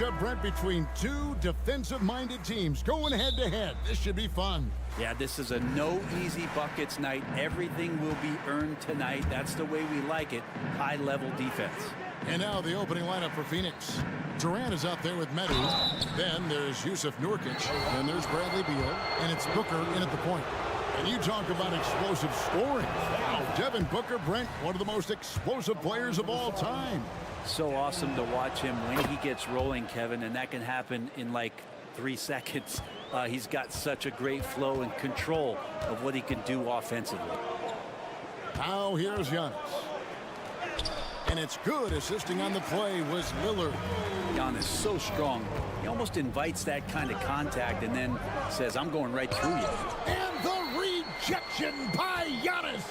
matchup, Brent, between two defensive-minded teams going head-to-head. This should be fun. Yeah, this is a no easy buckets night. Everything will be earned tonight. That's the way we like it. High-level defense. And now the opening lineup for Phoenix. Durant is out there with Medu. Then there's Yusuf Nurkic. Then there's Bradley Beal. And it's Booker in at the point. And you talk about explosive scoring. Wow, Devin Booker, Brent, one of the most explosive players of all time. So awesome to watch him when he gets rolling, Kevin, and that can happen in like 3 seconds. He's got such a great flow and control of what he can do offensively. Now here's Giannis. And it's good. Assisting on the play was Lillard. Giannis so strong. He almost invites that kind of contact and then says, I'm going right through you. And the rejection by Giannis.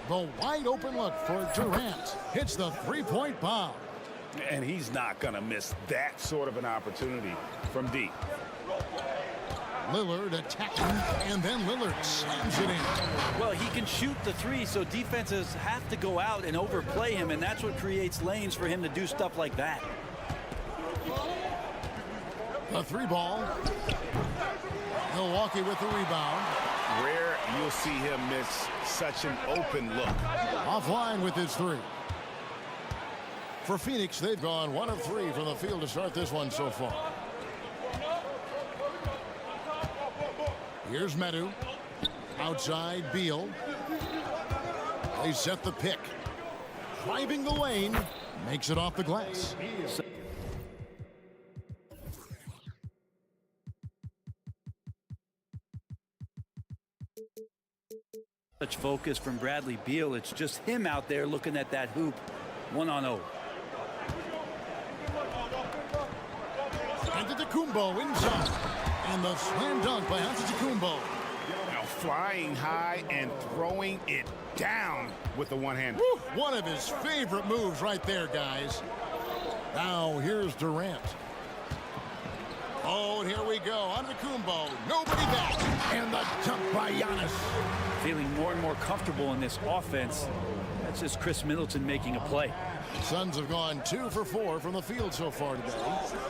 The wide open look for Durant. Hits the three-point bomb. And he's not going to miss that sort of an opportunity from deep. Lillard attacking, and then Lillard slams it in. Well, he can shoot the three, so defenses have to go out and overplay him, and that's what creates lanes for him to do stuff like that. The three ball. Milwaukee with the rebound. Rare you'll see him miss such an open look. Offline with his three. For Phoenix, they've gone 1 of 3 from the field to start this one so far. Here's Medu. Outside Beal. They set the pick. Driving the lane. Makes it off the glass. Such focus from Bradley Beal. It's just him out there looking at that hoop. 1-on-0. Antetokounmpo inside. And the slam dunk by Antetokounmpo. Now flying high and throwing it down with the one hand. One of his favorite moves right there, guys. Now here's Durant. Oh, and here we go. Antetokounmpo. Nobody back. And the dunk by Giannis. Feeling more and more comfortable in this offense. That's just Chris Middleton making a play. Suns have gone 2 for 4 from the field so far today.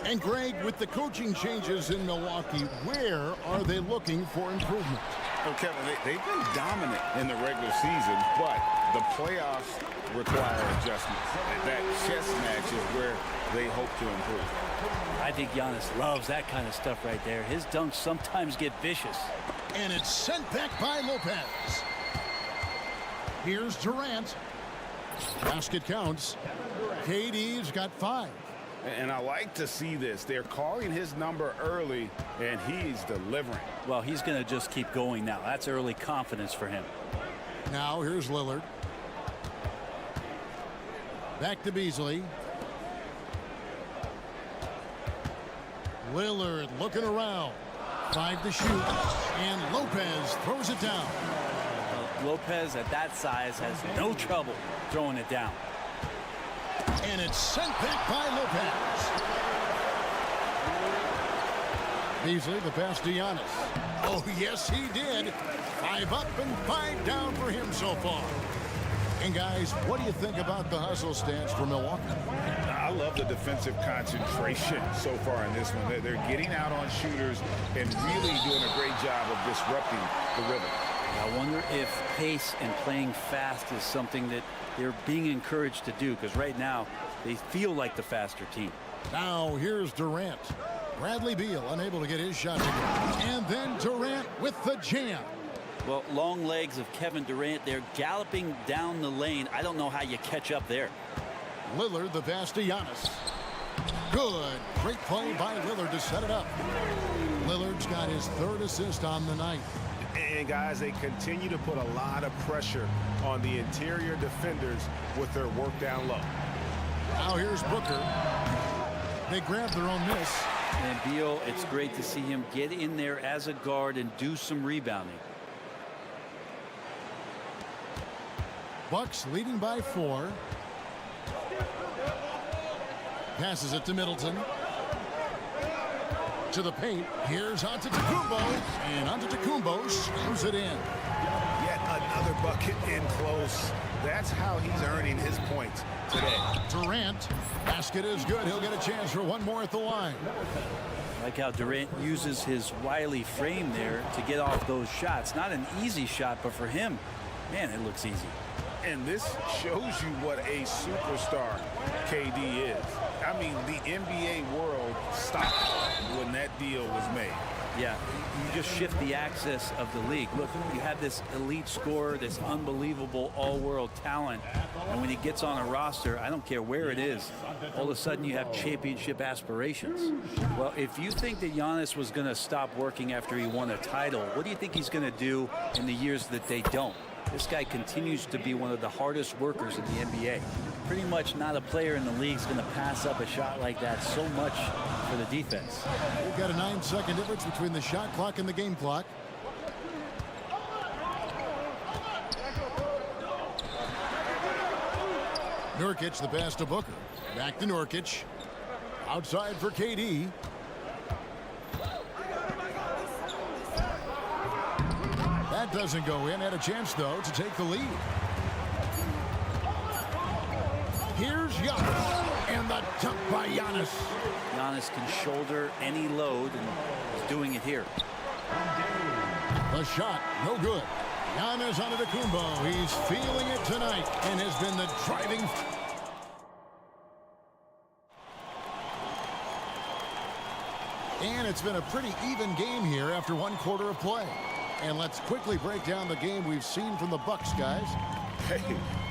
And Greg, with the coaching changes in Milwaukee, where are they looking for improvement? Well, Kevin, they've been dominant in the regular season, but the playoffs require adjustments. That chess match is where they hope to improve. I think Giannis loves that kind of stuff right there. His dunks sometimes get vicious. And it's sent back by Lopez. Here's Durant. Basket counts. KD's got 5. And I like to see this. They're calling his number early, and he's delivering. Well, he's going to just keep going now. That's early confidence for him. Now here's Lillard. Back to Beasley. Lillard looking around. 5 to shoot. And Lopez throws it down. Lopez at that size has no trouble throwing it down. And it's sent back by Lopez. Beasley, the pass to Giannis. Oh, yes, he did. 5 up and 5 down for him so far. And, guys, what do you think about the hustle stance for Milwaukee? I love the defensive concentration so far in this one. They're getting out on shooters and really doing a great job of disrupting the rhythm. I wonder if pace and playing fast is something that they're being encouraged to do, because right now they feel like the faster team. Now here's Durant. Bradley Beal unable to get his shot to go. And then Durant with the jam. Well, long legs of Kevin Durant. They're galloping down the lane. I don't know how you catch up there. Lillard, the pass to Giannis. Good. Great play by Lillard to set it up. Lillard's got his 3rd assist on the night. And, guys, they continue to put a lot of pressure on the interior defenders with their work down low. Now here's Booker. They grab their own miss. And Beal, it's great to see him get in there as a guard and do some rebounding. Bucks leading by 4. Passes it to Middleton. To the paint. Here's Antetokounmpo. And Antetokounmpo slams it in. Yeah, Another bucket in close. That's how he's earning his points today. Durant, basket is good. He'll get a chance for one more at the line. Like how Durant uses his wily frame there to get off those shots. Not an easy shot, but for him, man, it looks easy. And this shows you what a superstar KD is. I mean, the NBA world stopped when that deal was made. Yeah, you just shift the axis of the league. Look, you have this elite scorer, this unbelievable all-world talent, and when he gets on a roster, I don't care where it is, all of a sudden you have championship aspirations. Well, if you think that Giannis was going to stop working after he won a title, what do you think he's going to do in the years that they don't? This guy continues to be one of the hardest workers in the NBA. Pretty much not a player in the league is going to pass up a shot like that so much for the defense. We've got a 9-second difference between the shot clock and the game clock. Nurkic, the pass to Booker. Back to Nurkic. Outside for KD. That doesn't go in. Had a chance, though, to take the lead. Here's Giannis. And the dunk by Giannis. Giannis can shoulder any load, and he's doing it here. The shot, no good. Giannis Antetokounmpo. He's feeling it tonight and has been the driving. And it's been a pretty even game here after one quarter of play. And let's quickly break down the game we've seen from the Bucks, guys. Hey,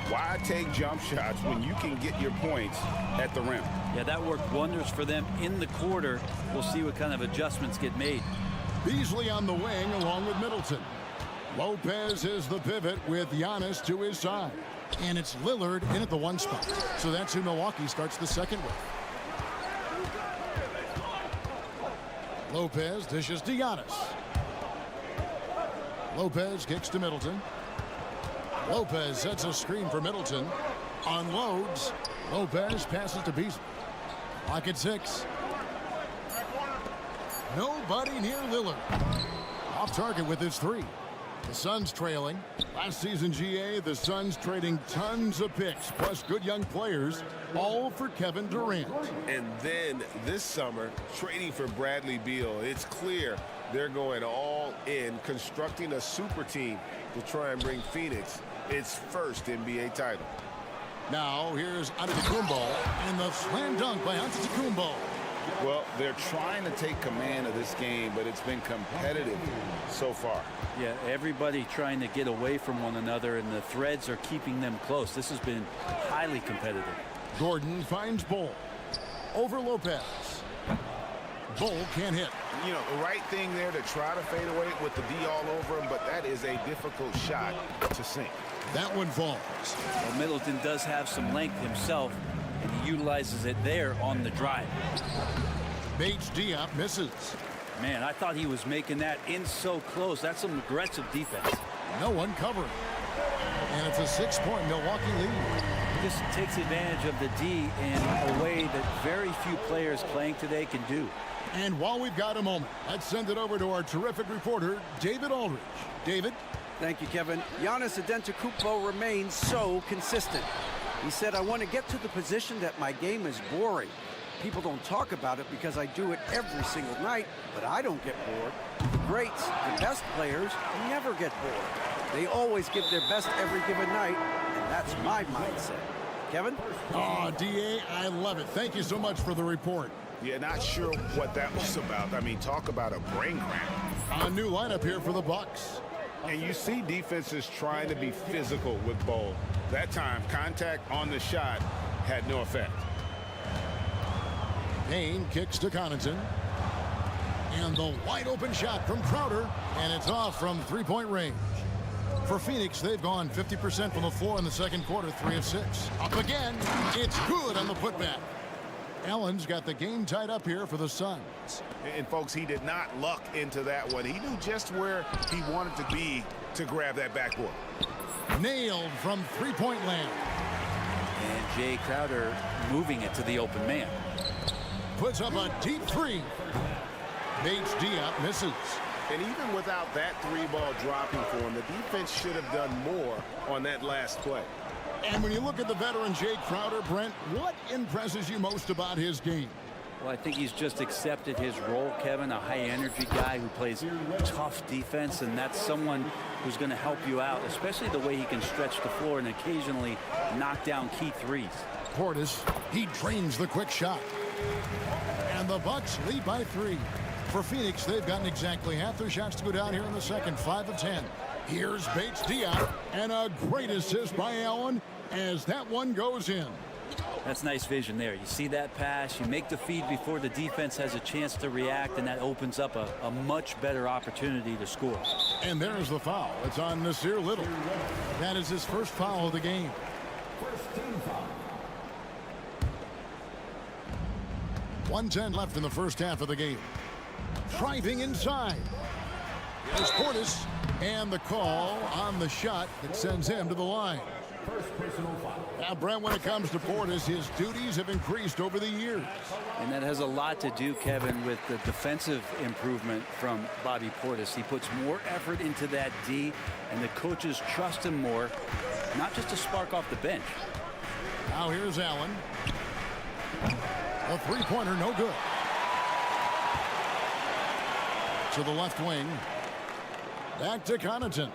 why take jump shots when you can get your points at the rim? Yeah, that worked wonders for them in the quarter. We'll see what kind of adjustments get made. Beasley on the wing along with Middleton. Lopez is the pivot with Giannis to his side. And it's Lillard in at the one spot. So that's who Milwaukee starts the second with. Lopez dishes to Giannis. Lopez kicks to Middleton. Lopez sets a screen for Middleton. Unloads. Lopez passes to Beasley. Clock at 6. Nobody near Lillard. Off target with his 3. The Suns trailing. Last season, GA, the Suns trading tons of picks, plus good young players, all for Kevin Durant. And then this summer, trading for Bradley Beal. It's clear they're going all in, constructing a super team to try and bring Phoenix its first NBA title. Now, here's Antetokounmpo, and the slam dunk by Antetokounmpo. Well, they're trying to take command of this game, but it's been competitive so far. Yeah, everybody trying to get away from one another, and the threads are keeping them close. This has been highly competitive. Gordon finds Bull. Over Lopez. Bull can't hit. You know, the right thing there to try to fade away with the D all over him, but that is a difficult shot to sink. That one falls. Well, Middleton does have some length himself, and he utilizes it there on the drive. Bates Diop misses. Man, I thought he was making that in so close. That's some aggressive defense. No one covering. And it's a 6-point Milwaukee lead. He just takes advantage of the D in a way that very few players playing today can do. And while we've got a moment, let's send it over to our terrific reporter, David Aldridge. David? Thank you, Kevin. Giannis Antetokounmpo remains so consistent. He said, I want to get to the position that my game is boring. People don't talk about it because I do it every single night, but I don't get bored. The greats, the best players, never get bored. They always give their best every given night, and that's my mindset. Kevin? Oh, DA, I love it. Thank you so much for the report. Yeah, not sure what that was about. I mean, talk about a brain cramp. A new lineup here for the Bucks. And you see defenses trying to be physical with Bol. That time, contact on the shot had no effect. Payne kicks to Connaughton. And the wide open shot from Crowder. And it's off from three-point range. For Phoenix, they've gone 50% from the floor in the second quarter, 3 of 6. Up again. It's good on the putback. Allen's got the game tied up here for the Suns. And folks, he did not luck into that one. He knew just where he wanted to be to grab that backboard. Nailed from three-point land. And Jay Crowder moving it to the open man. Puts up a deep 3. Bates Diop misses. And even without that 3-ball dropping for him, the defense should have done more on that last play. And when you look at the veteran Jay Crowder, Brent, what impresses you most about his game? Well, I think he's just accepted his role, Kevin, a high-energy guy who plays tough defense, and that's someone who's going to help you out, especially the way he can stretch the floor and occasionally knock down key threes. Portis, he drains the quick shot. And the Bucks lead by 3. For Phoenix, they've gotten exactly half their shots to go down here in the second, 5 of 10. Here's Bates Diop, and a great assist by Allen as that one goes in. That's nice vision there. You see that pass, you make the feed before the defense has a chance to react, and that opens up a much better opportunity to score. And there's the foul. It's on Nasir Little. That is his first foul of the game. 1:10 left in the first half of the game. Driving inside. There's Portis, and the call on the shot that sends him to the line. Now, Brent, when it comes to Portis, his duties have increased over the years. And that has a lot to do, Kevin, with the defensive improvement from Bobby Portis. He puts more effort into that D, and the coaches trust him more, not just to spark off the bench. Now here's Allen. A three-pointer, no good. To the left wing. Back to Connaughton.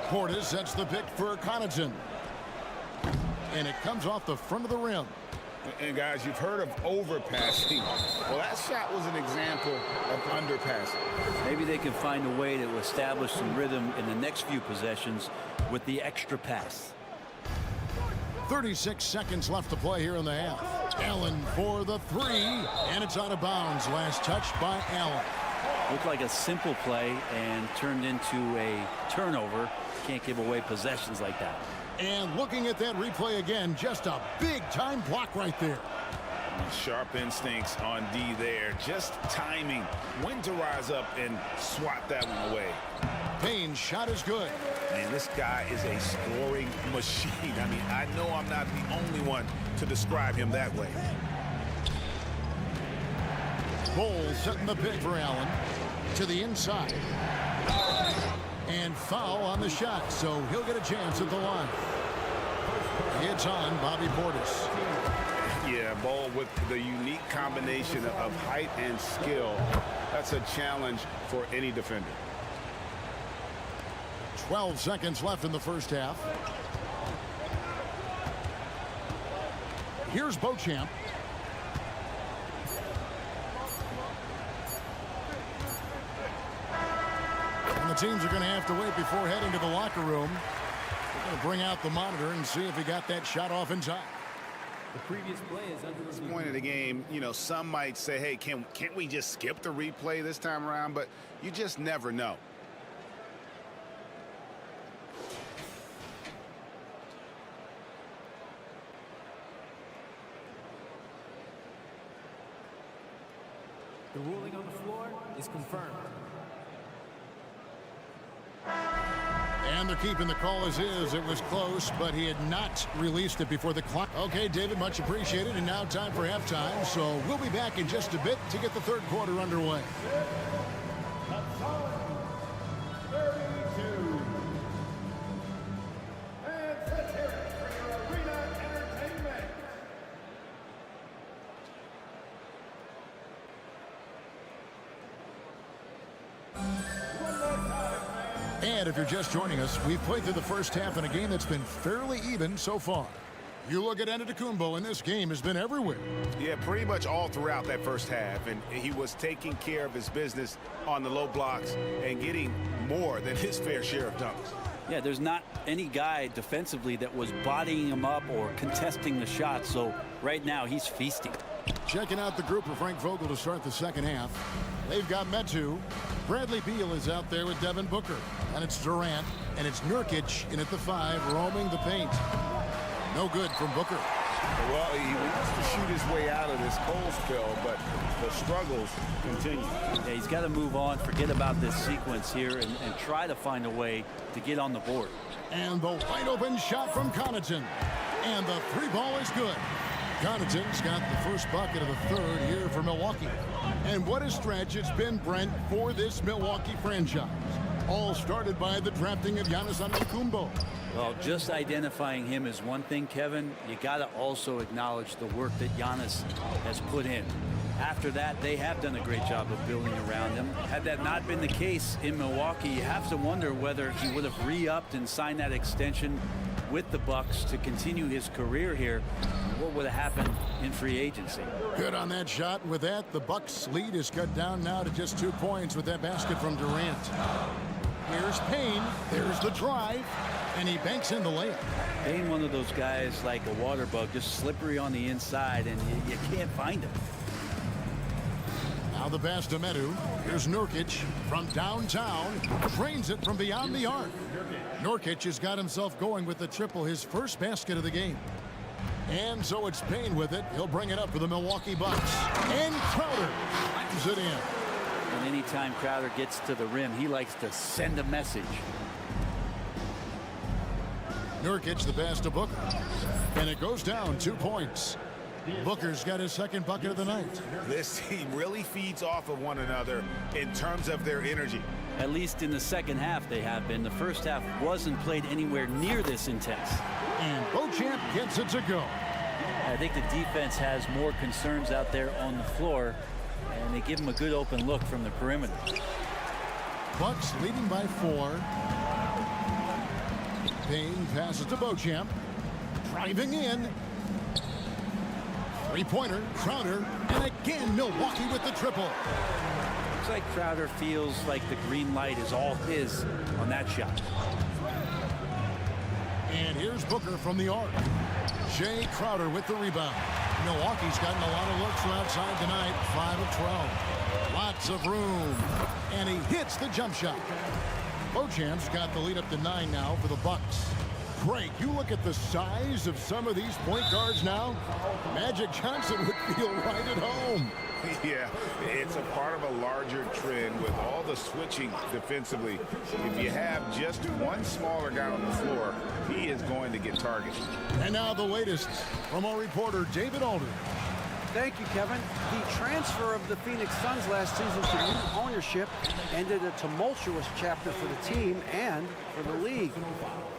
Portis sets the pick for Connaughton. And it comes off the front of the rim. And guys, you've heard of overpassing. Well, that shot was an example of underpassing. Maybe they can find a way to establish some rhythm in the next few possessions with the extra pass. 36 seconds left to play here in the half. Allen for the 3, and it's out of bounds. Last touch by Allen. Looked like a simple play and turned into a turnover. Can't give away possessions like that. And looking at that replay again, just a big-time block right there. Sharp instincts on D there. Just timing when to rise up and swat that one away. Payne's shot is good. Man, this guy is a scoring machine. I mean, I know I'm not the only one to describe him that way. Bowles setting the pick for Allen. To the inside. And foul on the shot, so he'll get a chance at the line. It's on Bobby Portis. Yeah, Ball with the unique combination of height and skill. That's a challenge for any defender. 12 seconds left in the first half. Here's Beauchamp. And the teams are going to have to wait before heading to the locker room. They're going to bring out the monitor and see if he got that shot off in time. The previous play is under At this point of the game, you know, some might say, hey, can't we just skip the replay this time around? But you just never know. The ruling on the floor is confirmed. And they're keeping the call as is. It was close, but he had not released it before the clock. Okay, David, much appreciated. And now time for halftime. So we'll be back in just a bit to get the third quarter underway. And if you're just joining us, we've played through the first half in a game that's been fairly even so far. You look at Antetokounmpo, and this game has been everywhere. Yeah, pretty much all throughout that first half. And he was taking care of his business on the low blocks and getting more than his fair share of dunks. Yeah, there's not any guy defensively that was bodying him up or contesting the shot. So right now he's feasting. Checking out the group for Frank Vogel to start the second half. They've got Metu. Bradley Beal is out there with Devin Booker. And it's Durant. And it's Nurkic in at the 5, roaming the paint. No good from Booker. Well, he wants to shoot his way out of this cold spell, but the struggles continue. Yeah, he's got to move on, forget about this sequence here, and try to find a way to get on the board. And the wide open shot from Connaughton. And the 3 ball is good. Connaughton's got the first bucket of the third here for Milwaukee. And what a stretch it's been, Brent, for this Milwaukee franchise. All started by the drafting of Giannis Antetokounmpo. Well, just identifying him is one thing, Kevin. You got to also acknowledge the work that Giannis has put in. After that, they have done a great job of building around him. Had that not been the case in Milwaukee, you have to wonder whether he would have re-upped and signed that extension with the Bucks to continue his career here. What would have happened in free agency? Good on that shot. And with that, the Bucks lead is cut down now to just 2 points with that basket from Durant. Here's Payne. There's the drive. And he banks in the layup. Payne, one of those guys like a water bug, just slippery on the inside, and you can't find him. Now the pass to Medu. Here's Nurkic from downtown. Drains it from beyond the arc. Nurkic has got himself going with the triple, his first basket of the game. And so it's Payne with it. He'll bring it up for the Milwaukee Bucks. And Crowder slams it in. And anytime Crowder gets to the rim, he likes to send a message. Nurkic the pass to Booker. And it goes down 2 points. Booker's got his second bucket of the night. This team really feeds off of one another in terms of their energy. At least in the second half they have been. The first half wasn't played anywhere near this intense. And Beauchamp gets it to go. I think the defense has more concerns out there on the floor, and they give him a good open look from the perimeter. Bucks leading by 4. Payne passes to Beauchamp. Driving in. Three-pointer, Crowder, and again Milwaukee with the triple. Looks like Crowder feels like the green light is all his on that shot. And here's Booker from the arc. Jay Crowder with the rebound. Milwaukee's gotten a lot of looks from outside tonight. 5 of 12. Lots of room. And he hits the jump shot. Beauchamp's got the lead up to 9 now for the Bucks. Greg, you look at the size of some of these point guards now. Magic Johnson would feel right at home. Yeah, it's a part of a larger trend with all the switching defensively. If you have just one smaller guy on the floor, he is going to get targeted. And now the latest from our reporter, David Alder. Thank you, Kevin. The transfer of the Phoenix Suns last season to new ownership ended a tumultuous chapter for the team and for the league.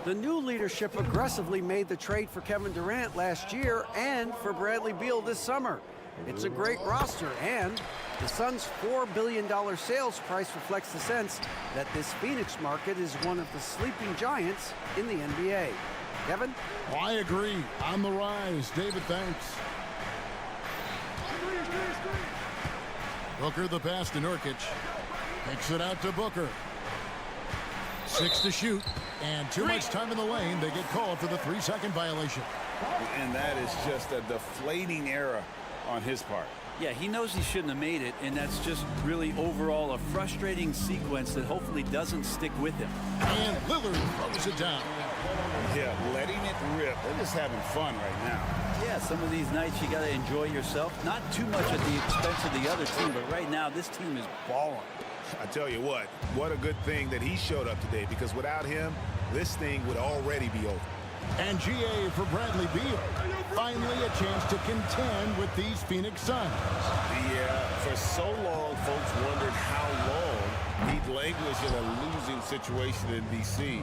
The new leadership aggressively made the trade for Kevin Durant last year and for Bradley Beal this summer. It's a great roster, and the Suns' $4 billion sales price reflects the sense that this Phoenix market is one of the sleeping giants in the NBA. Kevin? Oh, I agree. On the rise. David, thanks. Booker the pass to Nurkic. Picks it out to Booker. 6 to shoot. And too much time in the lane. They get called for the 3-second violation. And that is just a deflating error on his part. Yeah, he knows he shouldn't have made it, and that's just really overall a frustrating sequence that hopefully doesn't stick with him. And Lillard throws it down. Yeah, letting it rip. They're just having fun right now. Yeah, some of these nights you got to enjoy yourself. Not too much at the expense of the other team, but right now this team is balling. I tell you what a good thing that he showed up today, because without him, this thing would already be over. And GA for Bradley Beal. Finally a chance to contend with these Phoenix Suns. Yeah, for so long, folks wondered how long he'd languished in a losing situation in D.C.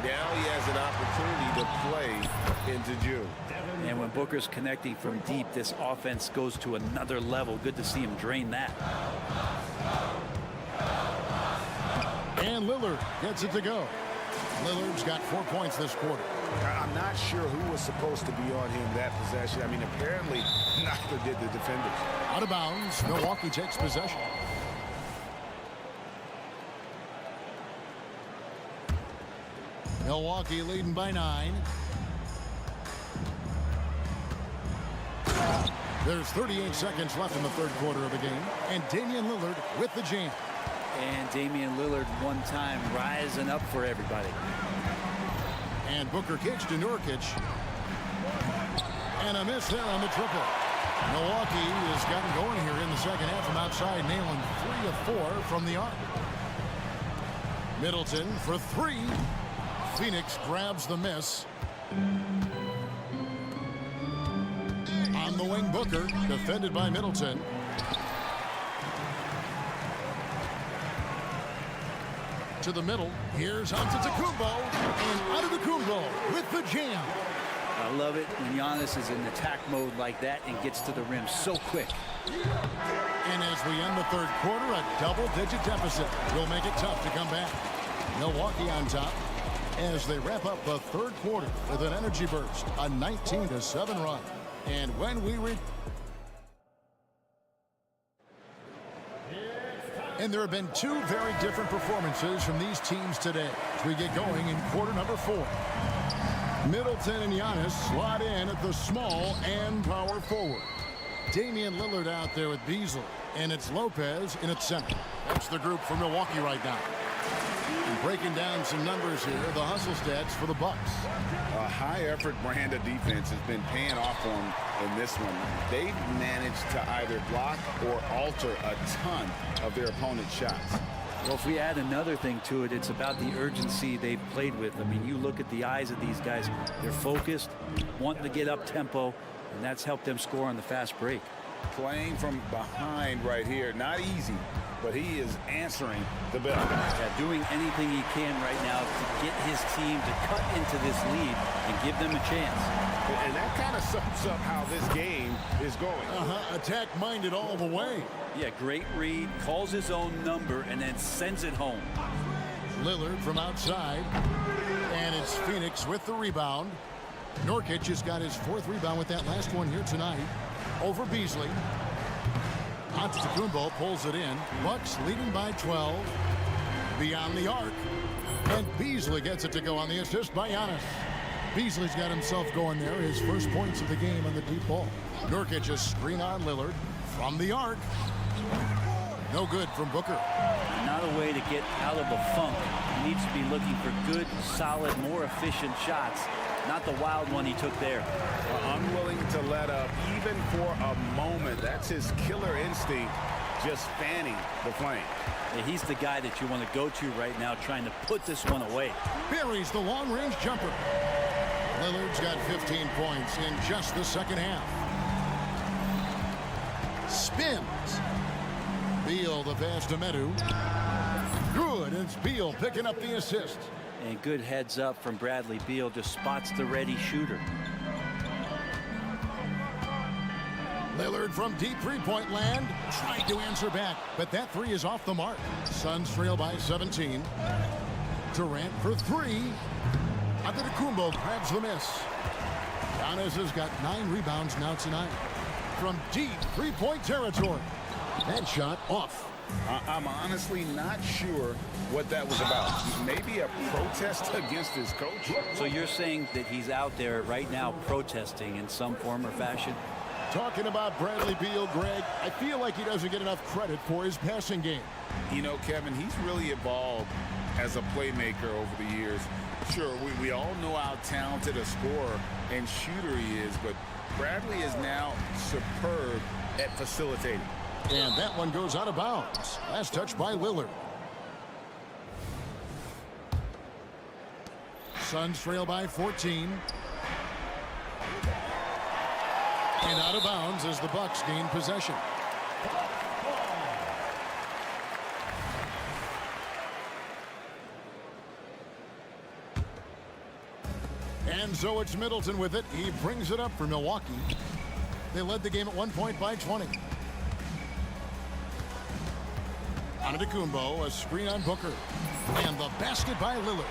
Now he has an opportunity to play into June. And when Booker's connecting from deep, this offense goes to another level. Good to see him drain that. And Lillard gets it to go. Lillard's got 4 points this quarter. I'm not sure who was supposed to be on him that possession. I mean, apparently neither did the defenders. Out of bounds, Milwaukee takes possession. Milwaukee leading by 9. There's 38 seconds left in the third quarter of the game. And Damian Lillard with the jam. And Damian Lillard one time rising up for everybody. And Booker kicks to Nurkic. And a miss there on the triple. Milwaukee has gotten going here in the second half from outside, nailing 3 of 4 from the arc. Middleton for 3. Phoenix grabs the miss. On the wing, Booker, defended by Middleton. To the middle. Here's Antetokounmpo. And Antetokounmpo with the jam. I love it when Giannis is in attack mode like that and gets to the rim so quick. And as we end the third quarter, a double-digit deficit will make it tough to come back. Milwaukee on top as they wrap up the third quarter with an energy burst, a 19-7 run. And when we And there have been two very different performances from these teams today as we get going in quarter number 4. Middleton and Giannis slot in at the small and power forward. Damian Lillard out there with Beasley, and it's Lopez in its center. That's the group for Milwaukee right now. And breaking down some numbers here, the hustle stats for the Bucks. A high-effort brand of defense has been paying off for them in this one. They've managed to either block or alter a ton of their opponent's shots. Well, if we add another thing to it, it's about the urgency they've played with. I mean, you look at the eyes of these guys. They're focused, wanting to get up tempo, and that's helped them score on the fast break. Playing from behind right here, not easy, but he is answering the bell. Yeah, doing anything he can right now to get his team to cut into this lead and give them a chance. And that kind of sums up how this game is going. Attack-minded all the way. Yeah, great read, calls his own number, and then sends it home. Lillard from outside, and it's Phoenix with the rebound. Nurkic has got his 4th rebound with that last one here tonight. Over Beasley. Antetokounmpo pulls it in. Bucks leading by 12. Beyond the arc. And Beasley gets it to go on the assist by Giannis. Beasley's got himself going there. His first points of the game on the deep ball. Nurkic a screen on Lillard from the arc. No good from Booker. Not a way to get out of a funk. He needs to be looking for good, solid, more efficient shots. Not the wild one he took there. Unwilling to let up even for a moment. That's his killer instinct, just fanning the flame. Yeah, he's the guy that you want to go to right now, trying to put this one away. Buries the long-range jumper. Lillard's got 15 points in just the second half. Spins. Beal the pass to Medu. Good, it's Beal picking up the assist. And good heads up from Bradley Beal, just spots the ready shooter. Lillard from deep three-point land tried to answer back, but that three is off the mark. Suns trail by 17. Durant for 3. Antetokounmpo grabs the miss. Giannis has got 9 rebounds now tonight. From deep three-point territory. That shot off. I'm honestly not sure what that was about. Maybe a protest against his coach. So you're saying that he's out there right now protesting in some form or fashion? Talking about Bradley Beal, Greg, I feel like he doesn't get enough credit for his passing game. You know, Kevin, he's really evolved as a playmaker over the years. Sure, we all know how talented a scorer and shooter he is, but Bradley is now superb at facilitating. And that one goes out of bounds. Last touch by Lillard. Suns trail by 14. And out of bounds as the Bucks gain possession. And so it's Middleton with it. He brings it up for Milwaukee. They led the game at 1 point by 20. Antetokounmpo, a screen on Booker. And the basket by Lillard.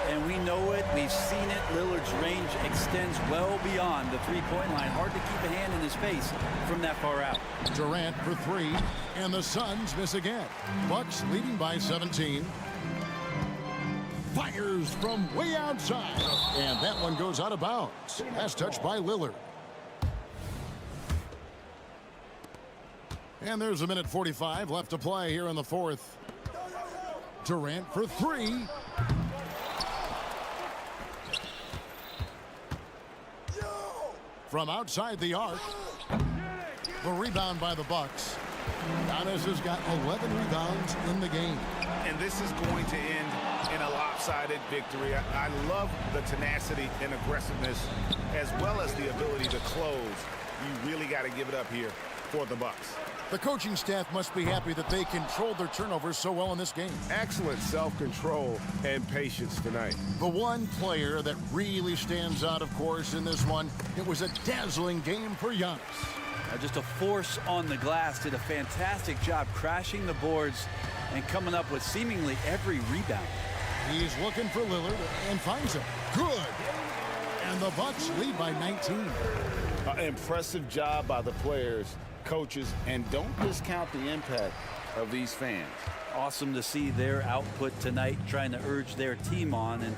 And we know it. We've seen it. Lillard's range extends well beyond the three-point line. Hard to keep a hand in his face from that far out. Durant for 3. And the Suns miss again. Bucks leading by 17. Fires from way outside. And that one goes out of bounds. Last touch by Lillard. And there's a minute 45 left to play here in the fourth. Durant for 3. From outside the arc. The rebound by the Bucks. Giannis has got 11 rebounds in the game. And this is going to end in a lopsided victory. I love the tenacity and aggressiveness as well as the ability to close. You really got to give it up here for the Bucks. The coaching staff must be happy that they controlled their turnovers so well in this game. Excellent self-control and patience tonight. The one player that really stands out, of course, in this one, it was a dazzling game for Giannis. Just a force on the glass. Did a fantastic job crashing the boards and coming up with seemingly every rebound. He's looking for Lillard and finds him. Good. And the Bucks lead by 19. Impressive job by the players, coaches, and don't discount the impact of these fans. Awesome to see their output tonight, trying to urge their team on, and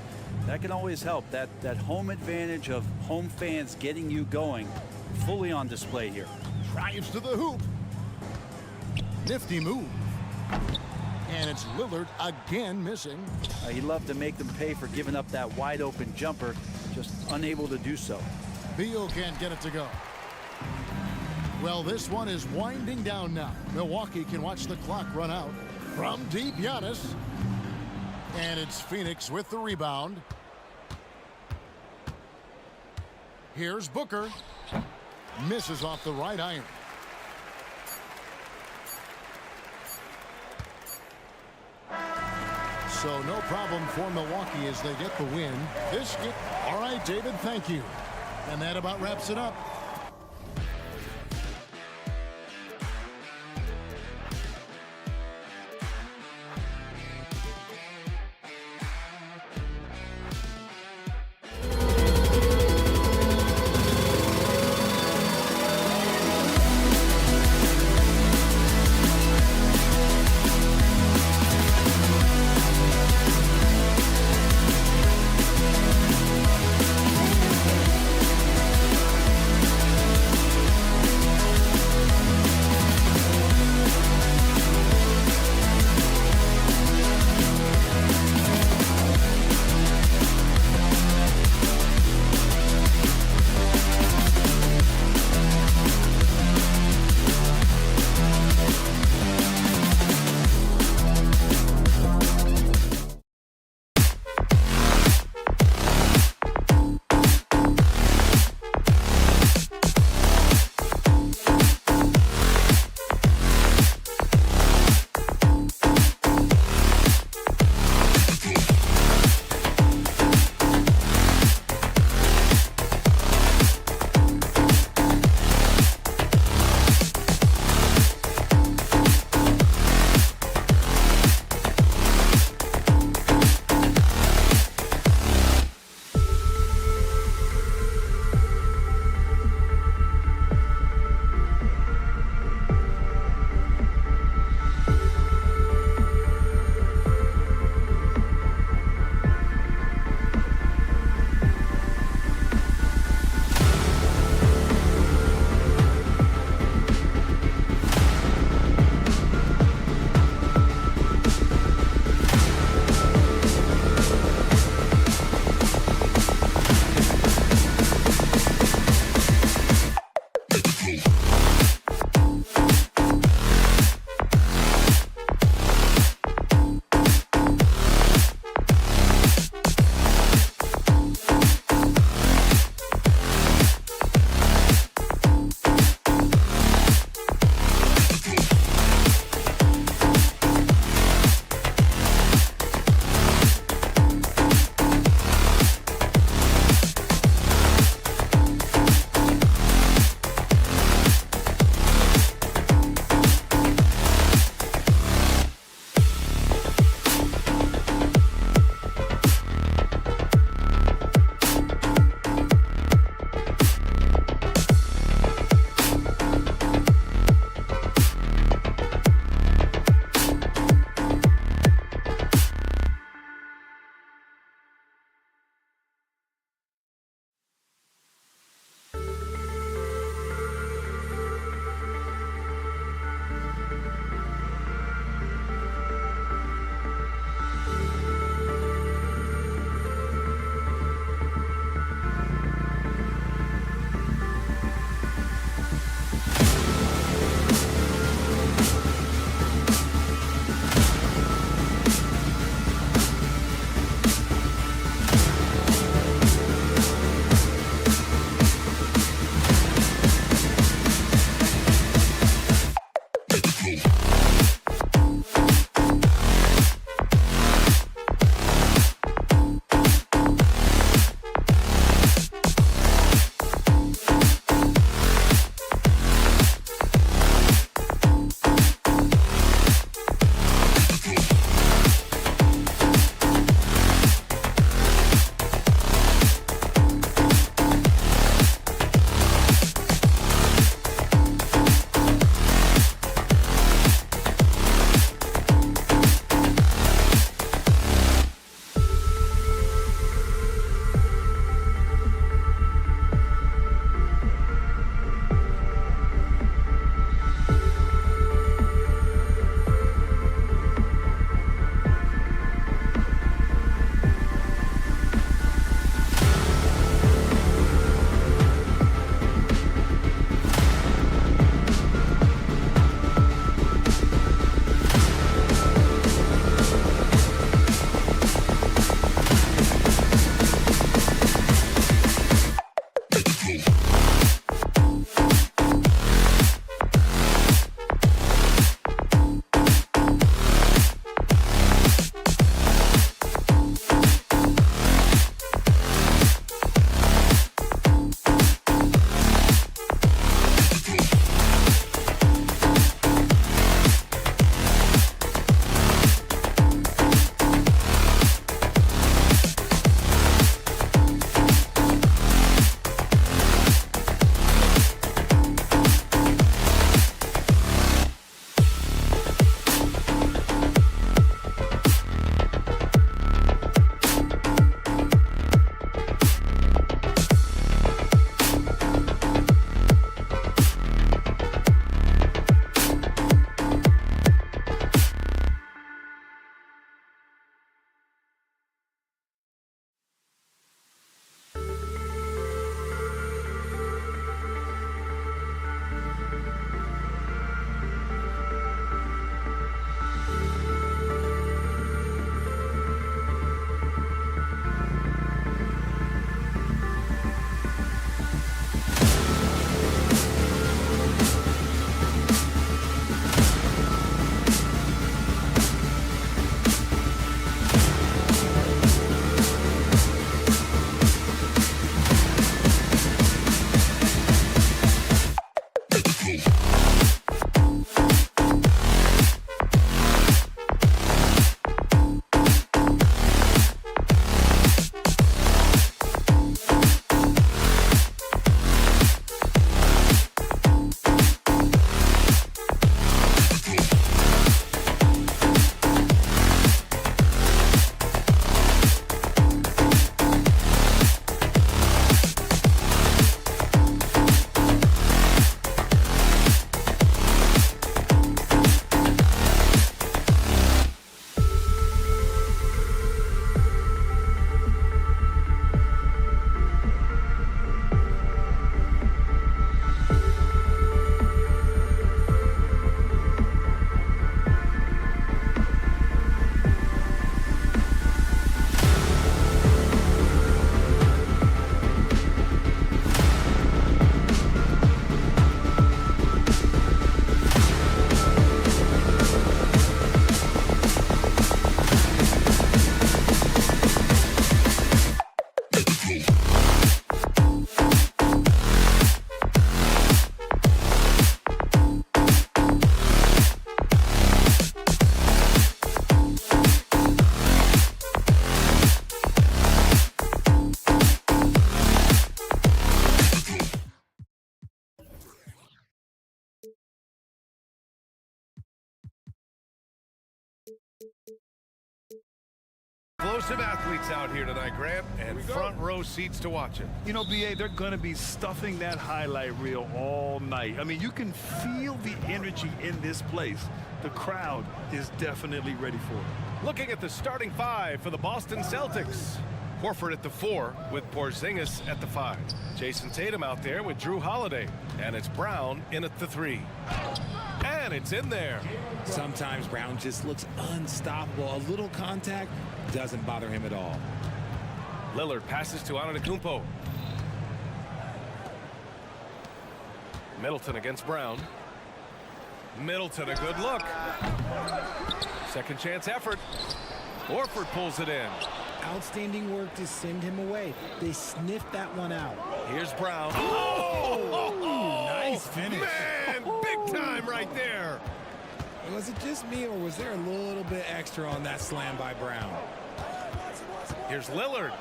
that can always help. That home advantage of home fans getting you going, fully on display here. Drives to the hoop. Nifty move. And it's Lillard again missing. He'd love to make them pay for giving up that wide open jumper, just unable to do so. Beal can't get it to go. Well, this one is winding down now. Milwaukee can watch the clock run out. From deep, Giannis. And it's Phoenix with the rebound. Here's Booker. Misses off the right iron. So no problem for Milwaukee as they get the win. This game. All right, David, thank you. And that about wraps it up. Explosive athletes out here tonight, Grant, and front row seats to watch it. You know, BA, they're going to be stuffing that highlight reel all night. I mean, you can feel the energy in this place. The crowd is definitely ready for it. Looking at the starting five for the Boston Celtics. Horford at the 4 with Porzingis at the 5. Jason Tatum out there with Drew Holiday. And it's Brown in at the 3. And it's in there. Sometimes Brown just looks unstoppable. A little contact doesn't bother him at all. Lillard passes to Antetokounmpo. Middleton against Brown. Middleton, a good look. Second chance effort. Horford pulls it in. Outstanding work to send him away. They sniffed that one out. Here's Brown. Nice finish. Man, big time right there. Was it just me, or was there a little bit extra on that slam by Brown? Here's Lillard.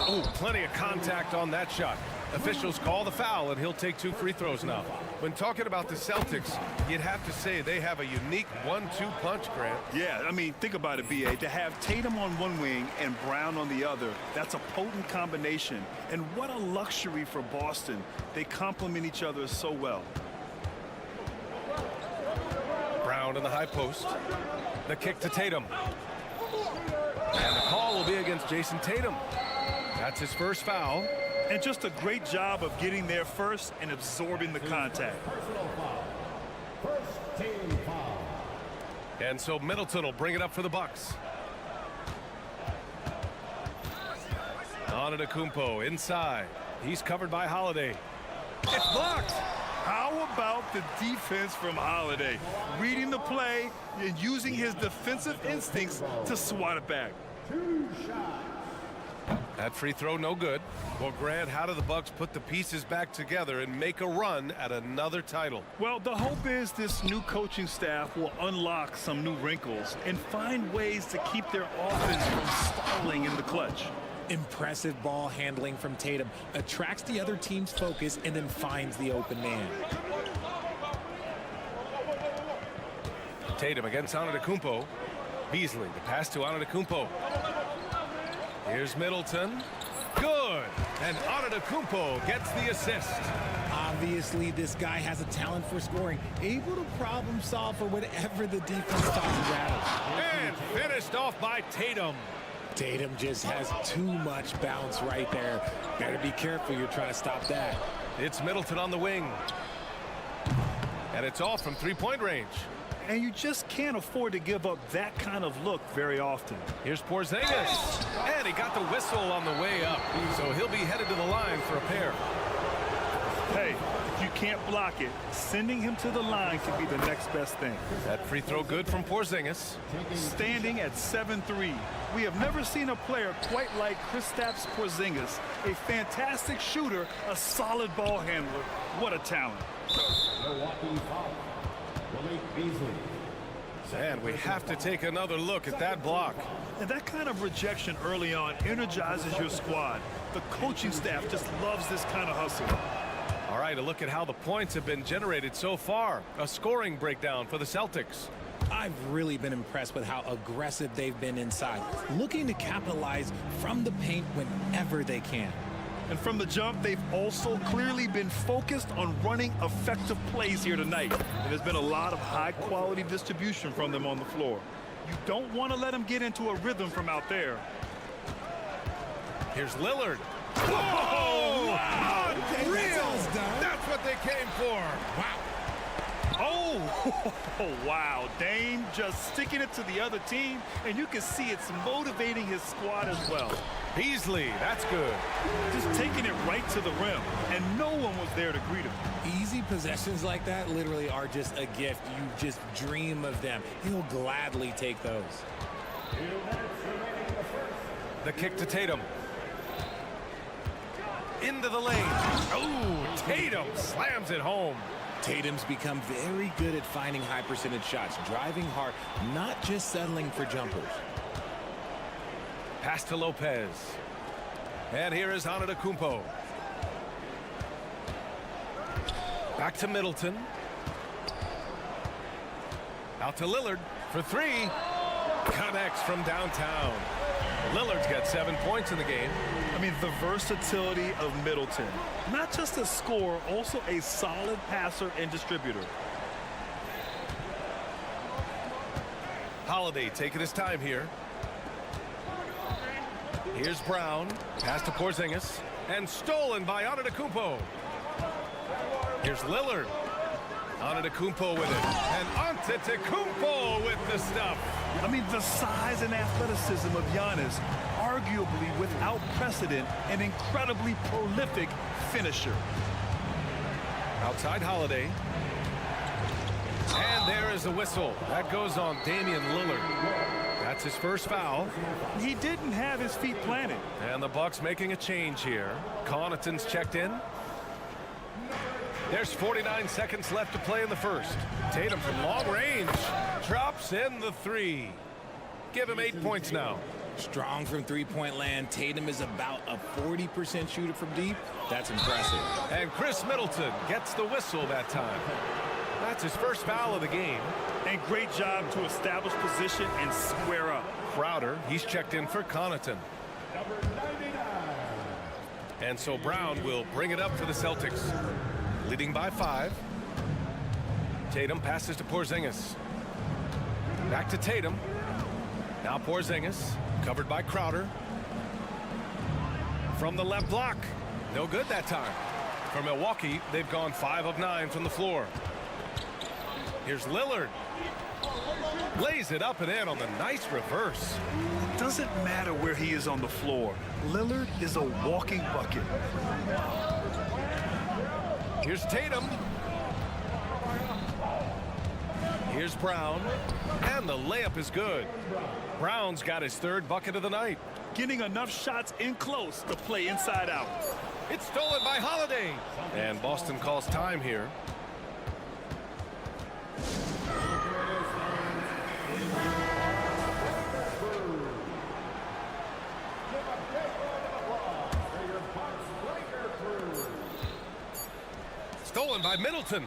Oh, plenty of contact on that shot. Officials call the foul, and he'll take 2 free throws now. When talking about the Celtics, you'd have to say they have a unique 1-2 punch, Grant. Yeah, I mean, think about it, BA. To have Tatum on one wing and Brown on the other, that's a potent combination. And what a luxury for Boston. They complement each other so well. Brown in the high post. The kick to Tatum. And the call will be against Jason Tatum. That's his first foul. And just a great job of getting there first and absorbing the contact. And so Middleton will bring it up for the Bucks. Antetokounmpo inside. He's covered by Holiday. It's blocked. How about the defense from Holiday? Reading the play and using his defensive instincts to swat it back. That free throw no good. Well, Grant, how do the Bucks put the pieces back together and make a run at another title? Well, the hope is this new coaching staff will unlock some new wrinkles and find ways to keep their offense from stalling in the clutch. Impressive ball handling from Tatum. Attracts the other team's focus and then finds the open man. Tatum against Antetokounmpo. Beasley, the pass to Antetokounmpo. Here's Middleton. Good. And Antetokounmpo gets the assist. Obviously, this guy has a talent for scoring. Able to problem solve for whatever the defense tosses at him. And finished off by Tatum. Tatum just has too much bounce right there. Better be careful. You're trying to stop that. It's Middleton on the wing. And it's off from three-point range. And you just can't afford to give up that kind of look very often. Here's Porzingis. And he got the whistle on the way up. So he'll be headed to the line for a pair. Hey, if you can't block it, sending him to the line can be the next best thing. That free throw good from Porzingis. Standing at 7'3", we have never seen a player quite like Kristaps Porzingis. A fantastic shooter, a solid ball handler. What a talent. And we have to take another look at that block. And that kind of rejection early on energizes your squad. The coaching staff just loves this kind of hustle. All right, a look at how the points have been generated so far. A scoring breakdown for the Celtics. I've really been impressed with how aggressive they've been inside, looking to capitalize from the paint whenever they can. And from the jump, they've also clearly been focused on running effective plays here tonight. And there's been a lot of high-quality distribution from them on the floor. You don't want to let them get into a rhythm from out there. Here's Lillard. Whoa! Wow. Unreal! That's what they came for. Wow. Oh, wow. Dame just sticking it to the other team, and you can see it's motivating his squad as well. Beasley, that's good. Just taking it right to the rim, and no one was there to greet him. Easy possessions like that literally are just a gift. You just dream of them. He'll gladly take those. The kick to Tatum. Into the lane. Oh, Tatum slams it home. Tatum's become very good at finding high percentage shots, driving hard, not just settling for jumpers. Pass to Lopez. And here is Antetokounmpo. Back to Middleton. Out to Lillard for three. Connects from downtown. Lillard's got 7 points in the game. I mean, the versatility of Middleton. Not just a scorer, also a solid passer and distributor. Holiday taking his time here. Here's Brown. Pass to Porzingis. And stolen by Antetokounmpo. Here's Lillard. Antetokounmpo with it. And Antetokounmpo with the stuff. I mean, the size and athleticism of Giannis, arguably without precedent, an incredibly prolific finisher. Outside Holiday. And there is the whistle. That goes on Damian Lillard. That's his first foul. He didn't have his feet planted. And the Bucks making a change here. Connaughton's checked in. There's 49 seconds left to play in the first. Tatum from long range drops in the three. Give him 8 points now. Strong from three-point land. Tatum is about a 40% shooter from deep. That's impressive. And Chris Middleton gets the whistle that time. That's his first foul of the game. And great job to establish position and square up. Crowder, he's checked in for Connaughton. And so Brown will bring it up for the Celtics. Leading by 5. Tatum passes to Porzingis. Back to Tatum. Now Porzingis, covered by Crowder. From the left block. No good that time. For Milwaukee, they've gone 5 of 9 from the floor. Here's Lillard. Lays it up and in on the nice reverse. It doesn't matter where he is on the floor. Lillard is a walking bucket. Here's Tatum. Here's Brown. And the layup is good. Brown's got his 3rd bucket of the night. Getting enough shots in close to play inside out. It's stolen by Holiday. And Boston calls time here. Stolen by Middleton.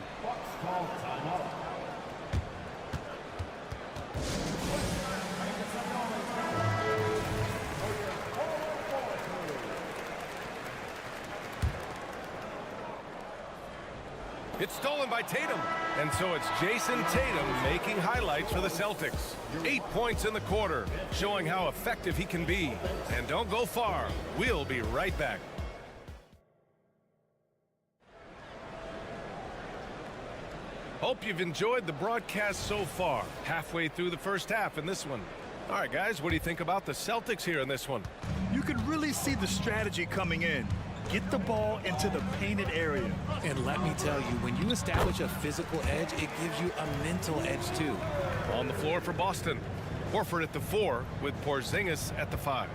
It's stolen by Tatum. And so it's Jason Tatum making highlights for the Celtics. 8 points in the quarter, showing how effective he can be. And don't go far. We'll be right back. Hope you've enjoyed the broadcast so far. Halfway through the first half in this one. All right, guys, what do you think about the Celtics here in this one? You could really see the strategy coming in. Get the ball into the painted area. And let me tell you, when you establish a physical edge, it gives you a mental edge too. On the floor for Boston. Horford at the 4 with Porzingis at the 5.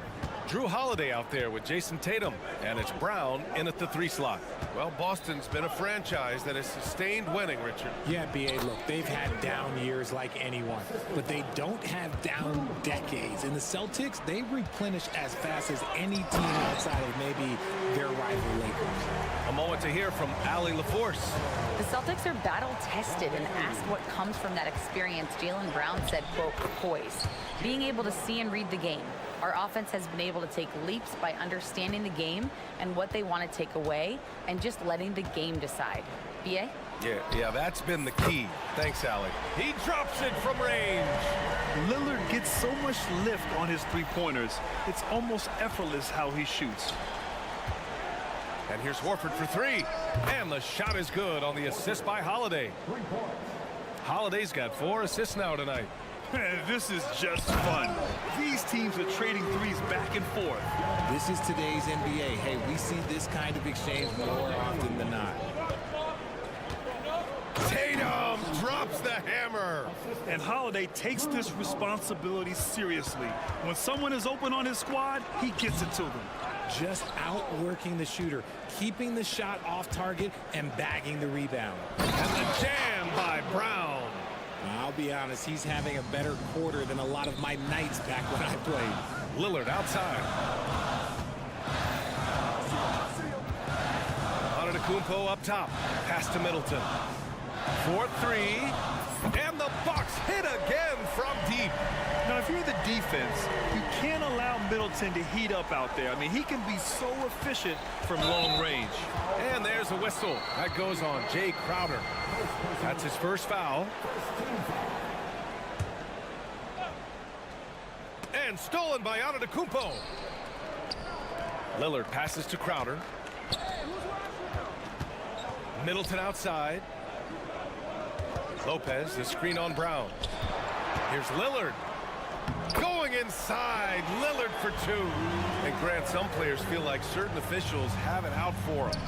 Drew Holiday out there with Jason Tatum. And it's Brown in at the 3 slot. Well, Boston's been a franchise that has sustained winning, Richard. Yeah, B.A., look, they've had down years like anyone, but they don't have down decades. And the Celtics, they replenish as fast as any team outside of maybe their rival Lakers. A moment to hear from Allie LaForce. The Celtics are battle-tested, and asked what comes from that experience, Jaylen Brown said, quote, poise. Being able to see and read the game. Our offense has been able to take leaps by understanding the game and what they want to take away and just letting the game decide. B.A.? Yeah, that's been the key. Thanks, Allie. He drops it from range. Lillard gets so much lift on his three-pointers. It's almost effortless how he shoots. And here's Horford for 3. And the shot is good on the assist by Holiday. Holiday's got 4 assists now tonight. This is just fun. These teams are trading threes back and forth. This is today's NBA. Hey, we see this kind of exchange more often than not. Tatum drops the hammer. And Holiday takes this responsibility seriously. When someone is open on his squad, he gets it to them. Just outworking the shooter, keeping the shot off target, and bagging the rebound. And the jam by Brown. I'll be honest, he's having a better quarter than a lot of my nights back when I played. Lillard outside. Antetokounmpo up top. Pass to Middleton. 4-3. And the Bucks hit again from deep. Now, if you're the defense, you can't allow Middleton to heat up out there. I mean, he can be so efficient from long range. And there's a whistle. That goes on Jay Crowder. That's his first foul. And stolen by Antetokounmpo. Lillard passes to Crowder. Middleton outside. Lopez, the screen on Brown. Here's Lillard. Going inside. Lillard for two. And Grant, some players feel like certain officials have it out for them.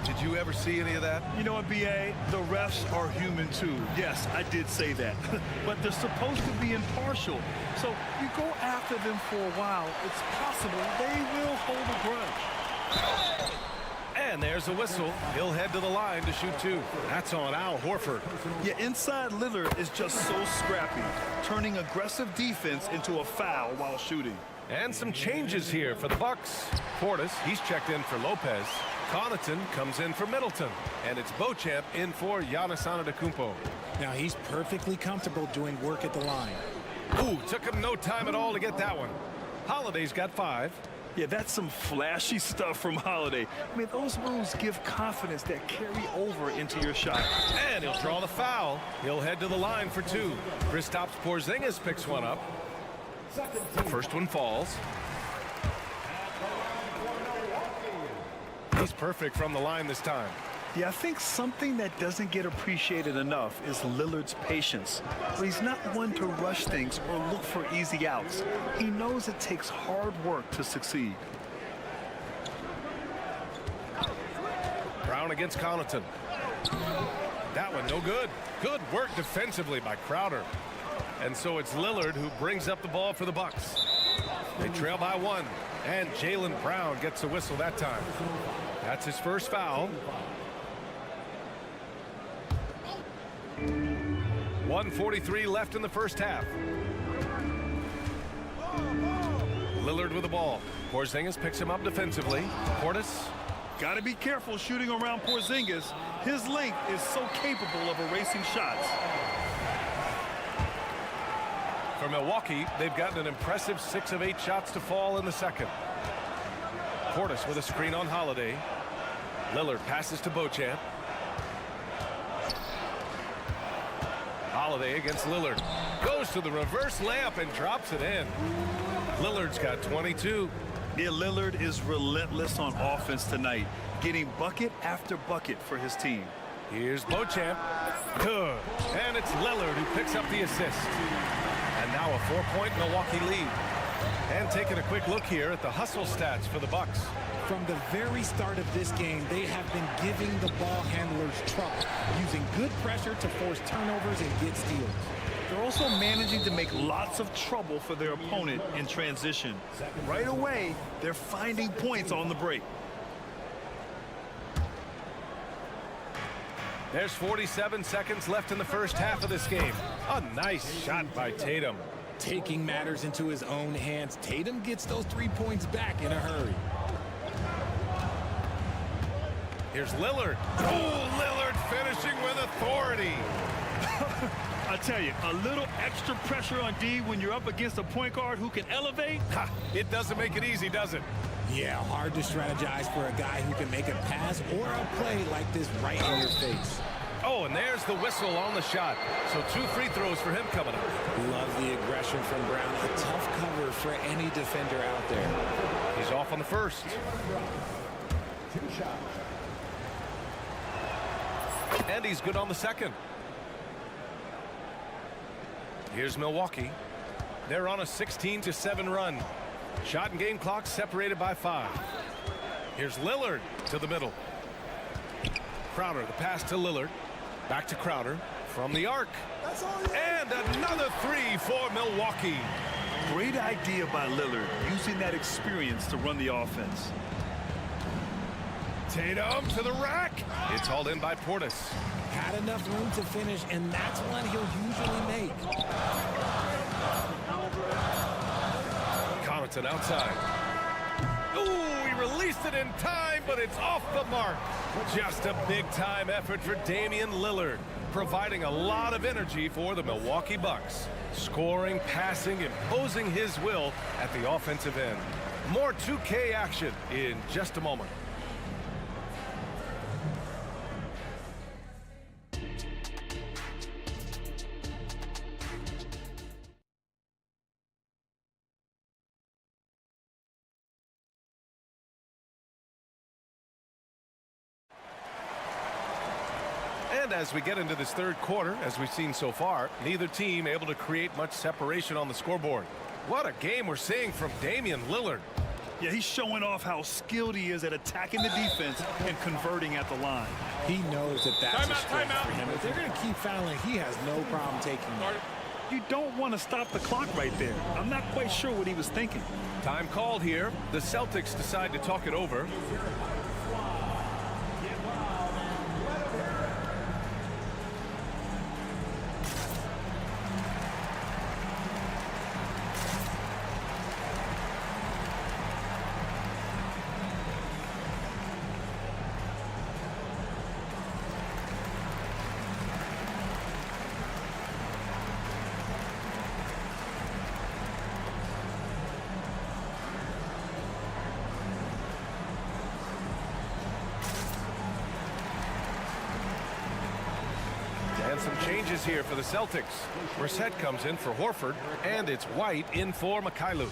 Did you ever see any of that? You know what, B.A.? The refs are human, too. Yes, I did say that. But they're supposed to be impartial. So you go after them for a while, it's possible they will hold a grudge. And there's a whistle. He'll head to the line to shoot two. That's on Al Horford. Yeah, inside Lillard is just so scrappy, turning aggressive defense into a foul while shooting. And some changes here for the Bucks. Portis, he's checked in for Lopez. Connaughton comes in for Middleton. And it's Beauchamp in for Giannis Antetokounmpo. Now he's perfectly comfortable doing work at the line. Ooh, took him no time at all to get that one. Holiday's got 5. Yeah, that's some flashy stuff from Holiday. I mean, those moves give confidence that carry over into your shot. And he'll draw the foul. He'll head to the line for two. Kristaps Porzingis picks one up. The first one falls. He's perfect from the line this time. Yeah, I think something that doesn't get appreciated enough is Lillard's patience. But he's not one to rush things or look for easy outs. He knows it takes hard work to succeed. Brown against Connaughton. That one no good. Good work defensively by Crowder. And so it's Lillard who brings up the ball for the Bucks. They trail by 1. And Jaylen Brown gets a whistle that time. That's his first foul. 1:43 left in the first half. Lillard with the ball. Porzingis picks him up defensively. Portis. Got to be careful shooting around Porzingis. His length is so capable of erasing shots. For Milwaukee, they've gotten an impressive 6 of 8 shots to fall in the second. Portis with a screen on Holiday. Lillard passes to Beauchamp. Holiday against Lillard. Goes to the reverse layup and drops it in. Lillard's got 22. Yeah, Lillard is relentless on offense tonight, getting bucket after bucket for his team. Here's Beauchamp. Good. And it's Lillard who picks up the assist. And now a 4-point Milwaukee lead. And taking a quick look here at the hustle stats for the Bucks. From the very start of this game, they have been giving the ball handlers trouble, using good pressure to force turnovers and get steals. They're also managing to make lots of trouble for their opponent in transition. Right away, they're finding points on the break. There's 47 seconds left in the first half of this game. A nice shot by Tatum. Taking matters into his own hands, Tatum gets those 3 points back in a hurry. Here's Lillard. Oh, Lillard finishing with authority. I tell you, a little extra pressure on D when you're up against a point guard who can elevate. Ha, it doesn't make it easy, does it? Yeah, hard to strategize for a guy who can make a pass or a play like this right in your face. Oh, and there's the whistle on the shot. So 2 free throws for him coming up. Love the aggression from Brown. A tough cover for any defender out there. He's off on the first. 2 shots. And he's good on the second. Here's Milwaukee. They're on a 16-7 run. Shot and game clock separated by 5. Here's Lillard to the middle. Crowder, the pass to Lillard. Back to Crowder from the arc. And another 3 for Milwaukee. Great idea by Lillard, using that experience to run the offense. Tatum to the rack. It's hauled in by Portis. Had enough room to finish, and that's one he'll usually make. Connaughton outside. Ooh, he released it in time, but it's off the mark. Just a big-time effort for Damian Lillard. providing a lot of energy for the Milwaukee Bucks. Scoring, passing, imposing his will at the offensive end. More 2K action in just a moment. And as we get into this third quarter, as we've seen so far, neither team able to create much separation on the scoreboard. What a game we're seeing from Damian Lillard. Yeah, he's showing off how skilled he is at attacking the defense and converting at the line. He knows that that's a strength for him. If they're going to keep fouling, he has no problem taking it. You don't want to stop the clock right there. I'm not quite sure what he was thinking. Time called here. The Celtics decide to talk it over. And some changes here for the Celtics. Brissett comes in for Horford, and it's White in for Mikhailuk.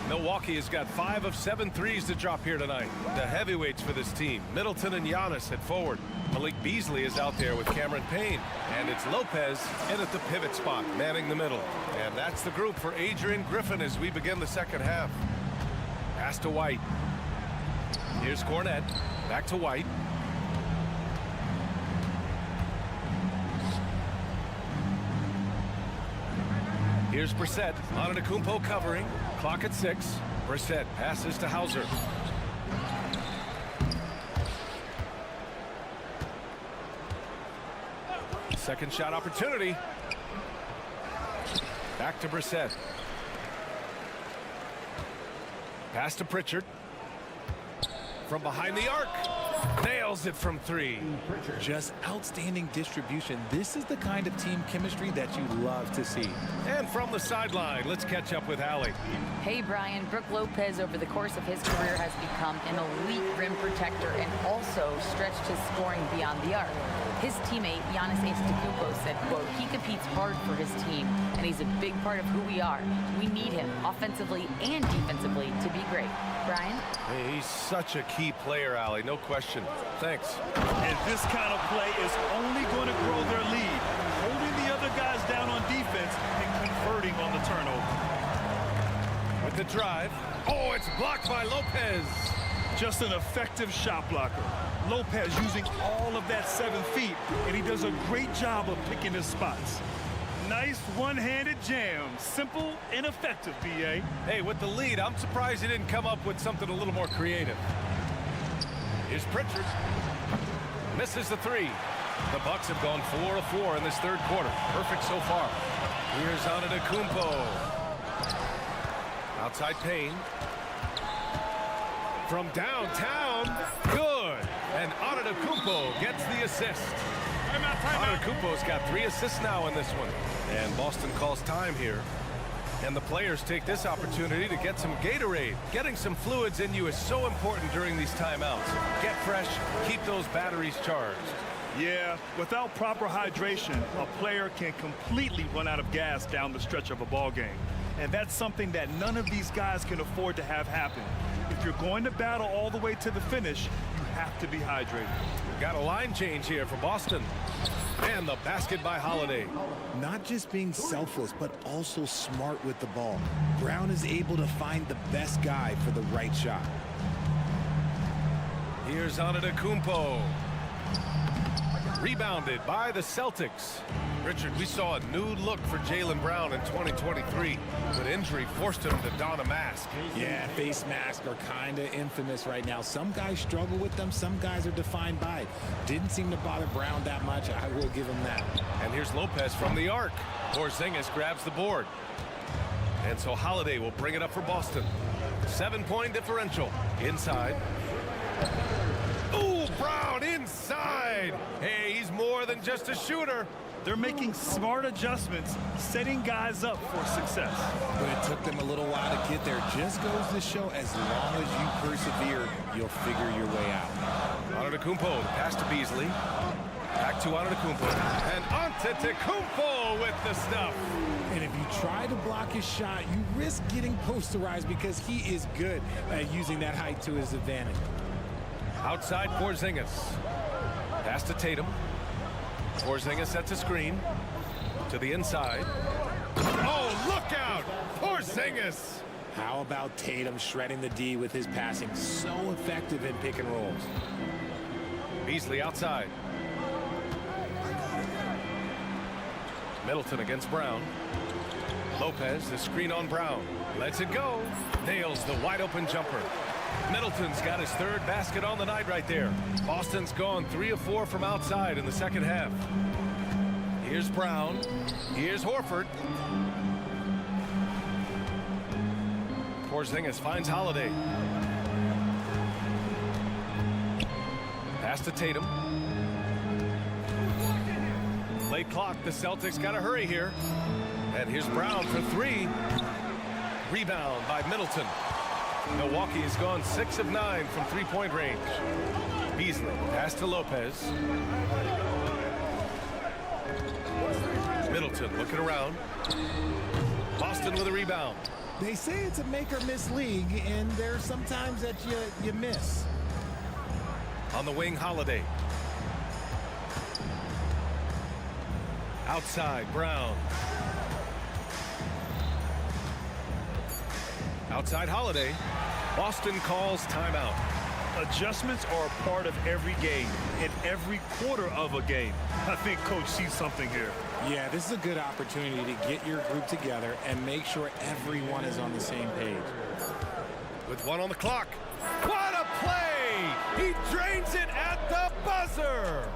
Milwaukee has got 5 of 7 threes to drop here tonight. The heavyweights for this team, Middleton and Giannis at forward. Malik Beasley is out there with Cameron Payne. And it's Lopez in at the pivot spot, manning the middle. And that's the group for Adrian Griffin as we begin the second half. Pass to White. Here's Cornette. Back to White. Here's Brissett. Antetokounmpo covering. Clock at 6. Brissett passes to Hauser. Second shot opportunity. Back to Brissett. Pass to Pritchard. From behind the arc. Nails it from 3. Just outstanding distribution. This is the kind of team chemistry that you love to see. And from the sideline, let's catch up with Allie. Hey, Brian. Brook Lopez, over the course of his career, has become an elite rim protector and also stretched his scoring beyond the arc. His teammate, Giannis Antetokounmpo, said, quote, he competes hard for his team, and he's a big part of who we are. We need him, offensively and defensively, to be great. Brian? Hey, he's such a key player, Allie, no question. Thanks. And this kind of play is only going to grow their lead, holding the other guys down on defense and converting on the turnover. With the drive. Oh, it's blocked by Lopez. Just an effective shot blocker. Lopez using all of that 7 feet, and he does a great job of picking his spots. Nice one-handed jam. Simple and effective, B.A. Hey, with the lead, I'm surprised he didn't come up with something a little more creative. Here's Pritchard. Misses the 3. The Bucks have gone 4 of 4 in this third quarter. Perfect so far. Here's Antetokounmpo. Outside Payne. From downtown. Good. And Antetokounmpo gets the assist. Antetokounmpo's got 3 assists now in this one. And Boston calls time here. And the players take this opportunity to get some Gatorade. Getting some fluids in you is so important during these timeouts. Get fresh, keep those batteries charged. Yeah, without proper hydration, a player can completely run out of gas down the stretch of a ball game. And that's something that none of these guys can afford to have happen. If you're going to battle all the way to the finish, you have to be hydrated. Got a line change here for Boston. And the basket by Holiday. Not just being selfless, but also smart with the ball. Brown is able to find the best guy for the right shot. Here's Antetokounmpo. Rebounded by the Celtics. Richard, we saw a new look for Jaylen Brown in 2023, but injury forced him to don a mask. Yeah, face masks are kind of infamous right now. Some guys struggle with them. Some guys are defined by it. Didn't seem to bother Brown that much. I will give him that. And here's Lopez from the arc. Porzingis grabs the board. And so Holiday will bring it up for Boston. 7-point differential. Inside. Ooh, Brown inside. Hey, he's more than just a shooter. They're making smart adjustments, setting guys up for success. But it took them a little while to get there. Just goes to show, as long as you persevere, you'll figure your way out. Antetokounmpo, the pass to Beasley. Back to Antetokounmpo. And Antetokounmpo with the stuff. And if you try to block his shot, you risk getting posterized because he is good at using that height to his advantage. Outside Porzingis. Pass to Tatum. Porzingis sets a screen to the inside. Oh, look out! Porzingis! How about Tatum shredding the D with his passing? So effective in pick and rolls. Beasley outside. Middleton against Brown. Lopez, the screen on Brown. Lets it go. Nails the wide open jumper. Middleton's got his third basket on the night right there. Boston's gone 3 of 4 from outside in the second half. Here's Brown. Here's Horford. Porzingis finds Holiday. Pass to Tatum. Late clock. The Celtics got to hurry here. And here's Brown for 3. Rebound by Middleton. Milwaukee has gone 6 of 9 from 3-point range. Beasley, pass to Lopez. Middleton looking around. Boston with a rebound. They say it's a make or miss league, and there's sometimes that you miss. On the wing, Holiday. Outside, Brown. Outside Holiday. Boston calls timeout. Adjustments are a part of every game, in every quarter of a game. I think Coach sees something here. Yeah, this is a good opportunity to get your group together and make sure everyone is on the same page. With 1 on the clock. What a play! He drains it at the buzzer!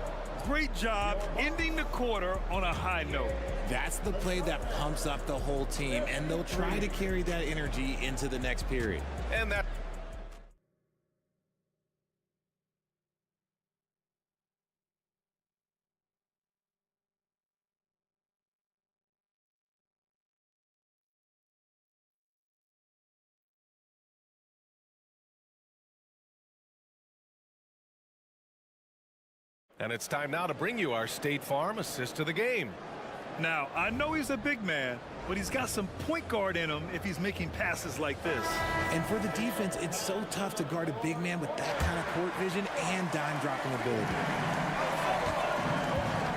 Great job ending the quarter on a high note. That's the play that pumps up the whole team, and they'll try to carry that energy into the next period. And that... And it's time now to bring you our State Farm assist of the game. Now, I know he's a big man, but he's got some point guard in him if he's making passes like this. And for the defense, it's so tough to guard a big man with that kind of court vision and dime dropping ability.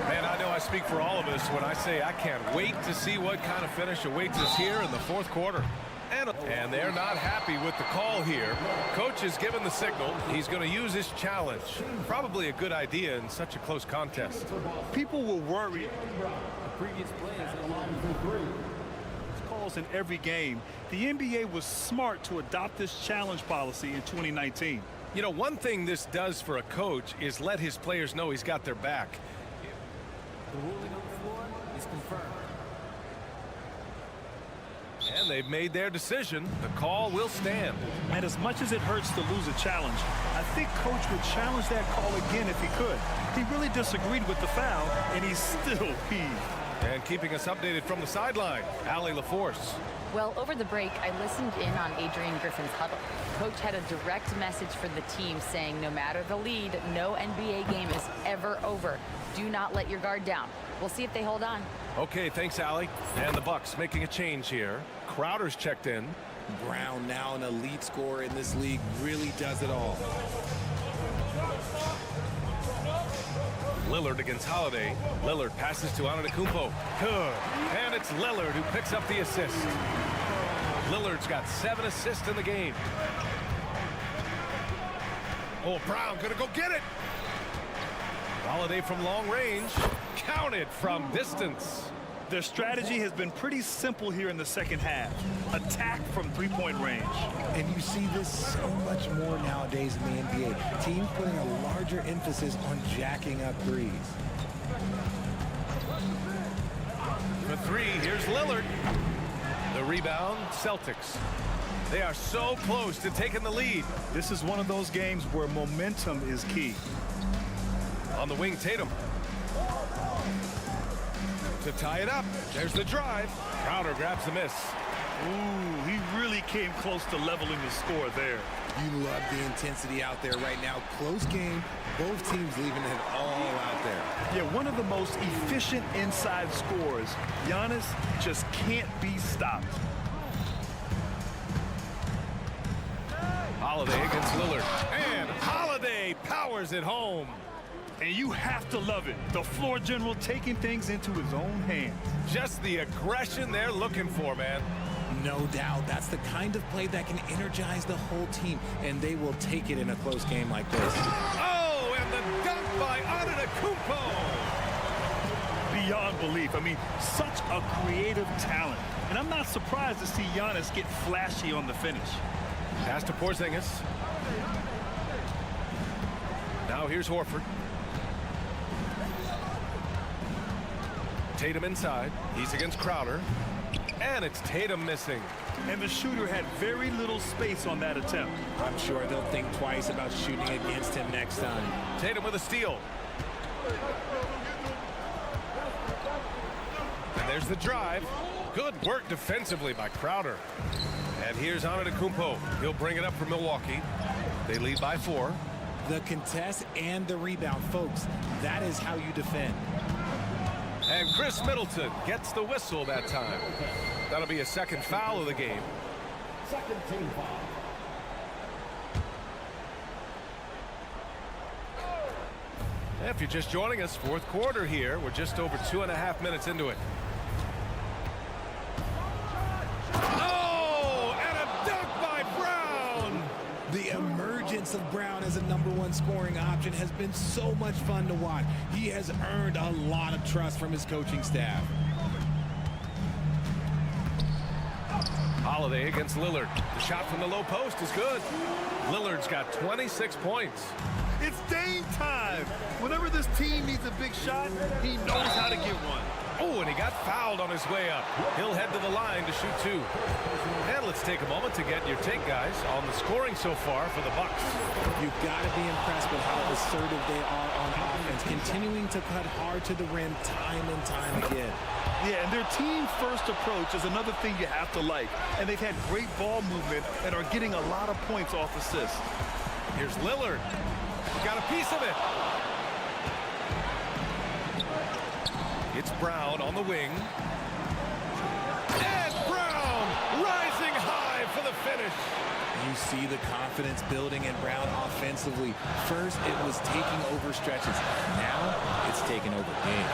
Man, I know I speak for all of us when I say I can't wait to see what kind of finish awaits us here in the fourth quarter. And they're not happy with the call here. Coach has given the signal. He's going to use his challenge. Probably a good idea in such a close contest. People will worry. The previous play is a long for 3. Calls in every game. The NBA was smart to adopt this challenge policy in 2019. You know, one thing this does for a coach is let his players know he's got their back. The ruling on the floor is confirmed. And they've made their decision. The call will stand. And as much as it hurts to lose a challenge, I think Coach would challenge that call again if he could. He really disagreed with the foul, and he's still peeved. And keeping us updated from the sideline, Allie LaForce. Well, over the break, I listened in on Adrian Griffin's huddle. Coach had a direct message for the team saying no matter the lead, no NBA game is ever over. Do not let your guard down. We'll see if they hold on. Okay, thanks, Allie. And the Bucks making a change here. Crowder's checked in. Brown, now an elite scorer in this league, really does it all. Lillard against Holiday. Lillard passes to Antetokounmpo. Good. And it's Lillard who picks up the assist. Lillard's got 7 assists in the game. Oh, Brown gonna go get it. Holiday from long range. Counted from distance. Their strategy has been pretty simple here in the second half. Attack from three-point range. And you see this so much more nowadays in the NBA. Teams putting a larger emphasis on jacking up threes. For 3, here's Lillard. The rebound, Celtics. They are so close to taking the lead. This is one of those games where momentum is key. On the wing, Tatum. to tie it up. There's the drive. Crowder grabs the miss. Ooh, he really came close to leveling the score there. You love the intensity out there right now. Close game. Both teams leaving it all out there. Yeah, one of the most efficient inside scorers. Giannis just can't be stopped. Holiday against Lillard. And Holiday powers it home. And you have to love it. The floor general taking things into his own hands. Just the aggression they're looking for, man. No doubt. That's the kind of play that can energize the whole team, and they will take it in a close game like this. Oh, and the dunk by Antetokounmpo. Beyond belief. I mean, such a creative talent. And I'm not surprised to see Giannis get flashy on the finish. Pass to Porzingis. Now here's Horford. Tatum inside. He's against Crowder. And it's Tatum missing. And the shooter had very little space on that attempt. I'm sure they'll think twice about shooting against him next time. Tatum with a steal. And there's the drive. Good work defensively by Crowder. And here's Antetokounmpo. He'll bring it up for Milwaukee. They lead by 4. The contest and the rebound, folks. That is how you defend. And Chris Middleton gets the whistle that time. That'll be a second foul of the game. Second team foul. If you're just joining us, fourth quarter here. We're just over 2.5 minutes into it. Oh, and a dunk by Brown. The emergence of Brown as a #1 scoring option has been so much fun to watch. He has earned a lot of trust from his coaching staff. Holiday against Lillard. The shot from the low post is good. Lillard's got 26 points. It's Dame time. Whenever this team needs a big shot, he knows how to get one. Oh, and he got fouled on his way up. He'll head to the line to shoot 2. And let's take a moment to get your take, guys, on the scoring so far for the Bucks. You've got to be impressed with how assertive they are on offense, continuing to cut hard to the rim time and time again. Yeah, and their team-first approach is another thing you have to like. And they've had great ball movement and are getting a lot of points off assists. Here's Lillard. Got a piece of it. It's Brown on the wing. And Brown rising high for the finish. You see the confidence building in Brown offensively. First, it was taking over stretches. Now, it's taking over games.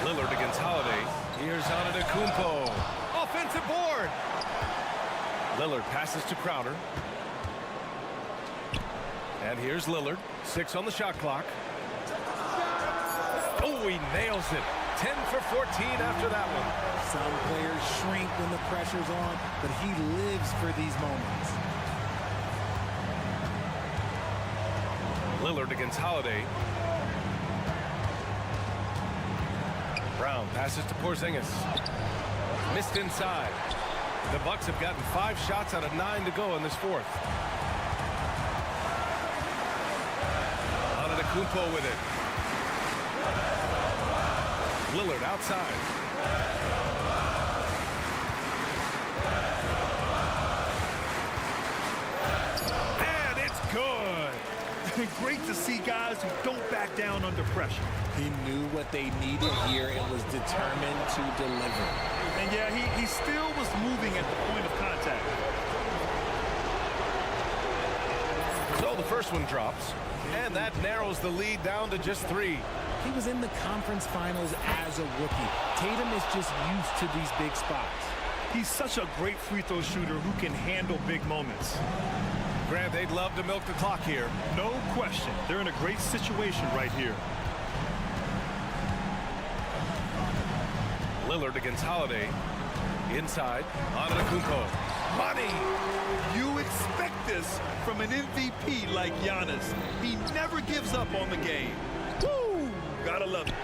Lillard against Holiday. Here's Antetokounmpo. Offensive board. Lillard passes to Crowder. And here's Lillard. 6 on the shot clock. Oh, he nails it. 10 for 14 after that one. Some players shrink when the pressure's on, but he lives for these moments. Lillard against Holiday. Brown passes to Porzingis. Missed inside. The Bucks have gotten 5 shots out of 9 to go in this fourth. Antetokounmpo with it. Lillard outside. And it's good. Great to see guys who don't back down under pressure. He knew what they needed here and was determined to deliver. And yeah, he still was moving at the point of contact. So the first one drops, and that narrows the lead down to just 3. He was in the conference finals as a rookie. Tatum is just used to these big spots. He's such a great free throw shooter who can handle big moments. Grant, they'd love to milk the clock here. No question. They're in a great situation right here. Lillard against Holiday. Inside. Antetokounmpo. Money! You expect this from an MVP like Giannis. He never gives up on the game. Woo! Gotta love it.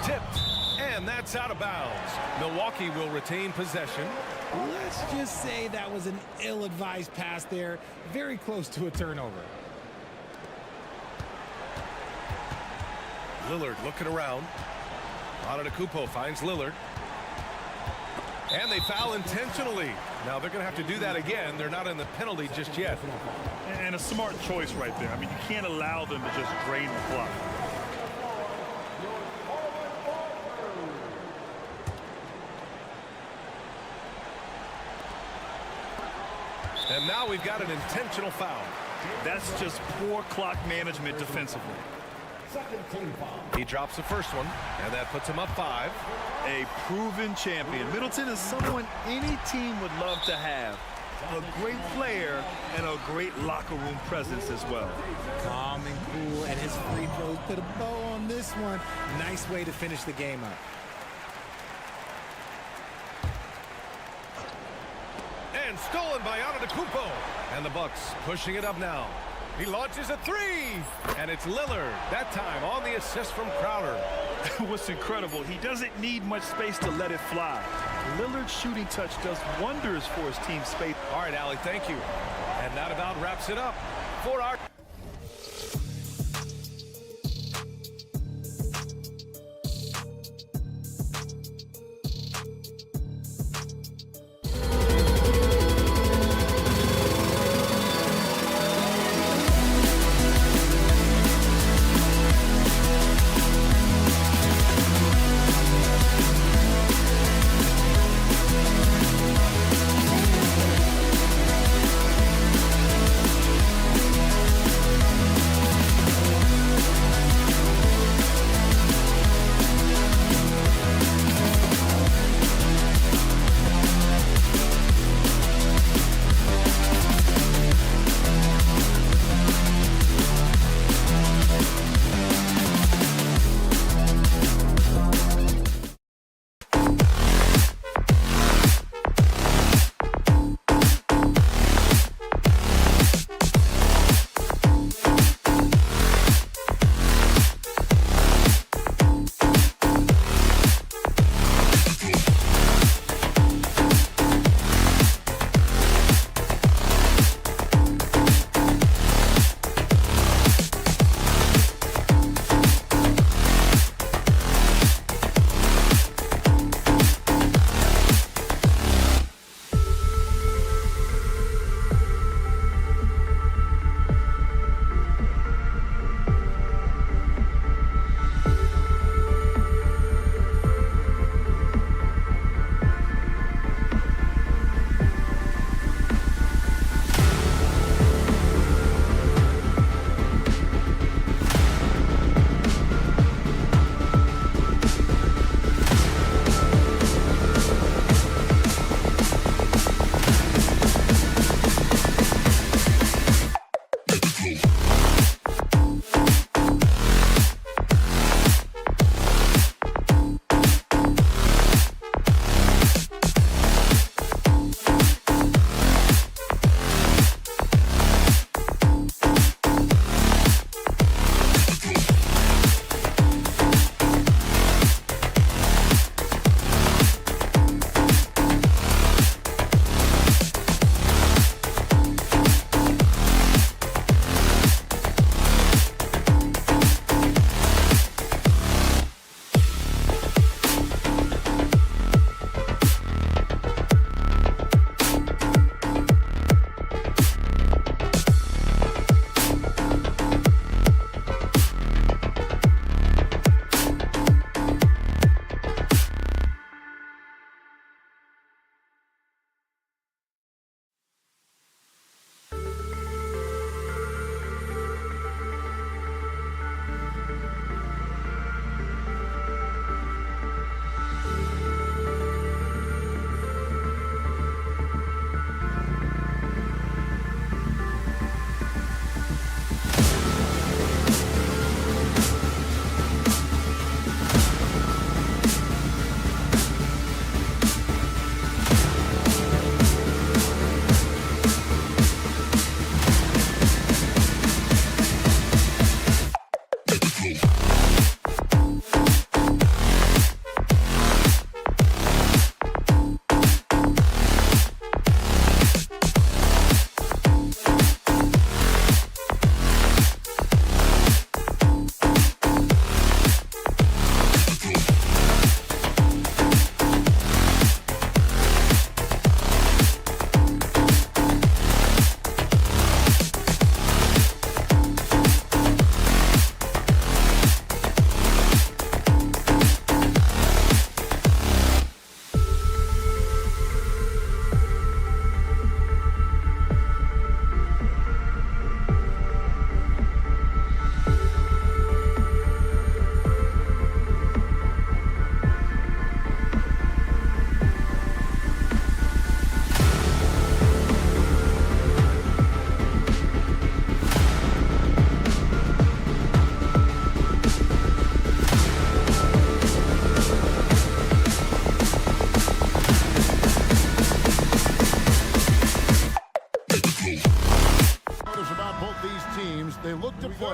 Tipped. And that's out of bounds. Milwaukee will retain possession. Let's just say that was an ill-advised pass there. Very close to a turnover. Lillard looking around. Antetokounmpo finds Lillard. And they foul intentionally. Now they're going to have to do that again. They're not in the penalty just yet. And a smart choice right there. I mean, you can't allow them to just drain the clock. And now we've got an intentional foul. That's just poor clock management defensively. He drops the first one, and that puts him up 5. A proven champion. Middleton is someone any team would love to have. A great player and a great locker room presence as well. Calm and cool, and his free throws put a bow on this one. Nice way to finish the game up. And stolen by Antetokounmpo. And the Bucks pushing it up now. He launches a 3, and it's Lillard. That time on the assist from Crowder. What's incredible, he doesn't need much space to let it fly. Lillard's shooting touch does wonders for his team's space. All right, Allie, thank you. And that about wraps it up for our...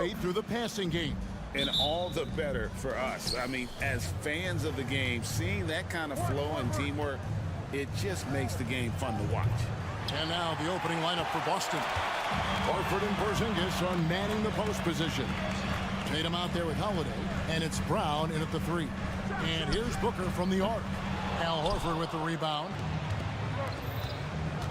way through the passing game. And all the better for us. I mean, as fans of the game, seeing that kind of flow and teamwork, it just makes the game fun to watch. And now the opening lineup for Boston. Horford and Porzingis are manning the post position. Tatum out there with Holiday, and it's Brown in at the 3. And here's Booker from the arc. Al Horford with the rebound.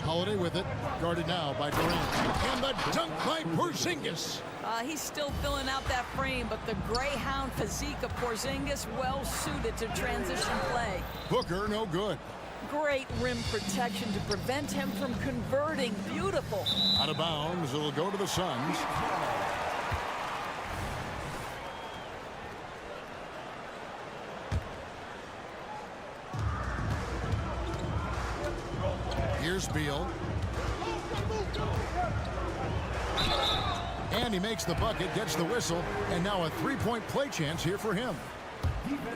Holiday with it, guarded now by Durant. And the dunk by Porzingis. He's still filling out that frame, but the Greyhound physique of Porzingis well suited to transition play. Booker no good. Great rim protection to prevent him from converting. Beautiful. Out of bounds, it'll go to the Suns. Here's Beal. And he makes the bucket, gets the whistle, and now a three-point play chance here for him.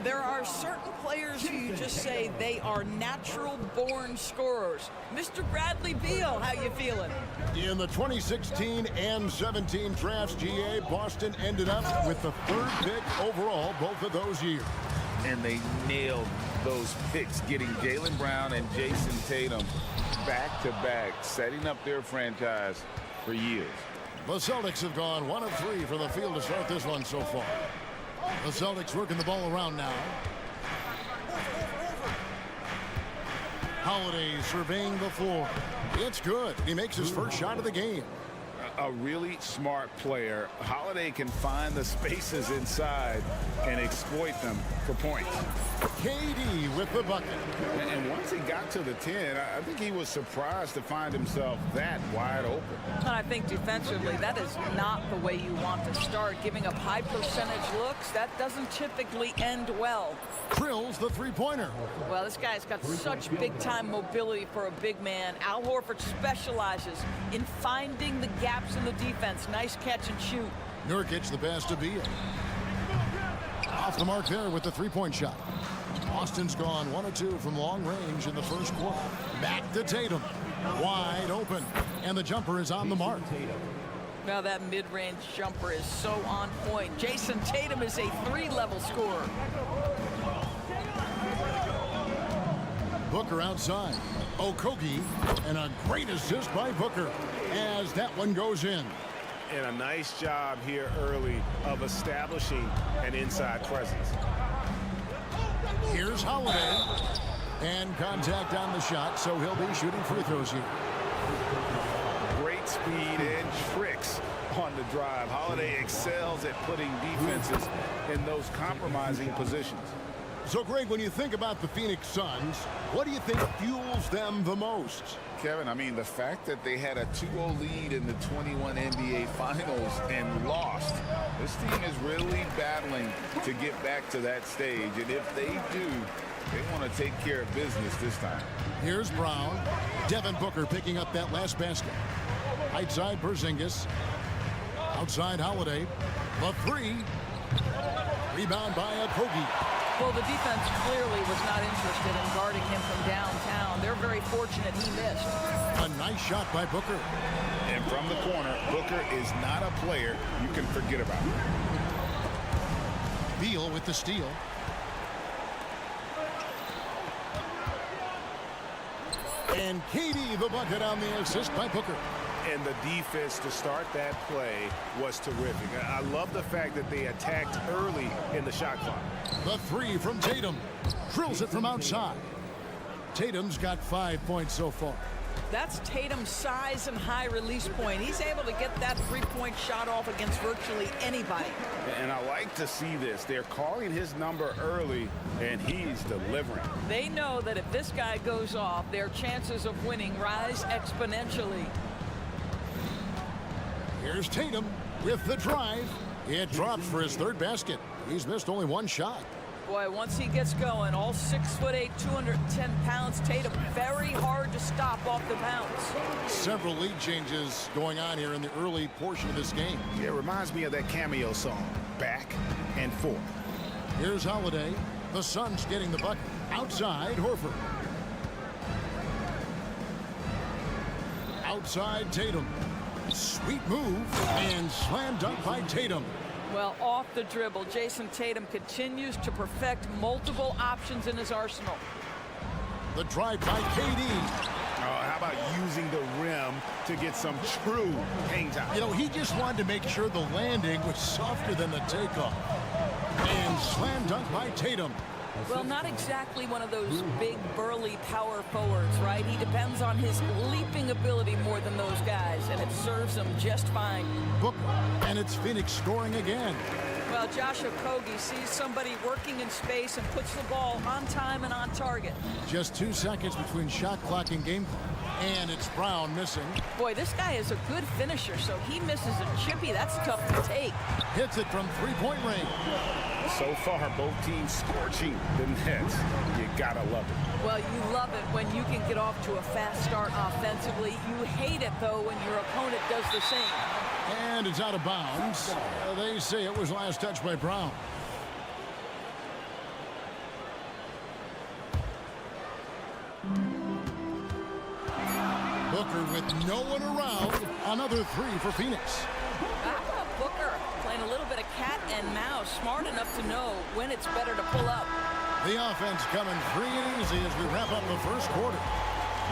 There are certain players who you just say they are natural-born scorers. Mr. Bradley Beal, how you feeling? In the 2016 and 17 drafts, GA, Boston ended up with the 3rd pick overall both of those years. And they nailed those picks, getting Jaylen Brown and Jason Tatum back-to-back, setting up their franchise for years. The Celtics have gone 1 of 3 from the field to start this one so far. The Celtics working the ball around now. Holiday surveying the floor. It's good. He makes his first shot of the game. A really smart player. Holiday can find the spaces inside and exploit them for points. KD with the bucket. And once he got to the 10, I think he was surprised to find himself that wide open. I think defensively, that is not the way you want to start. Giving up high percentage looks, that doesn't typically end well. Drills the three-pointer. Well, this guy's got such big-time mobility for a big man. Al Horford specializes in finding the gaps in the defense. Nice catch and shoot. Nurkic the pass to Beal. Off the mark there with the three-point shot. Boston's gone 1 of 2 from long range in the first quarter. Back to Tatum. Wide open. And the jumper is on the mark. Now that mid-range jumper is so on point. Jason Tatum is a 3-level scorer. Booker outside. Okogie, and a great assist by Booker as that one goes in. And a nice job here early of establishing an inside presence. Here's Holiday. And contact on the shot, so he'll be shooting free throws here. Great speed and tricks on the drive. Holiday excels at putting defenses in those compromising positions. So, Greg, when you think about the Phoenix Suns, what do you think fuels them the most? Kevin, I mean, the fact that they had a 2-0 lead in the 21 NBA Finals and lost, this team is really battling to get back to that stage. And if they do, they want to take care of business this time. Here's Brown. Devin Booker picking up that last basket. Right side, Porzingis. Outside, Holiday. The 3. Rebound by Okogie. Well, the defense clearly was not interested in guarding him from downtown. They're very fortunate he missed. A nice shot by Booker. And from the corner, Booker is not a player you can forget about. Beal with the steal. And KD the bucket on the assist by Booker. And the defense to start that play was terrific. I love the fact that they attacked early in the shot clock. The 3 from Tatum. Drills it from outside. Tatum's got 5 points so far. That's Tatum's size and high release point. He's able to get that three-point shot off against virtually anybody. And I like to see this. They're calling his number early, and he's delivering. They know that if this guy goes off, their chances of winning rise exponentially. Here's Tatum with the drive. It drops for his 3rd basket. He's missed only 1 shot. Boy, once he gets going, all 6'8", 210 pounds, Tatum, very hard to stop off the bounce. Several lead changes going on here in the early portion of this game. Yeah, it reminds me of that cameo song, Back and Forth. Here's Holiday. The Suns getting the bucket. Outside, Horford. Outside, Tatum. Sweet move and slam dunk by Tatum. Well, off the dribble, Jason Tatum continues to perfect multiple options in his arsenal. The drive by KD. How about using the rim to get some true hang time? You know, he just wanted to make sure the landing was softer than the takeoff. And slam dunk by Tatum. Well, not exactly one of those big, burly power forwards, right? He depends on his leaping ability more than those guys, and it serves him just fine. Booker, and it's Phoenix scoring again. Well, Josh Okogie sees somebody working in space and puts the ball on time and on target. Just 2 seconds between shot clock and game clock. And it's Brown missing. Boy, this guy is a good finisher, so he misses a chippy. That's tough to take. Hits it from three-point range. So far, both teams scorching the Nets. You gotta love it. Well, you love it when you can get off to a fast start offensively. You hate it, though, when your opponent does the same. And it's out of bounds. They say it was last touched by Brown. Booker with no one around. Another three for Phoenix. How about Booker playing a little bit of cat and mouse, smart enough to know when it's better to pull up. The offense coming free and easy as we wrap up the first quarter.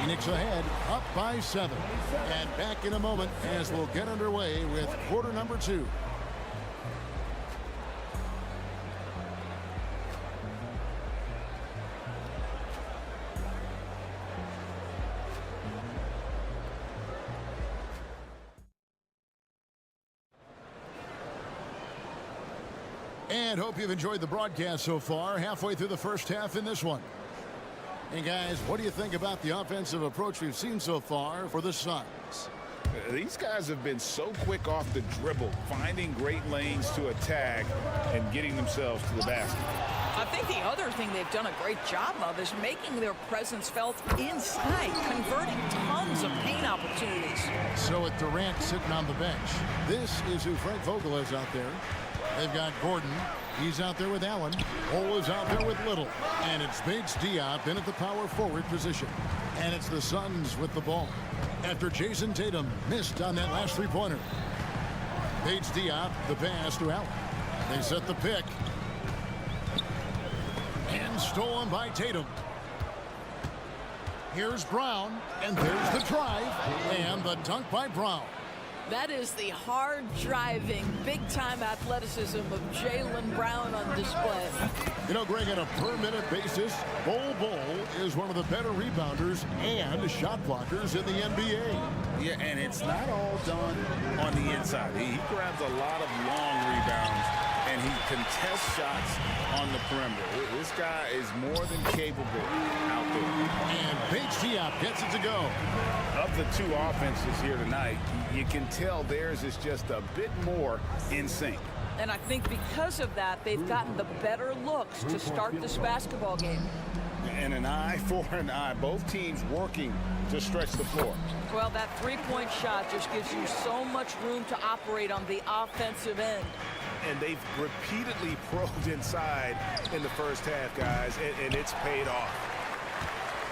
Phoenix ahead, up by 7. And back in a moment as we'll get underway with quarter number 2. And hope you've enjoyed the broadcast so far. Halfway through the first half in this one. And guys, what do you think about the offensive approach we've seen so far for the Suns? These guys have been so quick off the dribble, finding great lanes to attack and getting themselves to the basket. I think the other thing they've done a great job of is making their presence felt inside, converting tons of paint opportunities. So with Durant sitting on the bench, this is who Frank Vogel is out there. They've got Gordon. He's out there with Allen. Cole is out there with Little. And it's Bates Diop in at the power forward position. And it's the Suns with the ball. After Jason Tatum missed on that last three-pointer. Bates Diop, the pass to Allen. They set the pick. And stolen by Tatum. Here's Brown. And there's the drive. And the dunk by Brown. That is the hard-driving, big-time athleticism of Jaylen Brown on display. You know, Greg, on a per-minute basis, Bol is one of the better rebounders and shot blockers in the NBA. Yeah, and it's not all done on the inside. He grabs a lot of long rebounds, and he contests shots on the perimeter. This guy is more than capable out there. And Bates Diop gets it to go. Of the two offenses here tonight, you can tell theirs is just a bit more in sync. And I think because of that, they've gotten the better looks to start this basketball game. And an eye for an eye. Both teams working to stretch the floor. Well, that three-point shot just gives you so much room to operate on the offensive end. And they've repeatedly probed inside in the first half, guys, and it's paid off.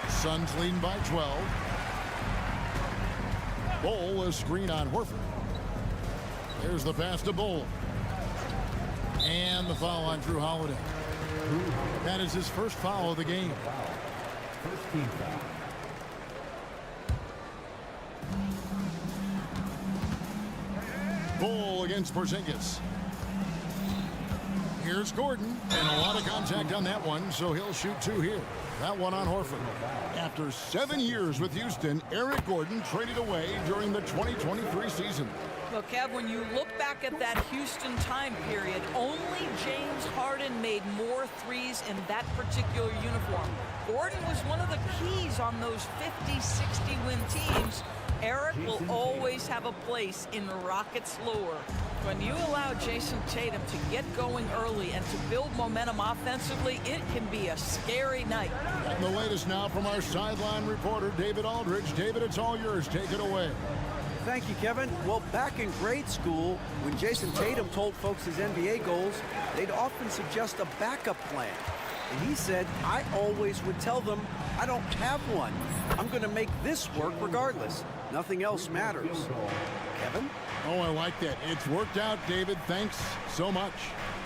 Suns leading by 12. Bol is screen on Horford. There's the pass to Bol. And the foul on Drew Holiday. That is his first foul of the game. First team foul. Bol against Porzingis. Here's Gordon. And a lot of contact on that one, so he'll shoot 2 here. That one on Horford. After 7 years with Houston, Eric Gordon traded away during the 2023 season. Well, Kev, when you look back at that Houston time period, only James Harden made more threes in that particular uniform. Gordon was one of the keys on those 50-60 win teams. Eric will always have a place in Rockets lore. When you allow Jason Tatum to get going early and to build momentum offensively, it can be a scary night. And the latest now from our sideline reporter, David Aldridge. David, it's all yours. Take it away. Thank you, Kevin. Well, back in grade school, when Jason Tatum told folks his NBA goals, they'd often suggest a backup plan. And he said, I always would tell them, I don't have one. I'm going to make this work regardless. Nothing else matters. Kevin? Oh, I like that. It's worked out, David. Thanks so much.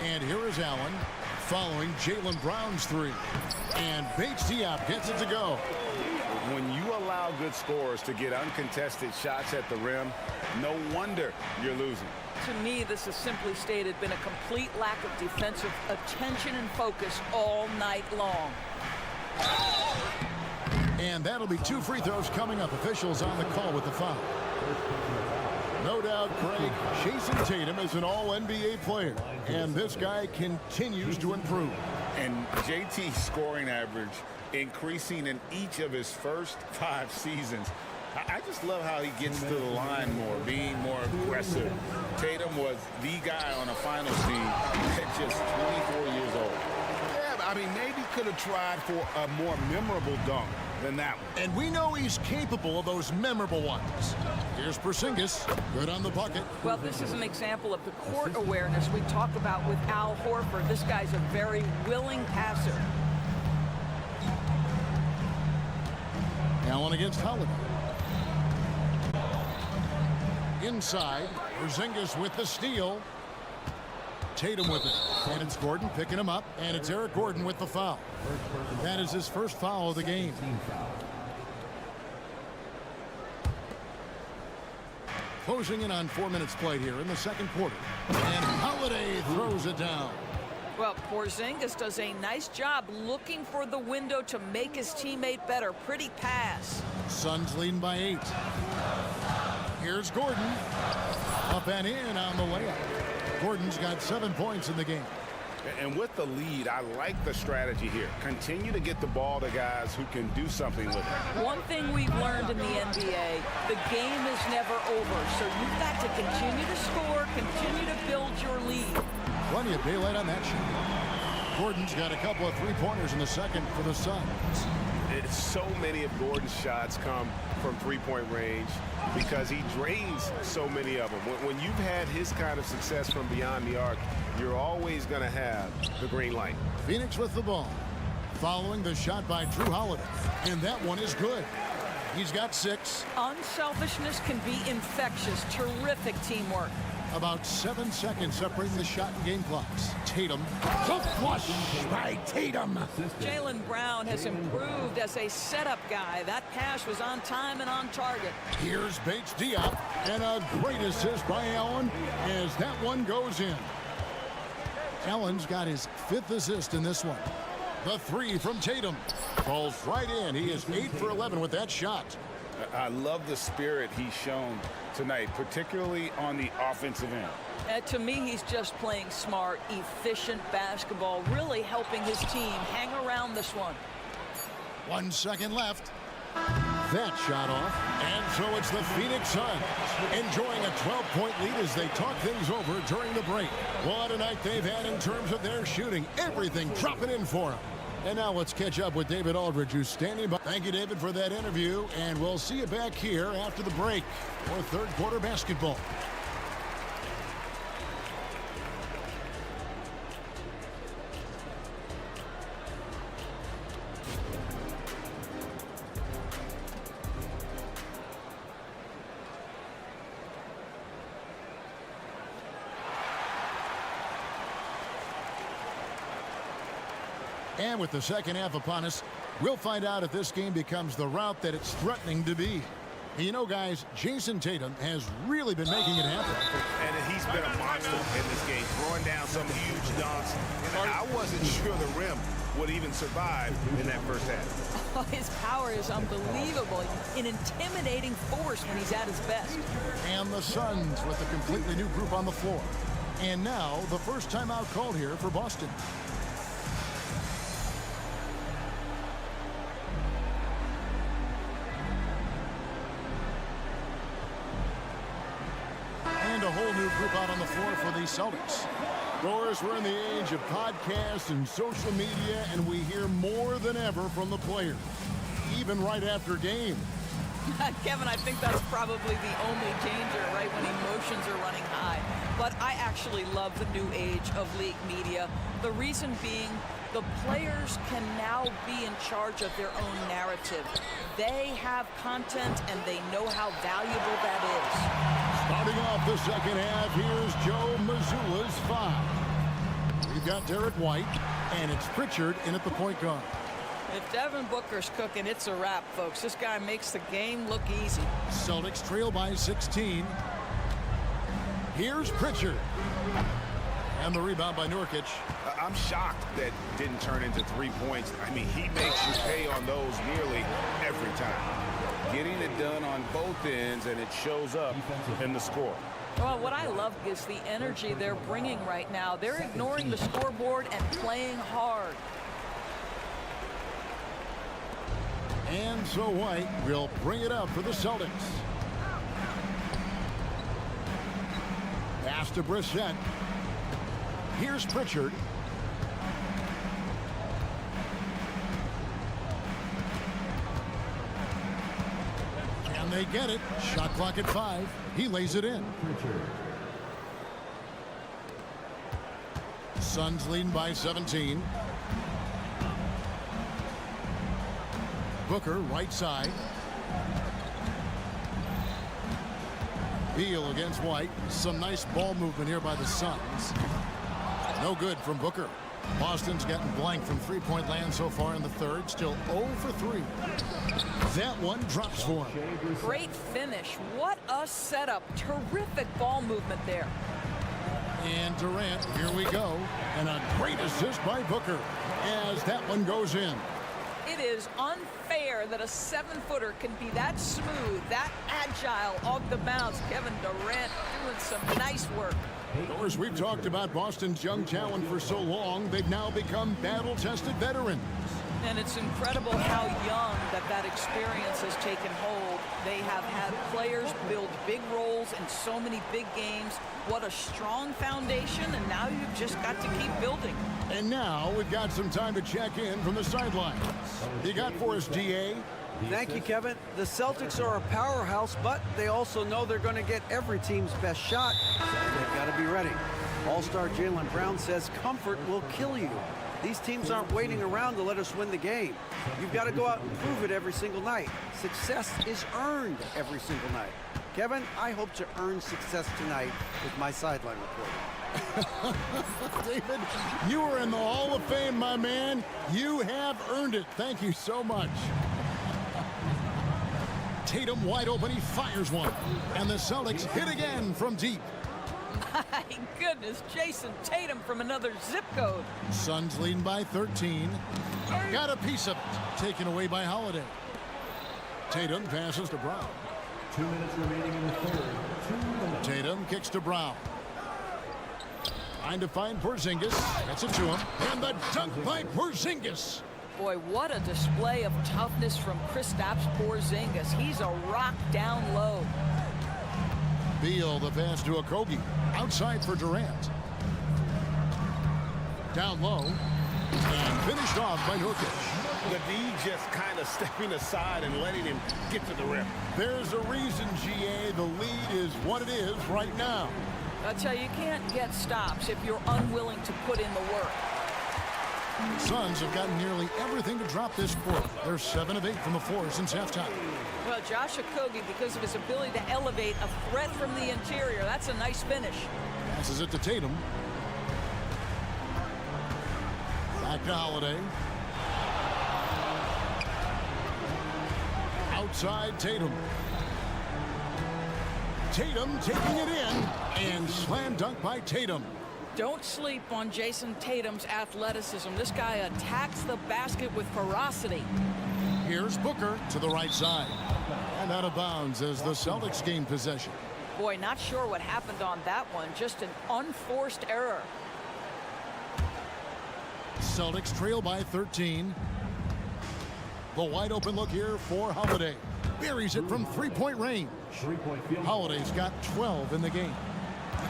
And here is Allen following Jaylen Brown's three. And Bates Diop gets it to go. When you allow good scorers to get uncontested shots at the rim, no wonder you're losing. To me, this has simply stated been a complete lack of defensive attention and focus all night long. And that'll be 2 free throws coming up. Officials on the call with the foul. No doubt, Craig, Jason Tatum is an all-NBA player, and this guy continues to improve. And JT's scoring average increasing in each of his first 5 seasons. I just love how he gets to the line more, being more aggressive. Tatum was the guy on a finals team at just 24 years old. Yeah, I mean, maybe could have tried for a more memorable dunk than that one. And we know he's capable of those memorable ones. Here's Porzingis, good on the bucket. Well, this is an example of the court awareness we talk about with Al Horford. This guy's a very willing passer. Allen against Holiday. Inside, Porzingis with the steal. Tatum with it. And it's Gordon picking him up. And it's Eric Gordon with the foul. That is his first foul of the game. Closing in on 4 minutes played here in the second quarter. And Holiday throws it down. Well, Porzingis does a nice job looking for the window to make his teammate better. Pretty pass. Suns leading by 8. Here's Gordon. Up and in on the layup. Gordon's got 7 points in the game. And with the lead, I like the strategy here. Continue to get the ball to guys who can do something with it. One thing we've learned in the NBA, the game is never over. So you've got to continue to score, continue to build your lead. Plenty of daylight on that shot. Gordon's got a couple of three-pointers in the second for the Suns. So many of Gordon's shots come from three-point range because he drains so many of them. When you've had his kind of success from beyond the arc, you're always going to have the green light. Phoenix with the ball. Following the shot by Drew Holiday. And that one is good. He's got 6. Unselfishness can be infectious. Terrific teamwork. About 7 seconds separating the shot and game clocks. Tatum. The flush by Tatum. Jaylen Brown has improved as a setup guy. That pass was on time and on target. Here's Bates Diop. And a great assist by Allen as that one goes in. Allen's got his 5th assist in this one. The 3 from Tatum falls right in. He is 8 for 11 with that shot. I love the spirit he's shown tonight, particularly on the offensive end. To me, he's just playing smart, efficient basketball, really helping his team hang around this one. 1 second left. That shot off. And so it's the Phoenix Suns enjoying a 12-point lead as they talk things over during the break. What a night they've had in terms of their shooting. Everything dropping in for them. And now let's catch up with David Aldridge, who's standing by. Thank you, David, for that interview. And we'll see you back here after the break for third quarter basketball. And with the second half upon us, we'll find out if this game becomes the route that it's threatening to be. And you know, guys, Jason Tatum has really been making it happen. And he's been a monster in this game, throwing down some huge dunks. I wasn't sure the rim would even survive in that first half. Oh, his power is unbelievable, an intimidating force when he's at his best. And the Suns with a completely new group on the floor. And now the first timeout called here for Boston. And a whole new group out on the floor for the Celtics. Of course, we're in the age of podcasts and social media, and we hear more than ever from the players, even right after game. Kevin, I think that's probably the only danger, right, when emotions are running high. But I actually love the new age of league media. The reason being, the players can now be in charge of their own narrative. They have content, and they know how valuable that is. Starting off the second half, here's Joe Mazzulla's 5. We've got Derek White, and it's Pritchard in at the point guard. If Devin Booker's cooking, it's a wrap, folks. This guy makes the game look easy. Celtics trail by 16. Here's Pritchard. And the rebound by Nurkic. I'm shocked that didn't turn into 3 points. I mean, he makes you pay on those nearly every time. Getting it done on both ends, and it shows up in the score. Well, what I love is the energy they're bringing right now. They're ignoring the scoreboard and playing hard. And so White will bring it up for the Celtics. Pass to Brissett. Here's Pritchard. And they get it. Shot clock at 5. He lays it in. Suns leading by 17. Booker, right side. Beal against White. Some nice ball movement here by the Suns. No good from Booker. Boston's gotten blank from three-point land so far in the third. Still 0 for 3. That one drops for him. Great finish. What a setup. Terrific ball movement there. And Durant, here we go. And a great assist by Booker as that one goes in. It is unfair that a 7-footer can be that smooth, that agile off the bounce. Kevin Durant doing some nice work. Of course, we've talked about Boston's young talent for so long. They've now become battle-tested veterans. And it's incredible how young that experience has taken hold. They have had players build big roles in so many big games. What a strong foundation, and now you've just got to keep building. And now we've got some time to check in from the sidelines. You got for us, DA? Thank you, Kevin. The Celtics are a powerhouse, but they also know they're going to get every team's best shot. They've got to be ready. All-star Jaylen Brown says comfort will kill you. These teams aren't waiting around to let us win the game. You've got to go out and prove it every single night. Success is earned every single night. Kevin, I hope to earn success tonight with my sideline report. David, you are in the Hall of Fame, my man. You have earned it. Thank you so much. Tatum wide open. He fires one. And the Celtics hit again from deep. My goodness, Jason Tatum from another zip code. Suns leading by 13. Got a piece of it. Taken away by Holiday. Tatum passes to Brown. 2 minutes remaining in the third. 2 minutes. Tatum kicks to Brown. Trying to find Porzingis. Gets it to him. And the dunk by Porzingis. Boy, what a display of toughness from Kristaps Porzingis. He's a rock down low. Beal, the pass to Okogie. Outside for Durant. Down low. And finished off by Nurkic. The D just kind of stepping aside and letting him get to the rim. There's a reason, GA. The lead is what it is right now. I tell you, you can't get stops if you're unwilling to put in the work. Suns have gotten nearly everything to drop this quarter. They're 7 of 8 from the floor since halftime. Well, Josh Okogie, because of his ability to elevate a threat from the interior, that's a nice finish. Passes it to Tatum. Back to Holiday. Outside Tatum. Tatum taking it in. And slam dunk by Tatum. Don't sleep on Jason Tatum's athleticism. This guy attacks the basket with ferocity. Here's Booker to the right side. And out of bounds as the Celtics gain possession. Boy, not sure what happened on that one. Just an unforced error. Celtics trail by 13. The wide open look here for Holiday. Buries it from three-point range. Holiday's got 12 in the game.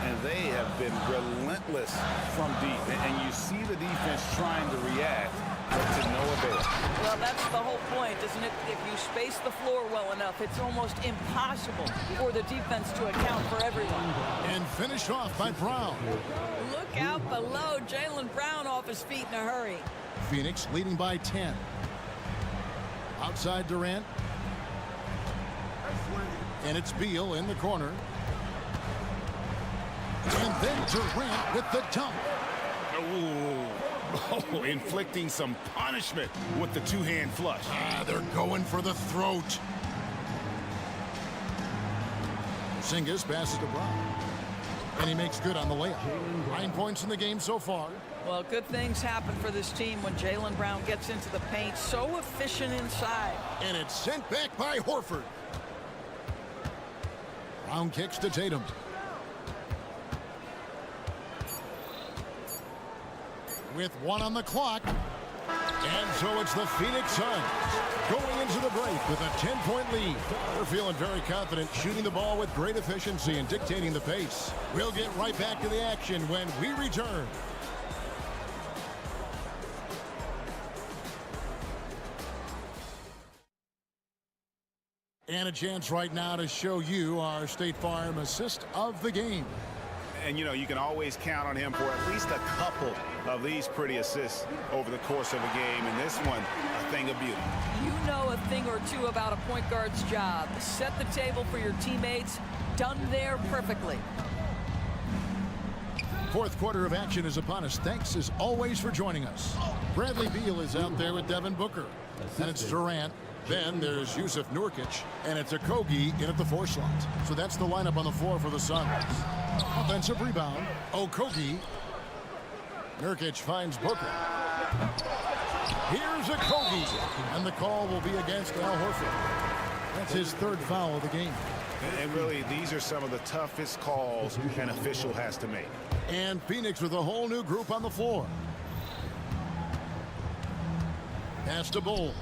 And they have been relentless from deep. And you see the defense trying to react, but to no avail. Well, that's the whole point, isn't it? If you space the floor well enough, it's almost impossible for the defense to account for everyone. And finished off by Brown. Look out below. Jaylen Brown off his feet in a hurry. Phoenix leading by 10. Outside Durant. And it's Beal in the corner. And then Durant with the dunk. Oh, inflicting some punishment with the two-hand flush. They're going for the throat. Porzingis passes to Brown. And he makes good on the layup. 9 points in the game so far. Well, good things happen for this team when Jaylen Brown gets into the paint. So efficient inside. And it's sent back by Horford. Brown kicks to Tatum. With 1 on the clock. And so it's the Phoenix Suns going into the break with a 10-point lead. They're feeling very confident, shooting the ball with great efficiency and dictating the pace. We'll get right back to the action when we return. And a chance right now to show you our State Farm assist of the game. And, you know, you can always count on him for at least a couple of these pretty assists over the course of a game. And this one, a thing of beauty. You know a thing or two about a point guard's job. Set the table for your teammates. Done there perfectly. Fourth quarter of action is upon us. Thanks, as always, for joining us. Bradley Beal is out there with Devin Booker. And it's Durant. Then there's Yusuf Nurkic, and it's Okogie in at the 4 slot. So that's the lineup on the floor for the Suns. Offensive rebound, Okogie. Nurkic finds Booker. Here's Okogie, and the call will be against Al Horford. That's his 3rd foul of the game. And really, these are some of the toughest calls an official has to make. And Phoenix with a whole new group on the floor. Pass to Bull.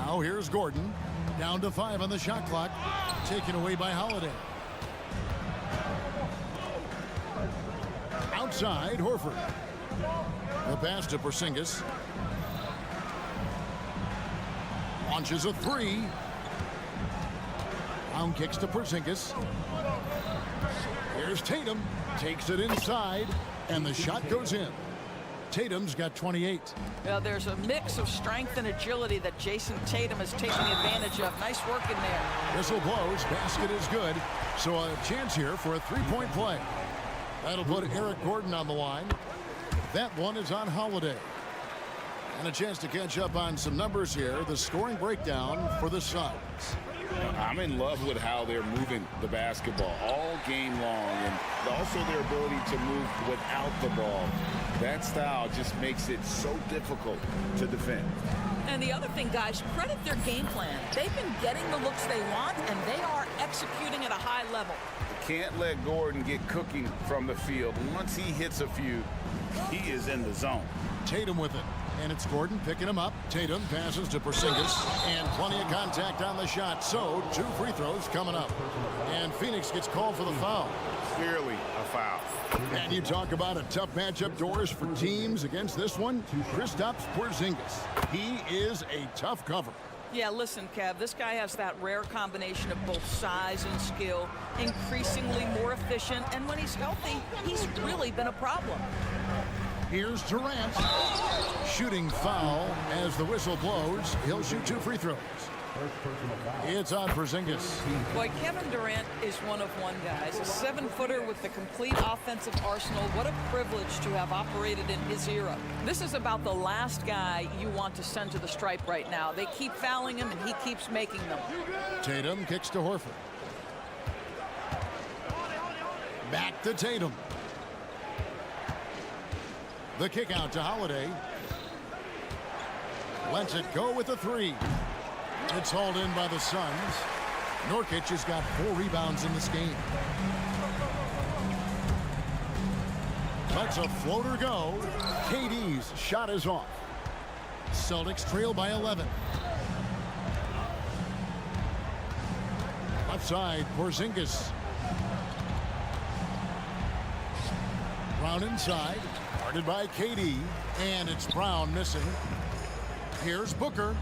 Now here's Gordon. Down to 5 on the shot clock. Taken away by Holiday. Outside, Horford. The pass to Porzingis. Launches a 3. Brown kicks to Porzingis. Here's Tatum. Takes it inside. And the shot goes in. Tatum's got 28. Well, there's a mix of strength and agility that Jason Tatum is taking advantage of. Nice work in there. Whistle blows. Basket is good. So a chance here for a 3-point play. That'll put Eric Gordon on the line. That one is on Holiday. And a chance to catch up on some numbers here. The scoring breakdown for the Suns. I'm in love with how they're moving the basketball all game long, and also their ability to move without the ball. That style just makes it so difficult to defend. And the other thing, guys, credit their game plan. They've been getting the looks they want, and they are executing at a high level. Can't let Gordon get cooking from the field. Once he hits a few, he is in the zone. Tatum with it. And it's Gordon picking him up. Tatum passes to Porzingis. And plenty of contact on the shot. So 2 free throws coming up. And Phoenix gets called for the foul. Clearly a foul. And you talk about a tough matchup, Doris, for teams against this one. Kristaps Porzingis. He is a tough cover. Yeah, listen, Kev, this guy has that rare combination of both size and skill, increasingly more efficient, and when he's healthy, he's really been a problem. Here's Durant. Shooting foul as the whistle blows. He'll shoot 2 free throws. It's on Porzingis. Boy, Kevin Durant is one of one, guys. A 7-footer with the complete offensive arsenal. What a privilege to have operated in his era. This is about the last guy you want to send to the stripe right now. They keep fouling him, and he keeps making them. Tatum kicks to Horford. Back to Tatum. The kick out to Holiday. Lets it go with a 3. It's hauled in by the Suns. Nurkic has got 4 rebounds in this game. Lets a floater go. KD's shot is off. Celtics trail by 11. Left side, Porzingis. Brown inside. Guarded by KD. And it's Brown missing. Here's Booker.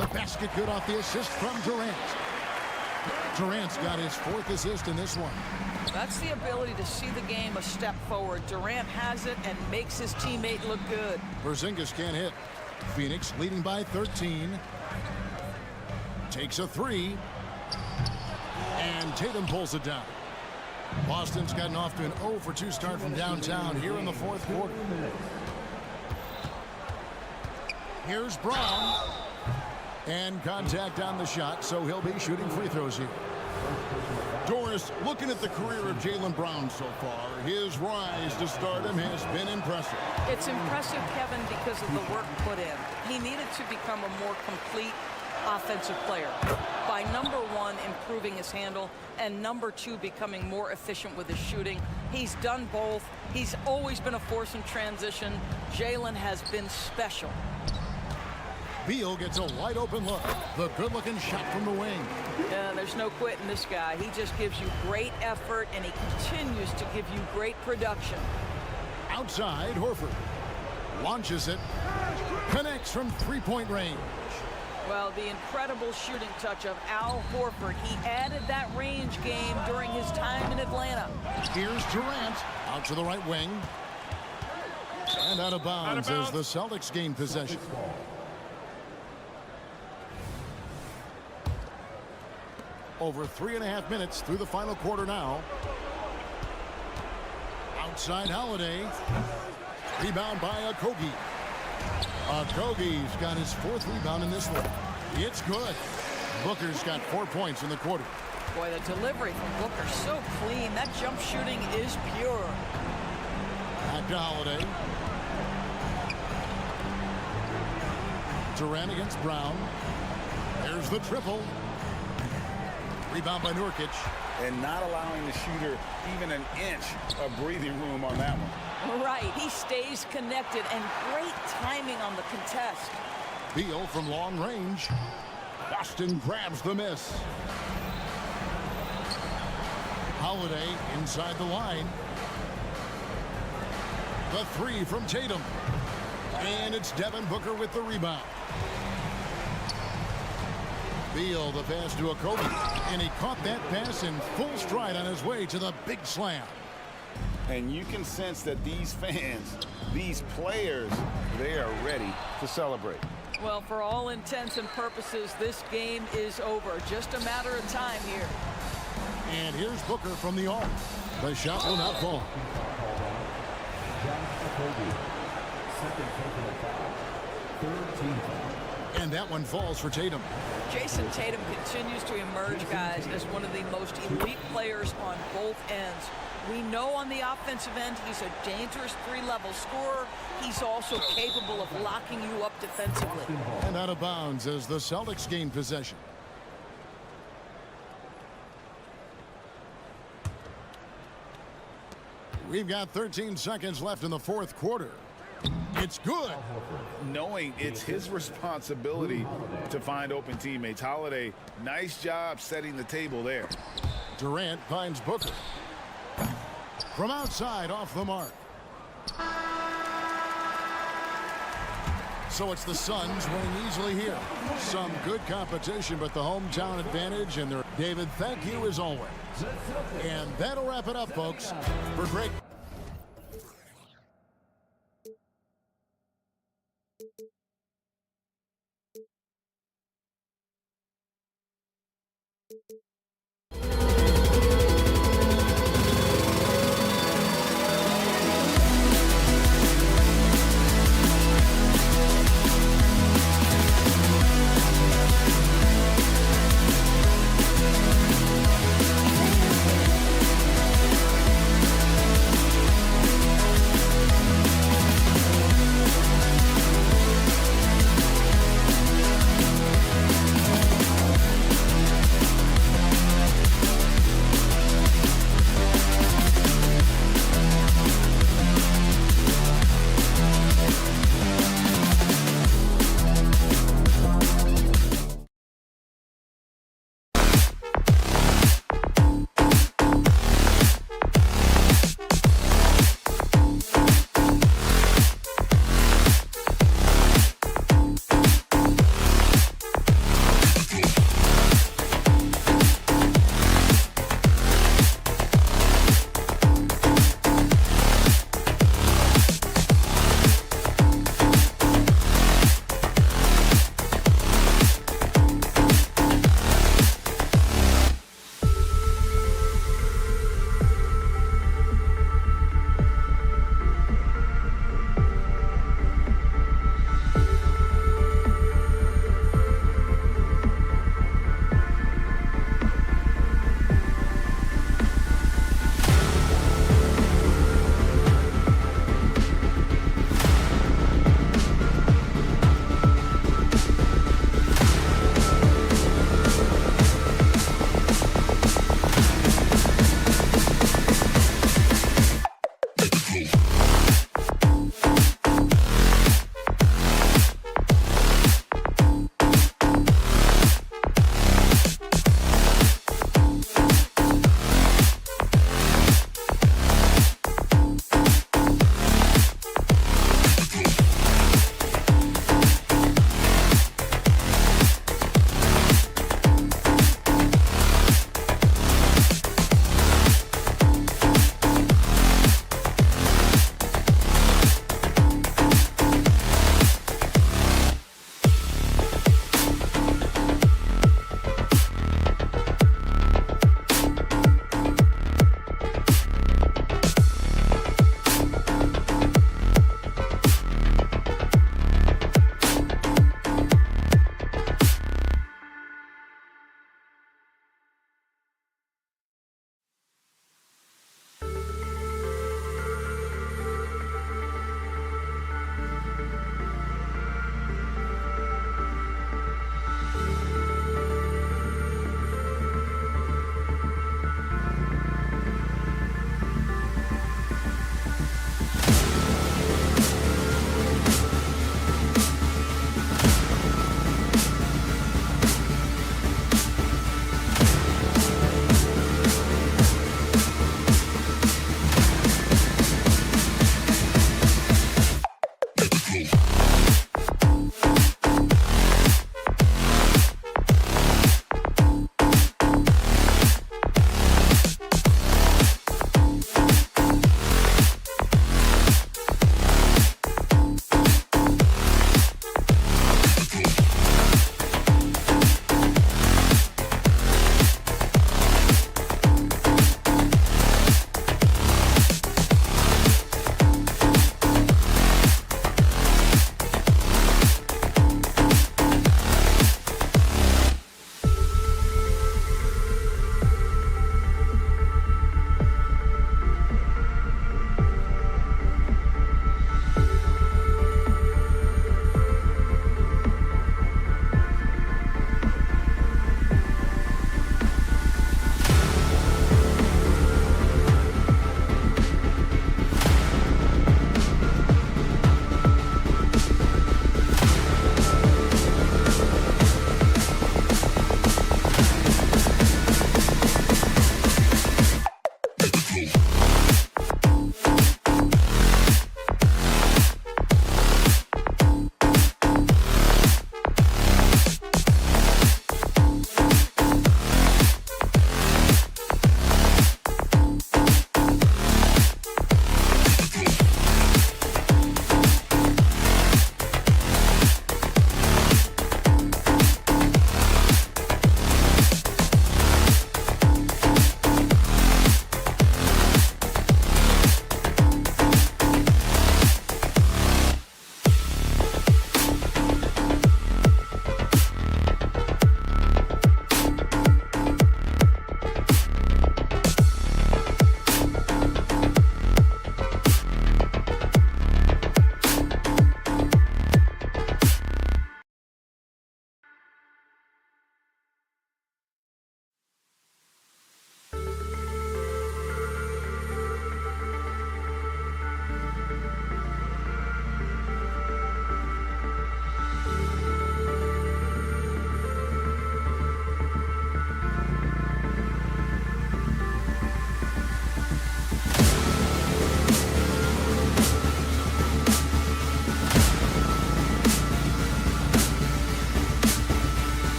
The basket good off the assist from Durant. Durant's got his 4th assist in this one. That's the ability to see the game a step forward. Durant has it and makes his teammate look good. Porzingis can't hit. Phoenix leading by 13. Takes a 3. And Tatum pulls it down. Boston's gotten off to an 0 for 2 start from downtown here in the fourth quarter. Here's Brown. And contact on the shot, so he'll be shooting free throws here. Doris, looking at the career of Jaylen Brown so far, his rise to stardom has been impressive. It's impressive, Kevin, because of the work put in. He needed to become a more complete offensive player by, number one, improving his handle, and number two, becoming more efficient with his shooting. He's done both. He's always been a force in transition. Jaylen has been special. Beal gets a wide open look. The good-looking shot from the wing. Yeah, there's no quitting this guy. He just gives you great effort, and he continues to give you great production. Outside, Horford launches it. Connects from three-point range. Well, the incredible shooting touch of Al Horford. He added that range game during his time in Atlanta. Here's Durant out to the right wing. And out of bounds as the Celtics gain possession. Over 3.5 minutes through the final quarter now. Outside Holiday. Rebound by Okogie. Okogie's got his 4th rebound in this one. It's good. Booker's got 4 points in the quarter. Boy, the delivery from Booker so clean. That jump shooting is pure. Back to Holiday. Durant against Brown. There's the triple. Rebound by Nurkic. And not allowing the shooter even an inch of breathing room on that one. Right, he stays connected, and great timing on the contest. Beal from long range. Boston grabs the miss. Holiday inside the line. The 3 from Tatum. And it's Devin Booker with the rebound. Beal, the pass to Okogie, and he caught that pass in full stride on his way to the big slam. And you can sense that these fans, these players, they are ready to celebrate. Well, for all intents and purposes, this game is over. Just a matter of time here. And here's Booker from the arc. The shot will not fall. And that one falls for Tatum. Jason Tatum continues to emerge, guys, as one of the most elite players on both ends. We know on the offensive end he's a dangerous 3-level scorer. He's also capable of locking you up defensively. And out of bounds as the Celtics gain possession. We've got 13 seconds left in the fourth quarter. It's good. Knowing it's his responsibility to find open teammates. Holiday, nice job setting the table there. Durant finds Booker. From outside, off the mark. So it's the Suns winning easily here. Some good competition, but the hometown advantage, and they're... David, thank you as always. And that'll wrap it up, folks. For Greg...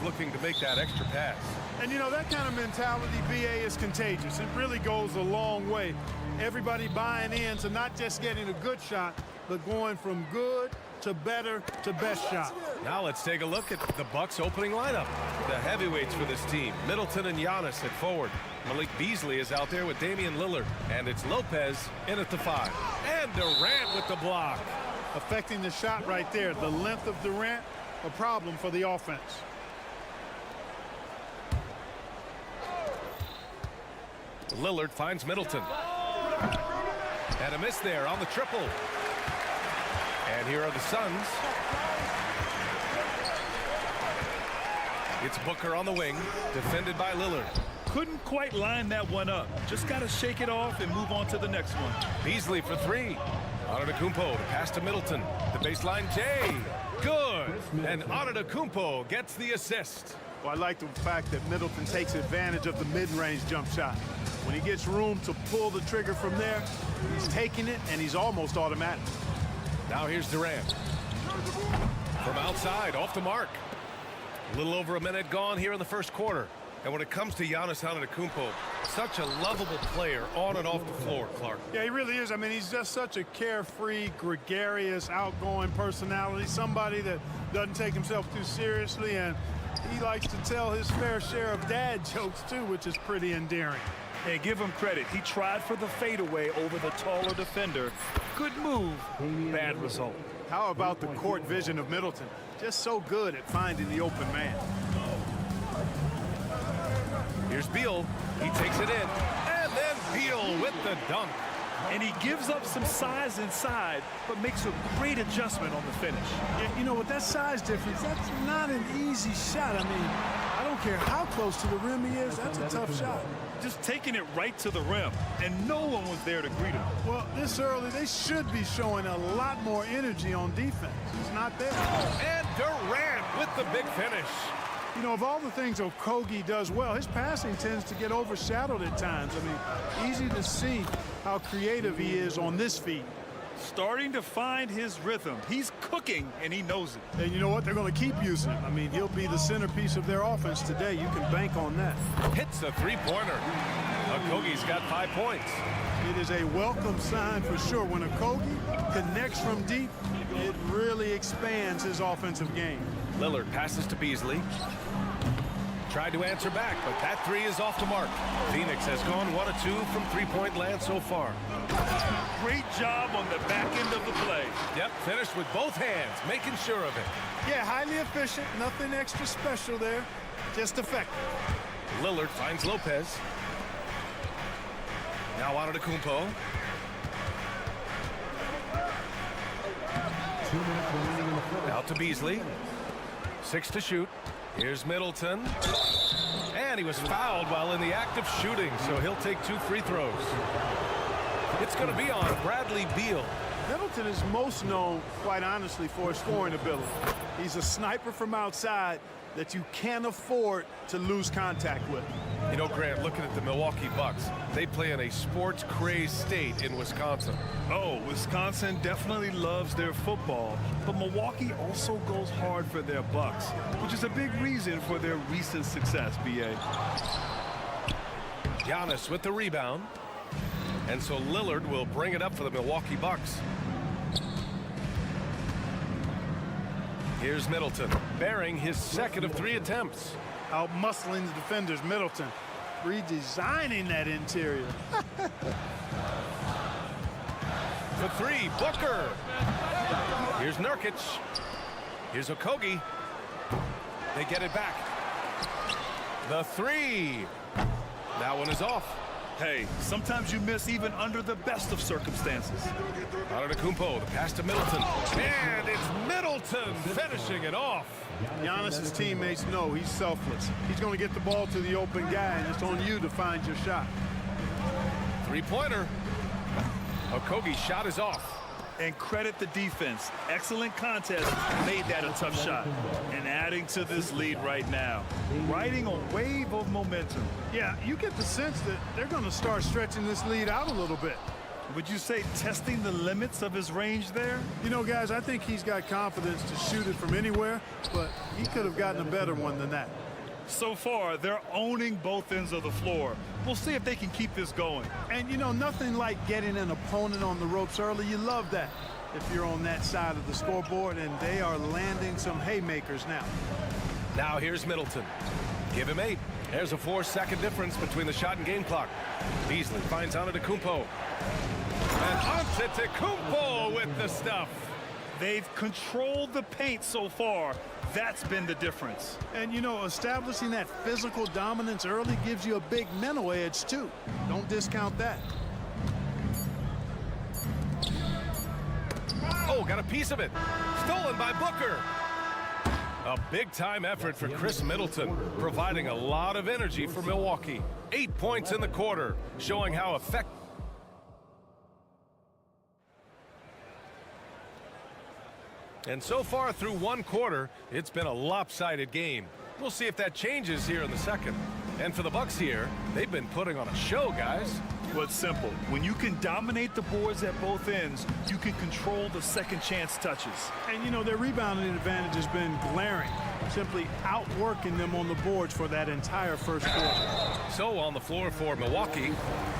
Giannis looking to make that extra pass. And, you know, that kind of mentality, BA, is contagious. It really goes a long way. Everybody buying in to not just getting a good shot, but going from good to better to best shot. Now let's take a look at the Bucks opening lineup. The heavyweights for this team, Middleton and Giannis at forward. Malik Beasley is out there with Damian Lillard. And it's Lopez in at the 5. And Durant with the block. Affecting the shot right there. The length of Durant, a problem for the offense. Lillard finds Middleton. And a miss there on the triple. And here are the Suns. It's Booker on the wing, defended by Lillard. Couldn't quite line that one up. Just got to shake it off and move on to the next one. Beasley for 3. Antetokounmpo to pass to Middleton. The baseline J. Good. And Antetokounmpo gets the assist. Well, I like the fact that Middleton takes advantage of the mid-range jump shot. When he gets room to pull the trigger from there, he's taking it, and he's almost automatic. Now here's Durant. From outside, off the mark. A little over a minute gone here in the first quarter. And when it comes to Giannis Antetokounmpo, such a lovable player on and off the floor, Clark. Yeah, he really is. I mean, he's just such a carefree, gregarious, outgoing personality. Somebody that doesn't take himself too seriously, and he likes to tell his fair share of dad jokes, too, which is pretty endearing. Hey, give him credit. He tried for the fadeaway over the taller defender. Good move, bad result. How about the court vision of Middleton? Just so good at finding the open man. Here's Beal. He takes it in. And then Beal with the dunk. And he gives up some size inside, but makes a great adjustment on the finish. Yeah, you know, with that size difference, that's not an easy shot. I mean, I don't care how close to the rim he is, that's a tough shot. Just taking it right to the rim, and no one was there to greet him. Well, this early, they should be showing a lot more energy on defense. It's not there. And Durant with the big finish. You know, of all the things Okogie does well, his passing tends to get overshadowed at times. I mean, easy to see how creative he is on this feed. Starting to find his rhythm. He's cooking, and he knows it. And you know what? They're going to keep using him. I mean, he'll be the centerpiece of their offense today. You can bank on that. Hits a three-pointer. Okogie's got 5 points. It is a welcome sign for sure. When Okogie connects from deep, it really expands his offensive game. Lillard passes to Beasley. Tried to answer back, but that 3 is off the mark. Phoenix has gone 1 of 2 from three-point land so far. Great job on the back end of the play. Yep, finished with both hands, making sure of it. Yeah, highly efficient, nothing extra special there, just effective. Lillard finds Lopez. Now Antetokounmpo. 2 minutes remaining in the fourth. Out to Beasley. 6 to shoot. Here's Middleton. And he was fouled while in the act of shooting, so he'll take 2 free throws. It's going to be on Bradley Beal. Middleton is most known, quite honestly, for his scoring ability. He's a sniper from outside that you can't afford to lose contact with. You know, Grant, looking at the Milwaukee Bucks, they play in a sports-crazed state in Wisconsin. Oh, Wisconsin definitely loves their football, but Milwaukee also goes hard for their Bucks, which is a big reason for their recent success, B.A. Giannis with the rebound. And so Lillard will bring it up for the Milwaukee Bucks. Here's Middleton, bearing his second of 3 attempts. Out-muscling the defenders, Middleton. Redesigning that interior. For 3, Booker. Here's Nurkic. Here's Okogie. They get it back. The 3. That one is off. Hey, sometimes you miss even under the best of circumstances. Antetokounmpo, the pass to Middleton. And it's Middleton finishing it off. Giannis's teammates know he's selfless. He's going to get the ball to the open guy, and it's on you to find your shot. 3-pointer. Okogie's shot is off. And credit the defense. Excellent contest. Made that a tough shot. And adding to this lead right now. Riding a wave of momentum. Yeah, you get the sense that they're going to start stretching this lead out a little bit. Would you say testing the limits of his range there? You know, guys, I think he's got confidence to shoot it from anywhere, but he could have gotten a better one than that. So far, they're owning both ends of the floor. We'll see if they can keep this going. And, you know, nothing like getting an opponent on the ropes early. You love that if you're on that side of the scoreboard, and they are landing some haymakers now. Now here's Middleton. Give him 8. There's a 4-second difference between the shot and game clock. Beasley finds Antetokounmpo. And Antetokounmpo with the stuff. They've controlled the paint so far. That's been the difference. And, you know, establishing that physical dominance early gives you a big mental edge, too. Don't discount that. Oh, got a piece of it. Stolen by Booker. A big-time effort for Chris Middleton, providing a lot of energy for Milwaukee. 8 points in the quarter, showing how effective. And so far through one quarter, it's been a lopsided game. We'll see if that changes here in the second. And for the Bucks here, they've been putting on a show, guys. Well, it's simple. When you can dominate the boards at both ends, you can control the second chance touches. And, you know, their rebounding advantage has been glaring, simply outworking them on the boards for that entire first quarter. So on the floor for Milwaukee,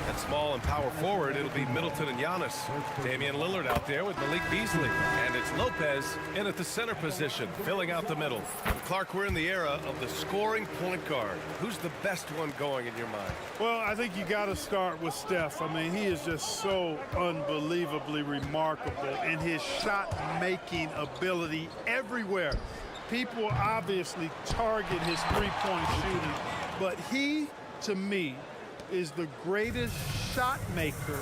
at small and power forward, it'll be Middleton and Giannis. Damian Lillard out there with Malik Beasley. And it's Lopez in at the center position, filling out the middle. Clark, we're in the era of the scoring point guard. Who's the best one going in your mind? Well, I think you got to start with Steph. I mean, he is just so unbelievably remarkable in his shot-making ability everywhere. People obviously target his three-point shooting, but he, to me, is the greatest shot maker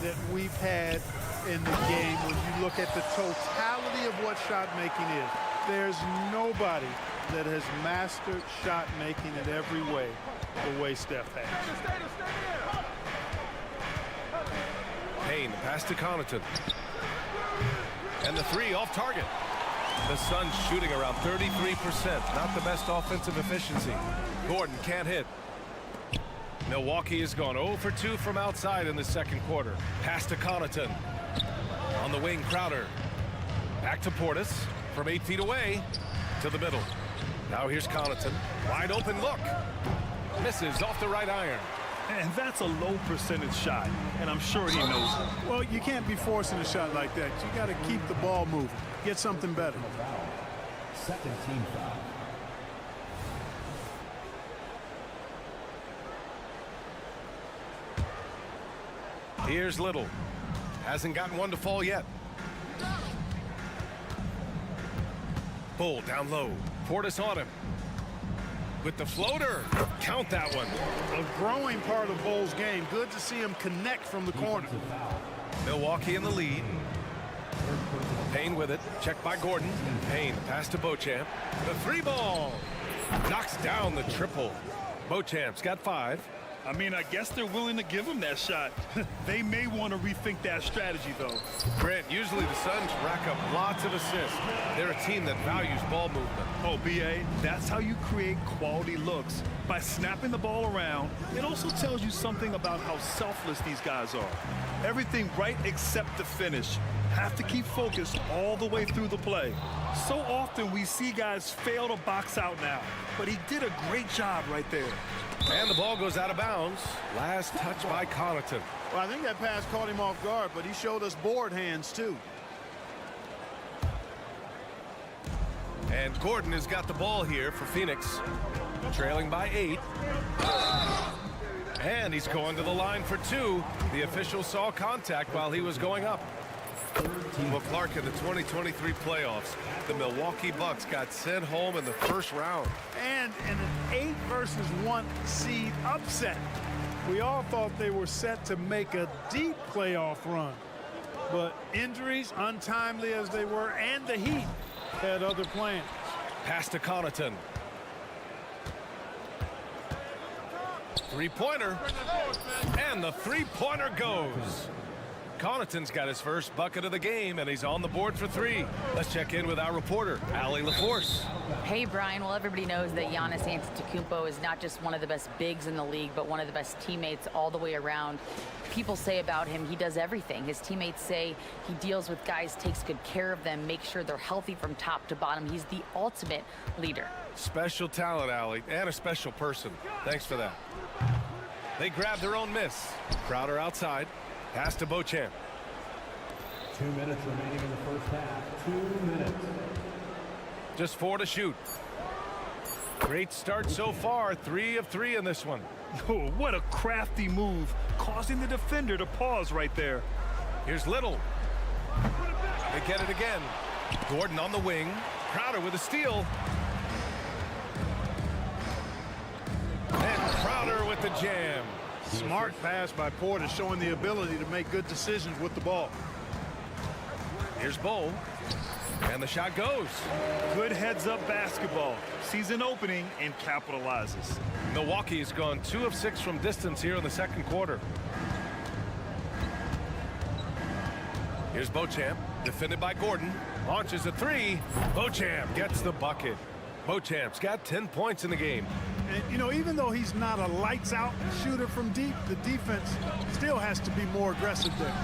that we've had in the game when you look at the totality of what shot making is. There's nobody that has mastered shot making in every way the way Steph has. Payne, pass to Connaughton. And the 3 off target. The Suns shooting around 33%. Not the best offensive efficiency. Gordon can't hit. Milwaukee has gone 0 for 2 from outside in the second quarter. Pass to Connaughton. On the wing, Crowder. Back to Portis from 8 feet away to the middle. Now here's Connaughton. Wide open look. Misses off the right iron. And that's a low percentage shot, and I'm sure he knows it. Well, you can't be forcing a shot like that. You got to keep the ball moving. Get something better. Second team foul. Here's Little. Hasn't gotten one to fall yet. Bull down low. Portis on him. With the floater. Count that one. A growing part of Bull's game. Good to see him connect from the corner. Milwaukee in the lead. Payne with it. Checked by Gordon. Payne pass to Beauchamp. The 3 ball. Knocks down the triple. Beauchamp's got 5. I mean, I guess they're willing to give him that shot. They may want to rethink that strategy, though. Grant, usually the Suns rack up lots of assists. They're a team that values ball movement. Oh, B.A., that's how you create quality looks. By snapping the ball around, it also tells you something about how selfless these guys are. Everything right except the finish. Have to keep focused all the way through the play. So often we see guys fail to box out now, but he did a great job right there. And the ball goes out of bounds. Last touch by Connaughton. Well, I think that pass caught him off guard, but he showed us board hands, too. And Gordon has got the ball here for Phoenix. Trailing by 8. And he's going to the line for 2. The official saw contact while he was going up. Well, Clark, in the 2023 playoffs, the Milwaukee Bucks got sent home in the first round. And in an 8-versus-1 seed upset. We all thought they were set to make a deep playoff run. But injuries, untimely as they were, and the Heat had other plans. Pass to Connaughton. 3-pointer. And the 3-pointer goes. Connaughton's got his first bucket of the game, and he's on the board for 3. Let's check in with our reporter, Allie LaForce. Hey, Brian. Well, everybody knows that Giannis Antetokounmpo is not just one of the best bigs in the league, but one of the best teammates all the way around. People say about him, he does everything. His teammates say he deals with guys, takes good care of them, makes sure they're healthy from top to bottom. He's the ultimate leader. Special talent, Allie, and a special person. Thanks for that. They grab their own miss. Crowder outside. Pass to Beauchamp. 2 minutes remaining in the first half. 2 minutes. Just 4 to shoot. Great start so far. 3 of 3 in this one. Oh, what a crafty move, causing the defender to pause right there. Here's Little. They get it again. Gordon on the wing. Crowder with a steal. And Crowder with the jam. Smart pass by Porter, showing the ability to make good decisions with the ball. Here's Bowl. And the shot goes. Good heads-up basketball. Sees an opening and capitalizes. Milwaukee's gone 2 of 6 from distance here in the second quarter. Here's Beauchamp, defended by Gordon. Launches a 3. Beauchamp gets the bucket. Beauchamp's got 10 points in the game. And, you know, even though he's not a lights-out shooter from deep, the defense still has to be more aggressive there.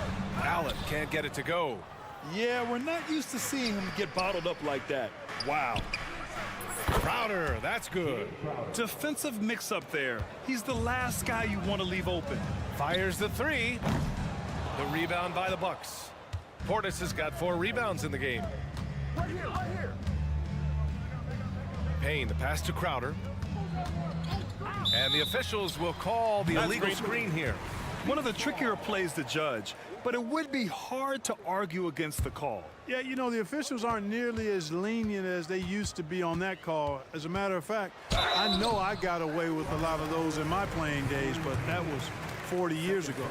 Allen can't get it to go. Yeah, we're not used to seeing him get bottled up like that. Wow. Crowder, that's good. Defensive mix-up there. He's the last guy you want to leave open. Fires the 3. The rebound by the Bucks. Portis has got 4 rebounds in the game. Right here. Payne, the pass to Crowder. And the officials will call the illegal screen here. One of the trickier plays to judge, but it would be hard to argue against the call. Yeah, you know, the officials aren't nearly as lenient as they used to be on that call. As a matter of fact, I know I got away with a lot of those in my playing days, but that was 40 years ago.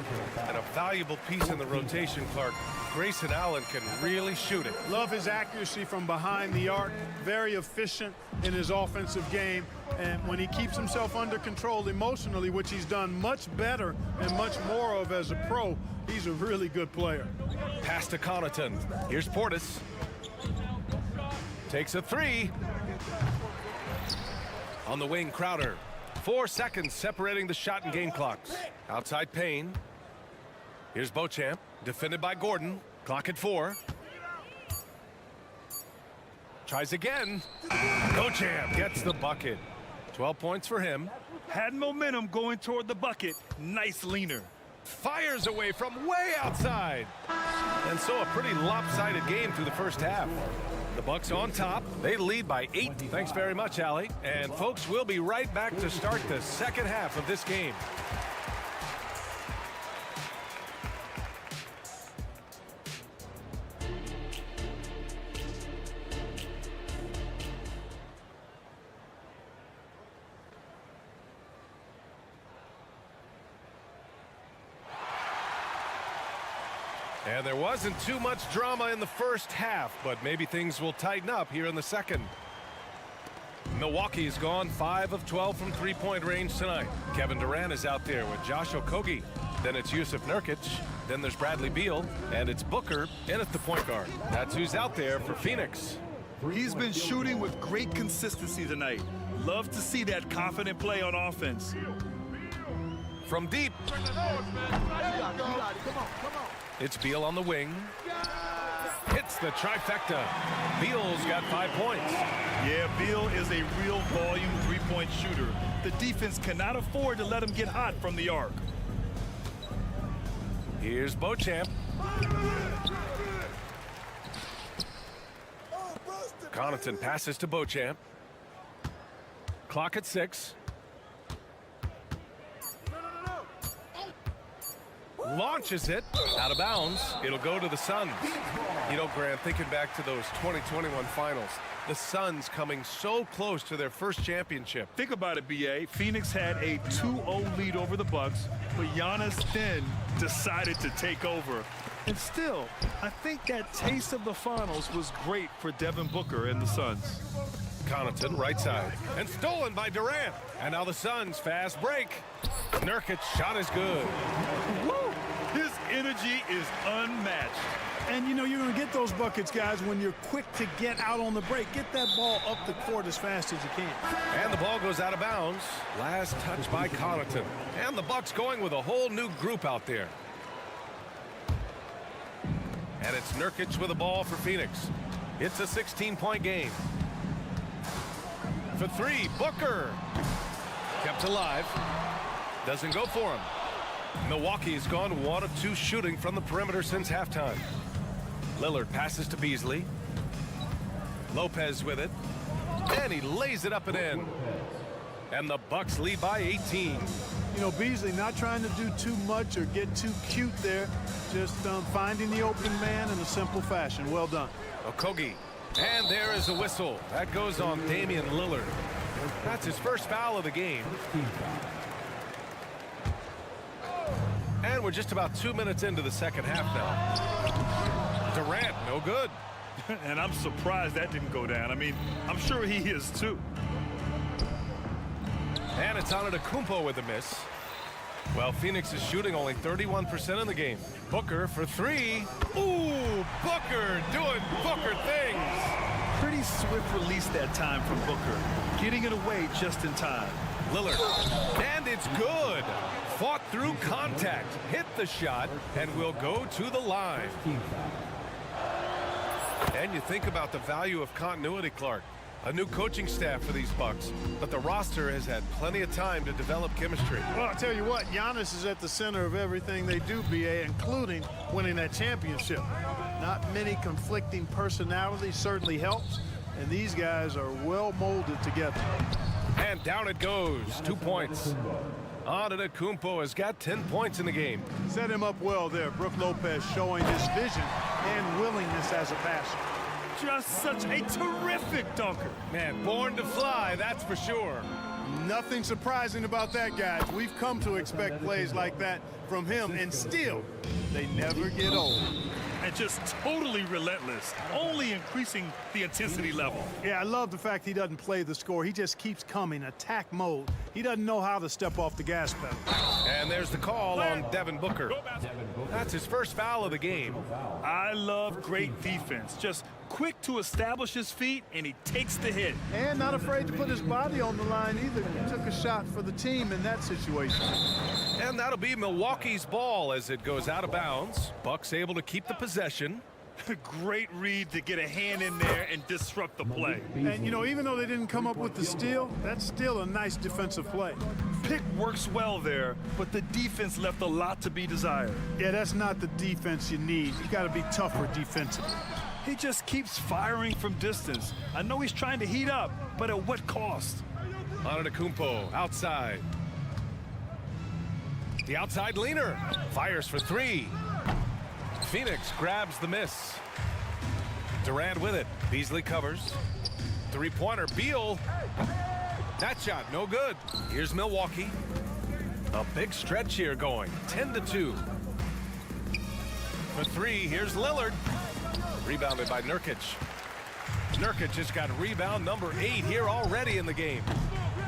And a valuable piece in the rotation, Clark. Grayson Allen can really shoot it. Love his accuracy from behind the arc. Very efficient in his offensive game. And when he keeps himself under control emotionally, which he's done much better and much more of as a pro, he's a really good player. Pass to Connaughton. Here's Portis. Takes a 3. On the wing, Crowder. 4 seconds separating the shot and game clocks. Outside Payne. Here's Beauchamp, defended by Gordon. Clock at 4. Tries again. Beauchamp gets the bucket. 12 points for him. Had momentum going toward the bucket. Nice leaner. Fires away from way outside. And so a pretty lopsided game through the first half. The Bucks on top. They lead by 8. Thanks very much, Allie. And folks, we'll be right back to start the second half of this game. And there wasn't too much drama in the first half, but maybe things will tighten up here in the second. Milwaukee's gone 5 of 12 from three-point range tonight. Kevin Durant is out there with Josh Okogie. Then it's Yusuf Nurkic. Then there's Bradley Beal. And it's Booker in at the point guard. That's who's out there for Phoenix. He's been shooting with great consistency tonight. Love to see that confident play on offense. From deep. It's Beal on the wing. Hits the trifecta. Beal's got 5 points. Yeah, Beal is a real volume three-point shooter. The defense cannot afford to let him get hot from the arc. Here's Beauchamp. Connaughton passes to Beauchamp. Clock at 6. Launches it out of bounds. It'll go to the Suns. You know, Grant, thinking back to those 2021 finals, the Suns coming so close to their first championship. Think about it, B.A. Phoenix had a 2-0 lead over the Bucks, but Giannis then decided to take over. And still, I think that taste of the finals was great for Devin Booker and the Suns. Connaughton, right side, and stolen by Durant. And now the Suns fast break. Nurkic's shot is good. Woo! His energy energy is unmatched. And, you know, you're going to get those buckets, guys, when you're quick to get out on the break. Get that ball up the court as fast as you can. And the ball goes out of bounds. Last touch by Connaughton. And the Bucks going with a whole new group out there. And it's Nurkic with the ball for Phoenix. It's a 16-point game. For three, Booker. Kept alive. Doesn't go for him. Milwaukee's gone 1 of 2 shooting from the perimeter since halftime. Lillard passes to Beasley. Lopez with it. And he lays it up and in. And the Bucks lead by 18. You know, Beasley not trying to do too much or get too cute there. Just finding the open man in a simple fashion. Well done. Okogie. And there is a whistle. That goes on Damian Lillard. That's his first foul of the game. And we're just about 2 minutes into the second half now. Durant, no good. And I'm surprised that didn't go down. I mean, I'm sure he is too. And it's Antetokounmpo with a miss. Well, Phoenix is shooting only 31% in the game. Booker for three. Ooh, Booker doing Booker things. Pretty swift release that time from Booker. Getting it away just in time. Lillard. And it's good. Fought through contact. Hit the shot and will go to the line. And you think about the value of continuity, Clark. A new coaching staff for these Bucks, but the roster has had plenty of time to develop chemistry. Well, I'll tell you what, Giannis is at the center of everything they do, BA, including winning that championship. Not many conflicting personalities certainly helps, and these guys are well molded together. And down it goes. 2 points. Antetokounmpo has got 10 points in the game. Set him up well there. Brook Lopez showing his vision and willingness as a passer. Just such a terrific dunker. Man, born to fly, that's for sure. Nothing surprising about that, guys. We've come to expect plays like that from him, and still, they never get old. And just totally relentless, only increasing the intensity level. Yeah, I love the fact he doesn't play the score. He just keeps coming, attack mode. He doesn't know how to step off the gas pedal. And there's the call on Devin Booker. That's his first foul of the game. I love great defense. Just quick to establish his feet, and he takes the hit. And not afraid to put his body on the line either. He took a shot for the team in that situation. And that'll be Milwaukee's ball as it goes out of bounds. Bucks able to keep the possession. Great read to get a hand in there and disrupt the play. And, you know, even though they didn't come up with the steal, that's still a nice defensive play. Pick works well there, but the defense left a lot to be desired. Yeah, that's not the defense you need. You got to be tougher defensively. He just keeps firing from distance. I know he's trying to heat up, but at what cost? Antetokounmpo outside. The outside leaner fires for three. Phoenix grabs the miss. Durant with it. Beasley covers. Three-pointer. Beal. That shot no good. Here's Milwaukee. A big stretch here going. 10-2. For three, here's Lillard. Rebounded by Nurkic. Nurkic has got rebound number 8 here already in the game.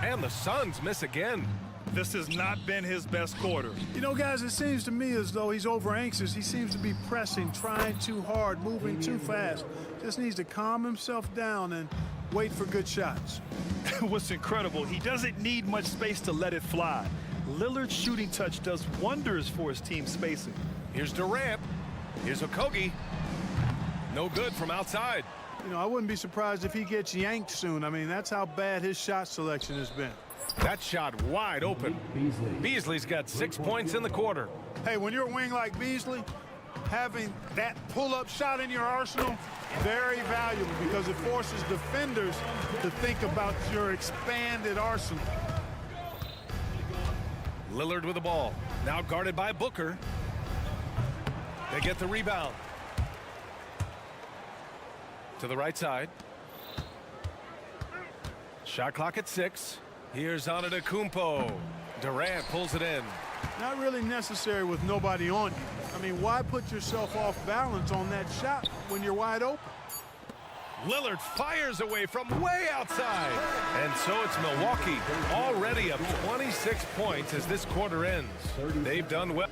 And the Suns miss again. This has not been his best quarter. You know, guys, it seems to me as though he's over anxious. He seems to be pressing, trying too hard, moving too fast. Just needs to calm himself down and wait for good shots. What's incredible, he doesn't need much space to let it fly. Lillard's shooting touch does wonders for his team spacing. Here's Durant. Here's Okogie. No good from outside. You know, I wouldn't be surprised if he gets yanked soon. I mean, that's how bad his shot selection has been. That shot wide open. Beasley's got 6 points in the quarter. Hey, when you're a wing like Beasley, having that pull-up shot in your arsenal, very valuable because it forces defenders to think about your expanded arsenal. Lillard with the ball. Now guarded by Booker. They get the rebound. To the right side. Shot clock at 6. Here's Antetokounmpo. Durant pulls it in. Not really necessary with nobody on you. I mean, why put yourself off balance on that shot when you're wide open? Lillard fires away from way outside. And so it's Milwaukee already up 26 points as this quarter ends. They've done well.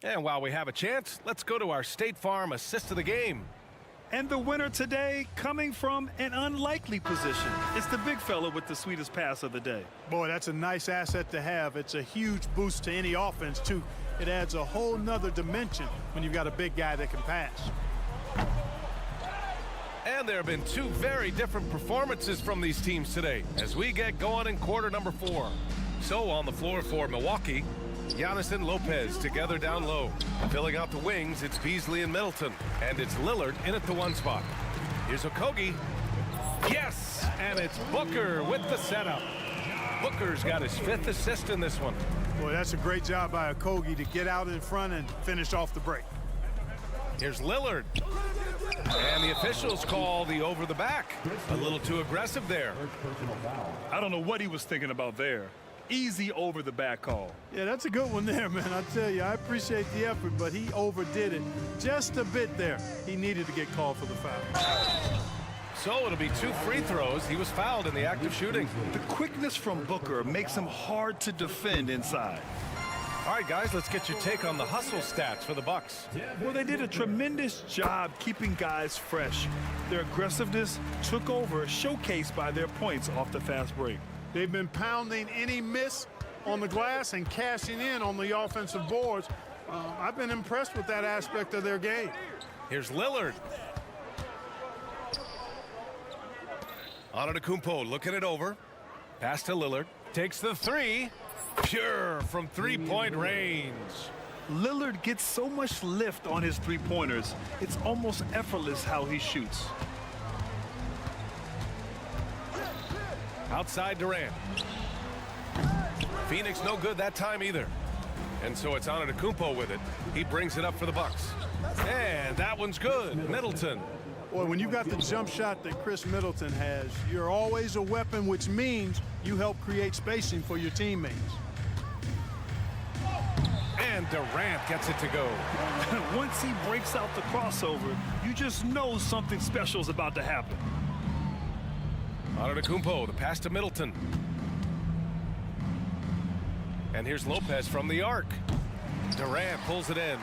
And while we have a chance, let's go to our State Farm assist of the game. And the winner today coming from an unlikely position. It's the big fella with the sweetest pass of the day. Boy, that's a nice asset to have. It's a huge boost to any offense, too. It adds a whole nother dimension when you've got a big guy that can pass. And there have been two very different performances from these teams today as we get going in quarter number 4. So on the floor for Milwaukee, Giannis and Lopez together down low. Filling out the wings, it's Beasley and Middleton. And it's Lillard in at the 1 spot. Here's Okogie. Yes! And it's Booker with the setup. Booker's got his 5th assist in this one. Boy, that's a great job by Okogie to get out in front and finish off the break. Here's Lillard. And the officials call the over the back. A little too aggressive there. I don't know what he was thinking about there. Easy over the back call. Yeah, that's a good one there, man. I tell you, I appreciate the effort, but he overdid it just a bit there. He needed to get called for the foul. So it'll be 2 free throws. He was fouled in the act of shooting. The quickness from Booker makes him hard to defend inside. All right, guys, let's get your take on the hustle stats for the Bucks. Well, they did a tremendous job keeping guys fresh. Their aggressiveness took over, showcased by their points off the fast break. They've been pounding any miss on the glass and cashing in on the offensive boards. I've been impressed with that aspect of their game. Here's Lillard. Antetokounmpo looking it over. Pass to Lillard. Takes the 3. Pure from 3-point range. Lillard gets so much lift on his 3-pointers. It's almost effortless how he shoots. Outside Durant. Phoenix no good that time either. And so it's Antetokounmpo with it. He brings it up for the Bucks. And that one's good. Middleton. Boy, when you've got the jump shot that Chris Middleton has, you're always a weapon, which means you help create spacing for your teammates. And Durant gets it to go. Once he breaks out the crossover, you just know something special is about to happen. Antetokounmpo, the pass to Middleton. And here's Lopez from the arc. Durant pulls it in.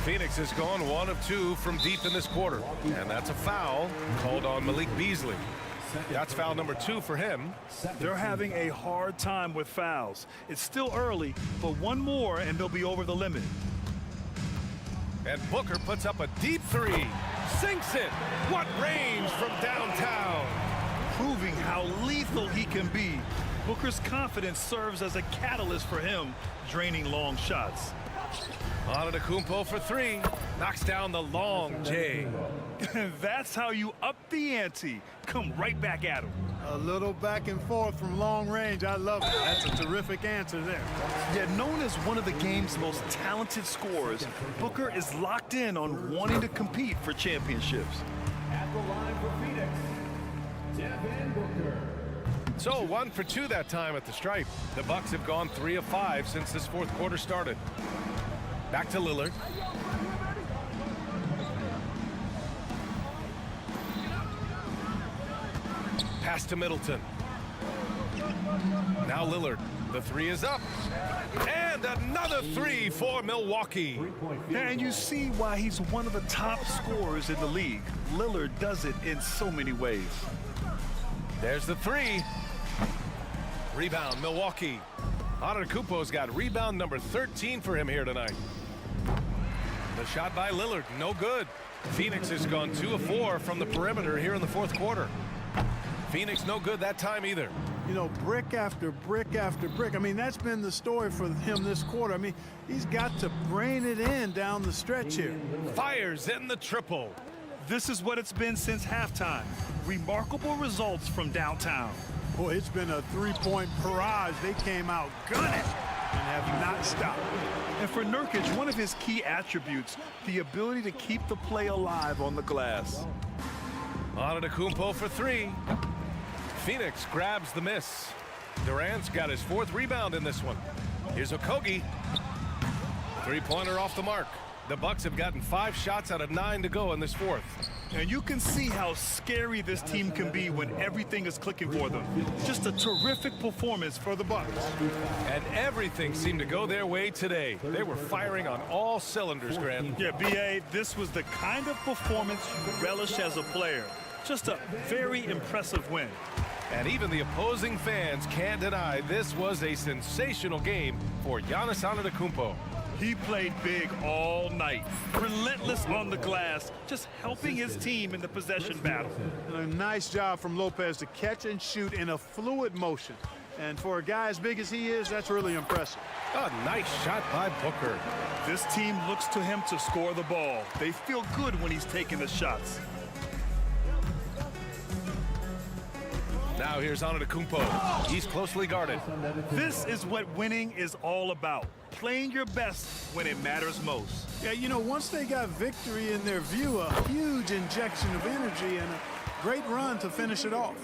Phoenix has gone 1 of 2 from deep in this quarter. And that's a foul called on Malik Beasley. That's foul number 2 for him. They're having a hard time with fouls. It's still early, but one more and they'll be over the limit. And Booker puts up a deep 3. Sinks it. What range from downtown. Proving how lethal he can be. Booker's confidence serves as a catalyst for him, draining long shots. Antetokounmpo for 3. Knocks down the long J. That's how you up the ante. Come right back at him. A little back and forth from long range. I love it. That's a terrific answer there. Yet known as one of the game's most talented scorers, Booker is locked in on wanting to compete for championships. At the line for Phoenix, Devin Booker. So 1 for 2 that time at the stripe. The Bucks have gone 3 of 5 since this 4th quarter started. Back to Lillard. Pass to Middleton. Now Lillard. The 3 is up. And another 3 for Milwaukee. And you see why he's one of the top scorers in the league. Lillard does it in so many ways. There's the 3. Rebound, Milwaukee. Antetokounmpo's got rebound number 13 for him here tonight. The shot by Lillard, no good. Phoenix has gone 2 of 4 from the perimeter here in the 4th quarter. Phoenix no good that time either. You know, brick after brick after brick. I mean, that's been the story for him this quarter. I mean, he's got to brain it in down the stretch here. Fires in the triple. This is what it's been since halftime. Remarkable results from downtown. Boy, it's been a 3-point barrage. They came out gunning and have not stopped. And for Nurkic, one of his key attributes, the ability to keep the play alive on the glass. Antetokounmpo for 3. Phoenix grabs the miss. Durant's got his 4th rebound in this one. Here's Okogie. 3-pointer off the mark. The Bucks have gotten 5 shots out of 9 to go in this fourth. And you can see how scary this team can be when everything is clicking for them. Just a terrific performance for the Bucks. And everything seemed to go their way today. They were firing on all cylinders, Grant. Yeah, B.A., this was the kind of performance you relish as a player. Just a very impressive win. And even the opposing fans can't deny this was a sensational game for Giannis Antetokounmpo. He played big all night, relentless on the glass, just helping his team in the possession battle. A nice job from Lopez to catch and shoot in a fluid motion. And for a guy as big as he is, that's really impressive. A nice shot by Booker. This team looks to him to score the ball. They feel good when he's taking the shots. Now here's Antetokounmpo. He's closely guarded. This is what winning is all about. Playing your best when it matters most. Yeah, you know, once they got victory in their view, a huge injection of energy and a great run to finish it off.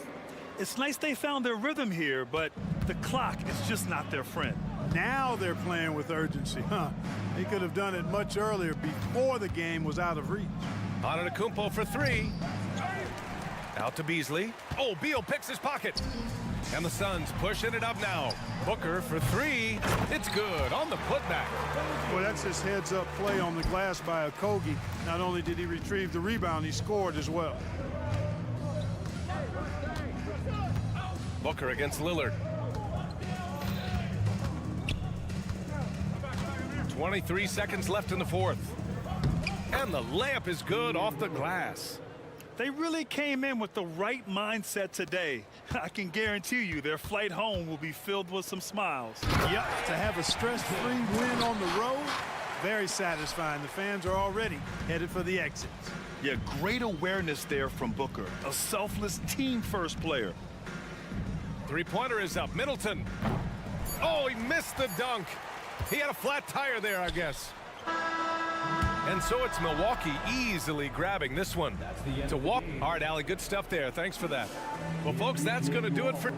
It's nice they found their rhythm here, but the clock is just not their friend. Now they're playing with urgency, huh? They could have done it much earlier before the game was out of reach. Antetokounmpo for 3. Out to Beasley. Oh, Beal picks his pocket. And the Suns pushing it up now. Booker for 3. It's good on the putback. Well, that's his heads-up play on the glass by Okogie. Not only did he retrieve the rebound, he scored as well. Booker against Lillard. 23 seconds left in the fourth. And the layup is good off the glass. They really came in with the right mindset today. I can guarantee you their flight home will be filled with some smiles. Yep, to have a stress-free win on the road, very satisfying. The fans are already headed for the exits. Yeah, great awareness there from Booker, a selfless team-first player. Three-pointer is up. Middleton. Oh, he missed the dunk. He had a flat tire there, I guess. And so it's Milwaukee easily grabbing this one to walk. All right, Allie, good stuff there. Thanks for that. Well, folks, that's going to do it for...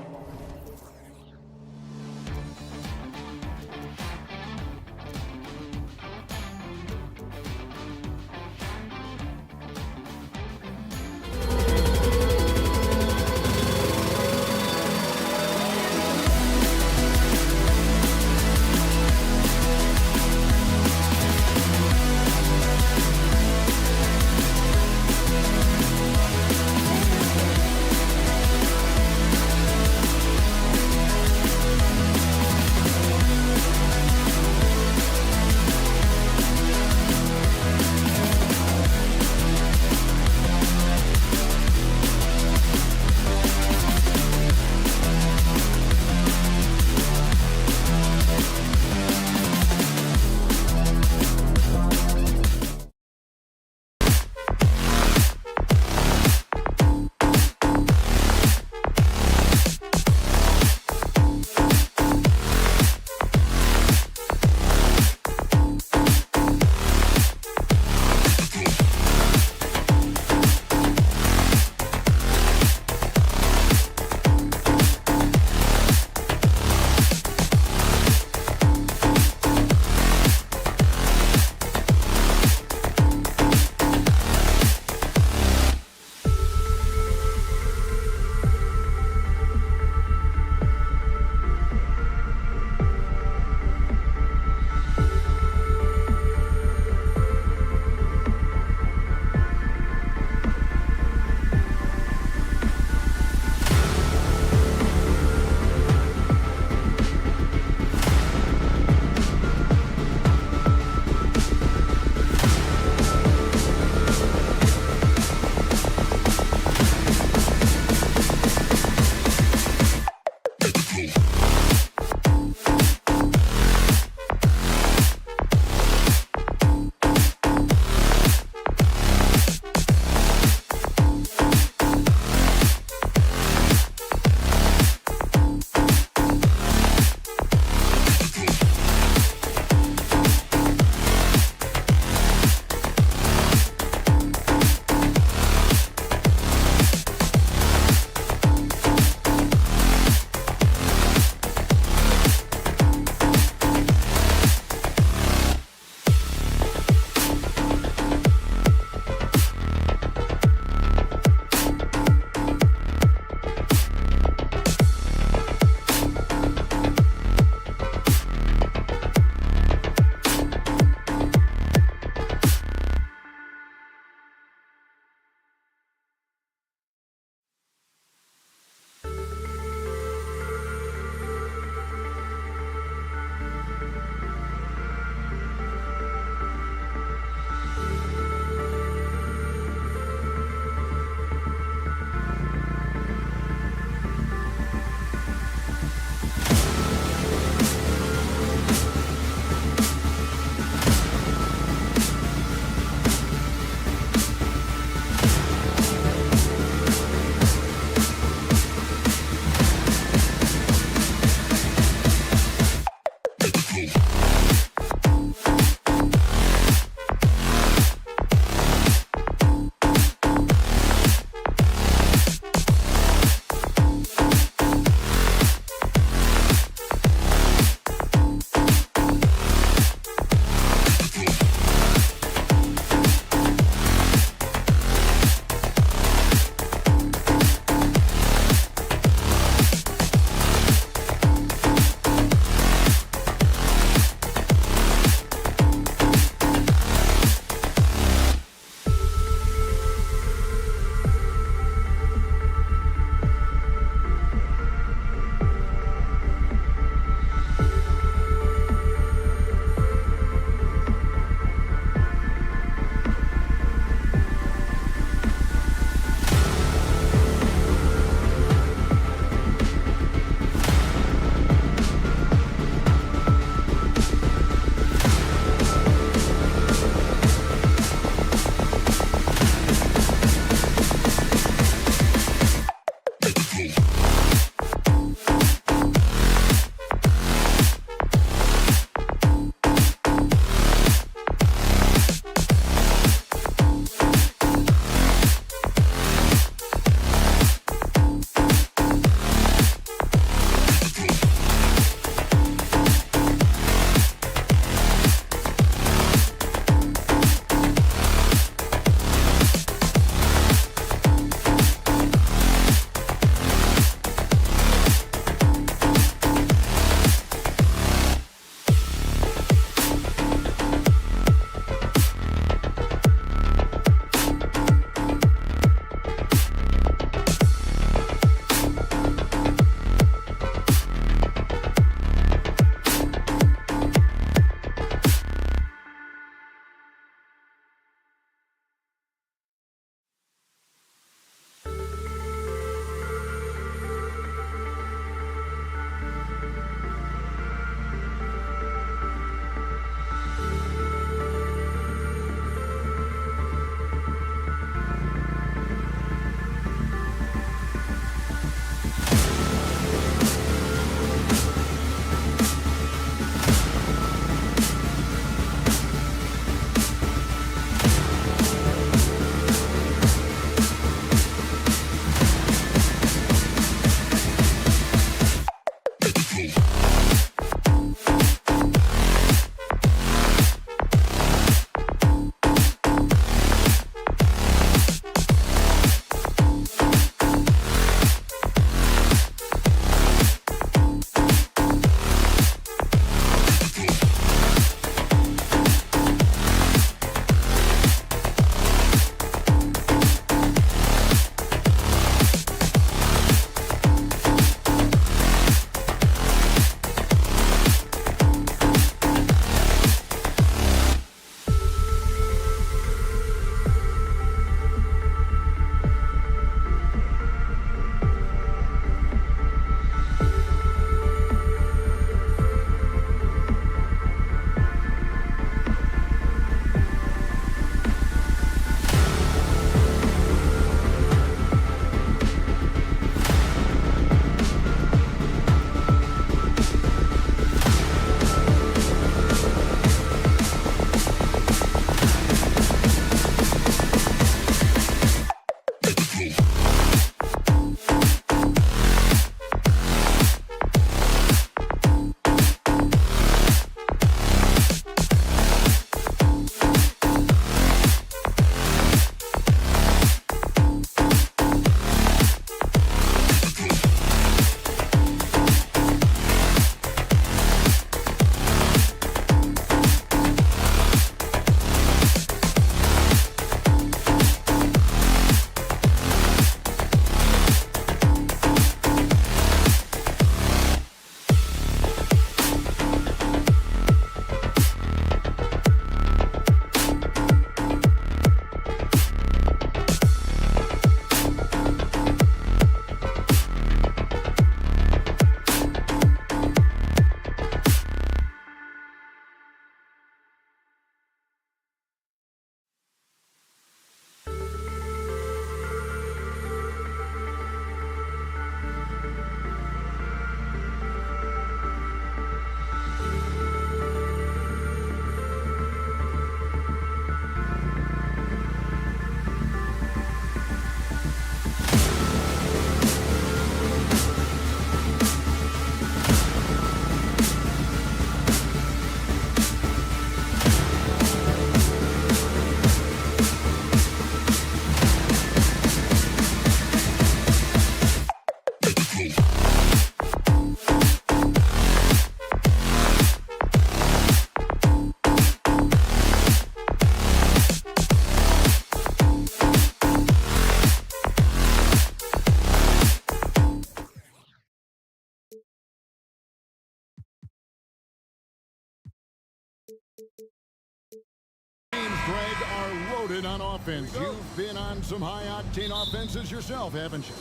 loaded on offense. You've been on some high-octane offenses yourself, haven't you?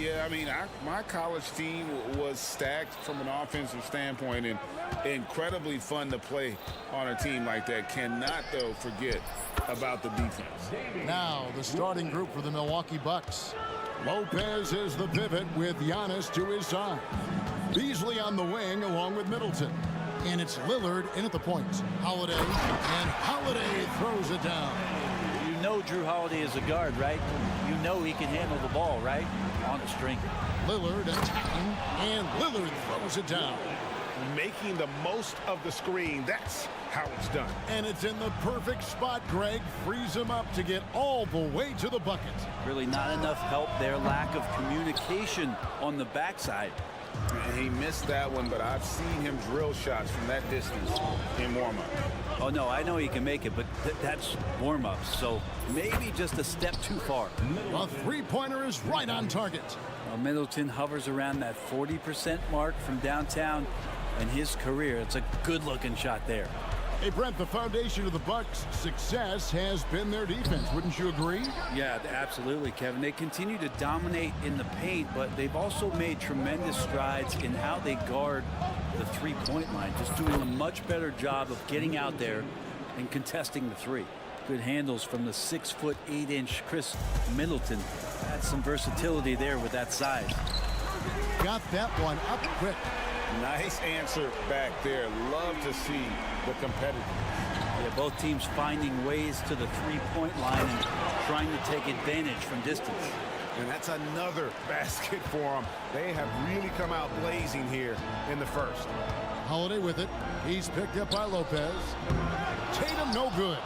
Yeah, I mean, my college team was stacked from an offensive standpoint and incredibly fun to play on a team like that. Cannot, though, forget about the defense. Now, the starting group for the Milwaukee Bucks. Lopez is the pivot with Giannis to his side. Beasley on the wing along with Middleton. And it's Lillard in at the point. Holiday, and Holiday throws it down. You know Drew Holiday is a guard, right? You know he can handle the ball, right? On the string. Lillard attacking, and Lillard throws it down. Making the most of the screen. That's how it's done. And it's in the perfect spot. Greg frees him up to get all the way to the bucket. Really not enough help there. Lack of communication on the backside. And he missed that one, but I've seen him drill shots from that distance in warm-up. Oh, no, I know he can make it, but that's warm-up, so maybe just a step too far. A three-pointer is right on target. Well, Middleton hovers around that 40% mark from downtown in his career. It's a good-looking shot there. Hey, Brent, the foundation of the Bucks' success has been their defense. Wouldn't you agree? Yeah, absolutely, Kevin. They continue to dominate in the paint, but they've also made tremendous strides in how they guard the three-point line. Just doing a much better job of getting out there and contesting the three. Good handles from the 6'8" Chris Middleton. That's some versatility there with that size. Got that one up quick. Nice answer back there. Love to see the competitiveness. Yeah, both teams finding ways to the three-point line and trying to take advantage from distance. And that's another basket for them. They have really come out blazing here in the first. Holiday with it. He's picked up by Lopez. Tatum no good.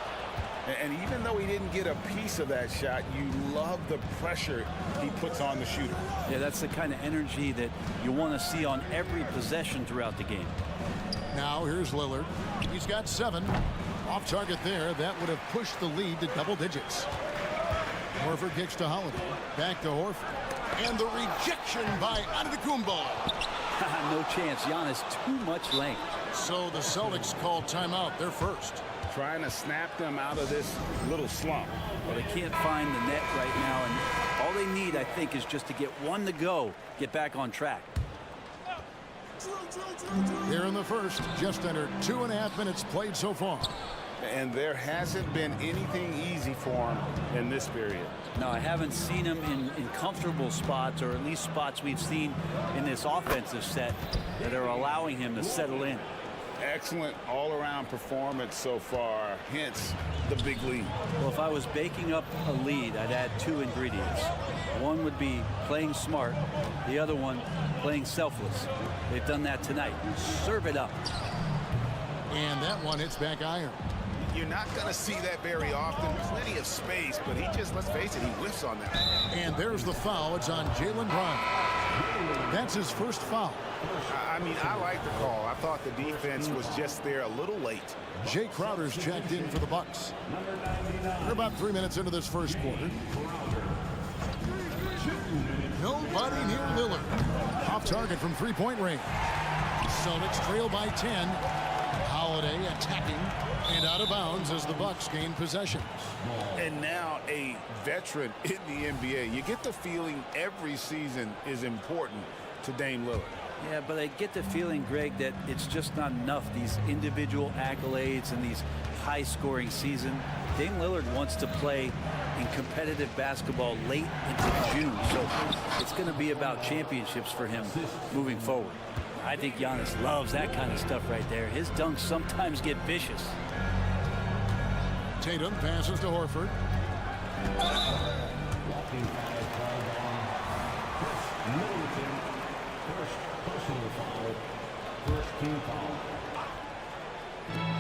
And even though he didn't get a piece of that shot, you love the pressure he puts on the shooter. Yeah, that's the kind of energy that you want to see on every possession throughout the game. Now here's Lillard. He's got 7. Off target there. That would have pushed the lead to double digits. Horford kicks to Holiday. Back to Horford. And the rejection by Antetokounmpo. No chance. Giannis, too much length. So the Celtics call timeout. They're first. Trying to snap them out of this little slump. Well, they can't find the net right now, and all they need, I think, is just to get one to go, get back on track. Here in the first, just under 2.5 minutes played so far. And there hasn't been anything easy for him in this period. No, I haven't seen him in comfortable spots, or at least spots we've seen in this offensive set that are allowing him to settle in. Excellent all-around performance so far, hence the big lead. Well, if I was baking up a lead, I'd add 2 ingredients. One would be playing smart, the other one playing selfless. They've done that tonight. Serve it up. And that one hits back iron. You're not going to see that very often. Plenty of space, but he just, let's face it, he whiffs on that. And there's the foul. It's on Jaylen Brown. That's his first foul. I mean, I like the call. I thought the defense was just there a little late. Jay Crowder's checked in for the Bucks. We're about 3 minutes into this first quarter. Nobody near Lillard. Off target from three-point range. Celtics trail by 10. Holiday attacking and out of bounds as the Bucks gain possession. And now a veteran in the NBA. You get the feeling every season is important to Dame Lillard. Yeah, but I get the feeling, Greg, that it's just not enough, these individual accolades and these high-scoring season. Dame Lillard wants to play in competitive basketball late into June, so it's going to be about championships for him moving forward. I think Giannis loves that kind of stuff right there. His dunks sometimes get vicious. Tatum passes to Horford.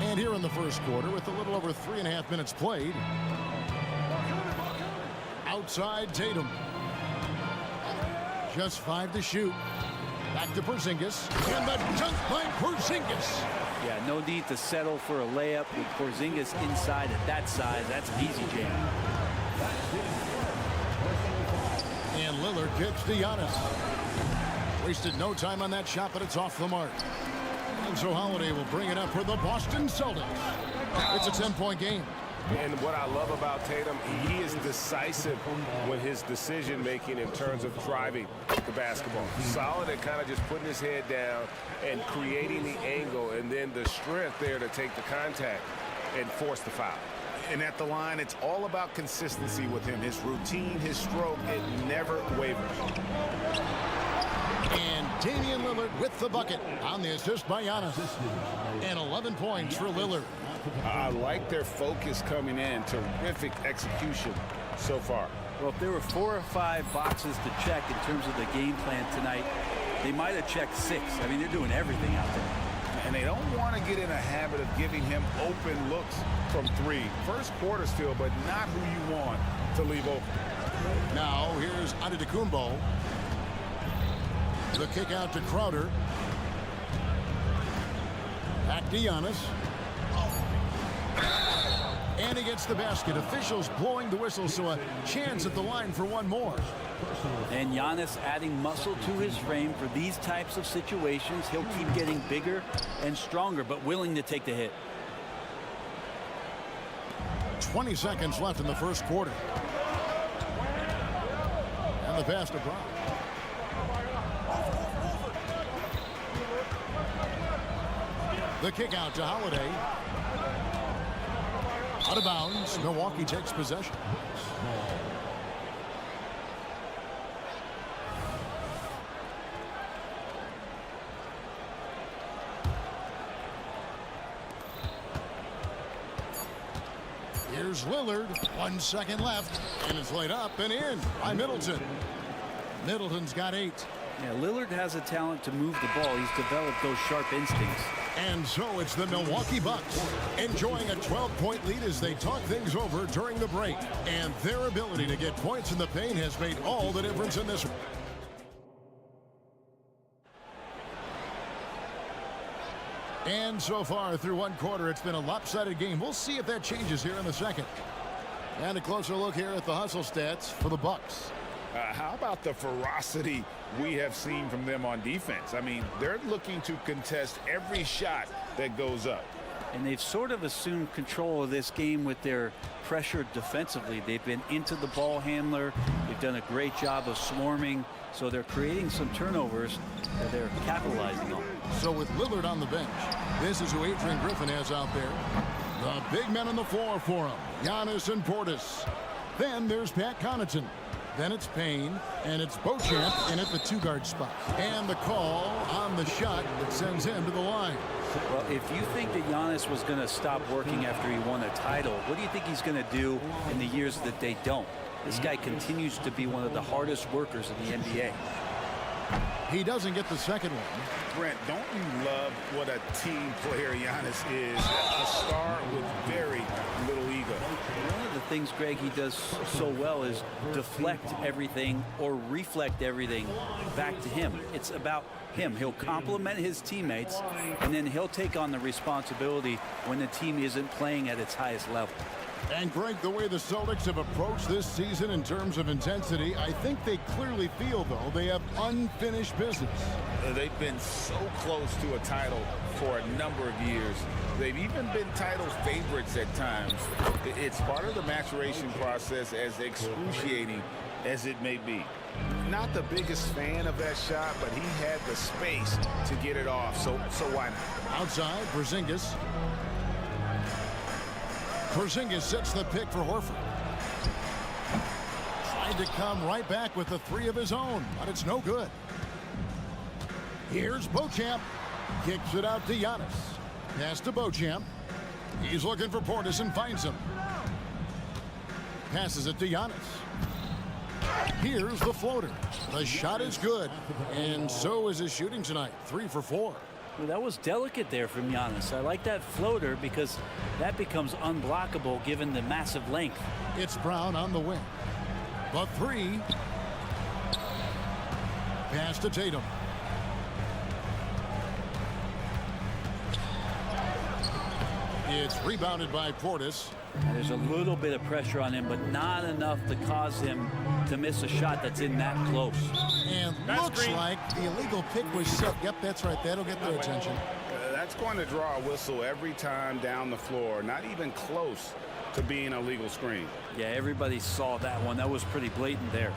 And here in the first quarter, with a little over 3.5 minutes played, outside Tatum. Just 5 to shoot. Back to Porzingis, and the dunk by Porzingis. Yeah, no need to settle for a layup with Porzingis inside at that size. That's an easy jam. And Lillard kicks to Giannis. Wasted no time on that shot, but it's off the mark. And so Holiday will bring it up for the Boston Celtics. It's a 10-point game. And what I love about Tatum, he is decisive with his decision-making in terms of driving the basketball. Solid at kind of just putting his head down and creating the angle, and then the strength there to take the contact and force the foul. And at the line, it's all about consistency with him. His routine, his stroke, it never wavers. And Damian Lillard with the bucket on the assist by Giannis. And 11 points for Lillard. I like their focus coming in. Terrific execution so far. Well, if there were 4 or 5 boxes to check in terms of the game plan tonight, they might have checked 6. I mean, they're doing everything out there. And they don't want to get in a habit of giving him open looks from 3. First quarter still, but not who you want to leave open. Now, here's Antetokounmpo. The kick out to Crowder. Back to Giannis. And he gets the basket. Officials blowing the whistle, so a chance at the line for one more. And Giannis adding muscle to his frame for these types of situations. He'll keep getting bigger and stronger, but willing to take the hit. 20 seconds left in the first quarter. And the pass to Brown. The kick out to Holiday. Out of bounds. Milwaukee takes possession. Here's Lillard. 1 second left. And it's laid up and in by Middleton. Middleton's got 8. Yeah, Lillard has a talent to move the ball. He's developed those sharp instincts. And so it's the Milwaukee Bucks enjoying a 12-point lead as they talk things over during the break. And their ability to get points in the paint has made all the difference in this one. And so far through one quarter, it's been a lopsided game. We'll see if that changes here in the second. And a closer look here at the hustle stats for the Bucks. How about the ferocity we have seen from them on defense? I mean, they're looking to contest every shot that goes up. And they've sort of assumed control of this game with their pressure defensively. They've been into the ball handler. They've done a great job of swarming. So they're creating some turnovers that they're capitalizing on. So with Lillard on the bench, this is who Adrian Griffin has out there. The big men on the floor for him, Giannis and Portis. Then there's Pat Connaughton. Then it's Payne, and it's Beauchamp in at the 2-guard spot. And the call on the shot that sends him to the line. Well, if you think that Giannis was going to stop working after he won a title, what do you think he's going to do in the years that they don't? This guy continues to be one of the hardest workers in the NBA. He doesn't get the second one. Brent, don't you love what a team player Giannis is? A star with very little ego. One of the things, Greg, he does so well is deflect everything or reflect everything back to him. It's about him. He'll compliment his teammates, and then he'll take on the responsibility when the team isn't playing at its highest level. And Greg, the way the Celtics have approached this season in terms of intensity, I think they clearly feel, though, they have unfinished business. They've been so close to a title for a number of years. They've even been title favorites at times. It's part of the maturation process, as excruciating as it may be. Not the biggest fan of that shot, but he had the space to get it off, so why not? Outside, Porzingis. Porzingis sets the pick for Horford. Tried to come right back with the 3 of his own, but it's no good. Here's Beauchamp. Kicks it out to Giannis. Pass to Beauchamp. He's looking for Portis and finds him. Passes it to Giannis. Here's the floater. The shot is good, and so is his shooting tonight. 3 for 4. Well, that was delicate there from Giannis. I like that floater because that becomes unblockable given the massive length. It's Brown on the wing. The 3. Pass to Tatum. It's rebounded by Portis. There's a little bit of pressure on him, but not enough to cause him to miss a shot that's in that close. And looks like the illegal pick was set. Yep, that's right. That'll get their attention. That's going to draw a whistle every time down the floor. Not even close to being a legal screen. Yeah, everybody saw that one. That was pretty blatant there.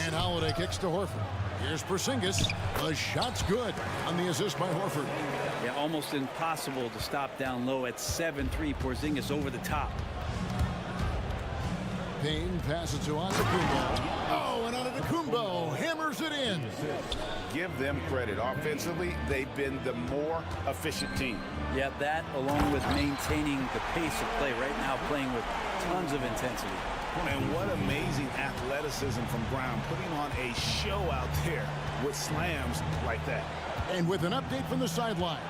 And Holiday kicks to Horford. Here's Porzingis. The shot's good on the assist by Horford. Yeah, almost impossible to stop down low at 7-3. Porzingis over the top. Payne passes to Antetokounmpo. Oh, and Antetokounmpo hammers it in. Give them credit. Offensively, they've been the more efficient team. Yeah, that along with maintaining the pace of play right now, playing with tons of intensity. And what amazing athleticism from Brown, putting on a show out there with slams like that. And with an update from the sidelines,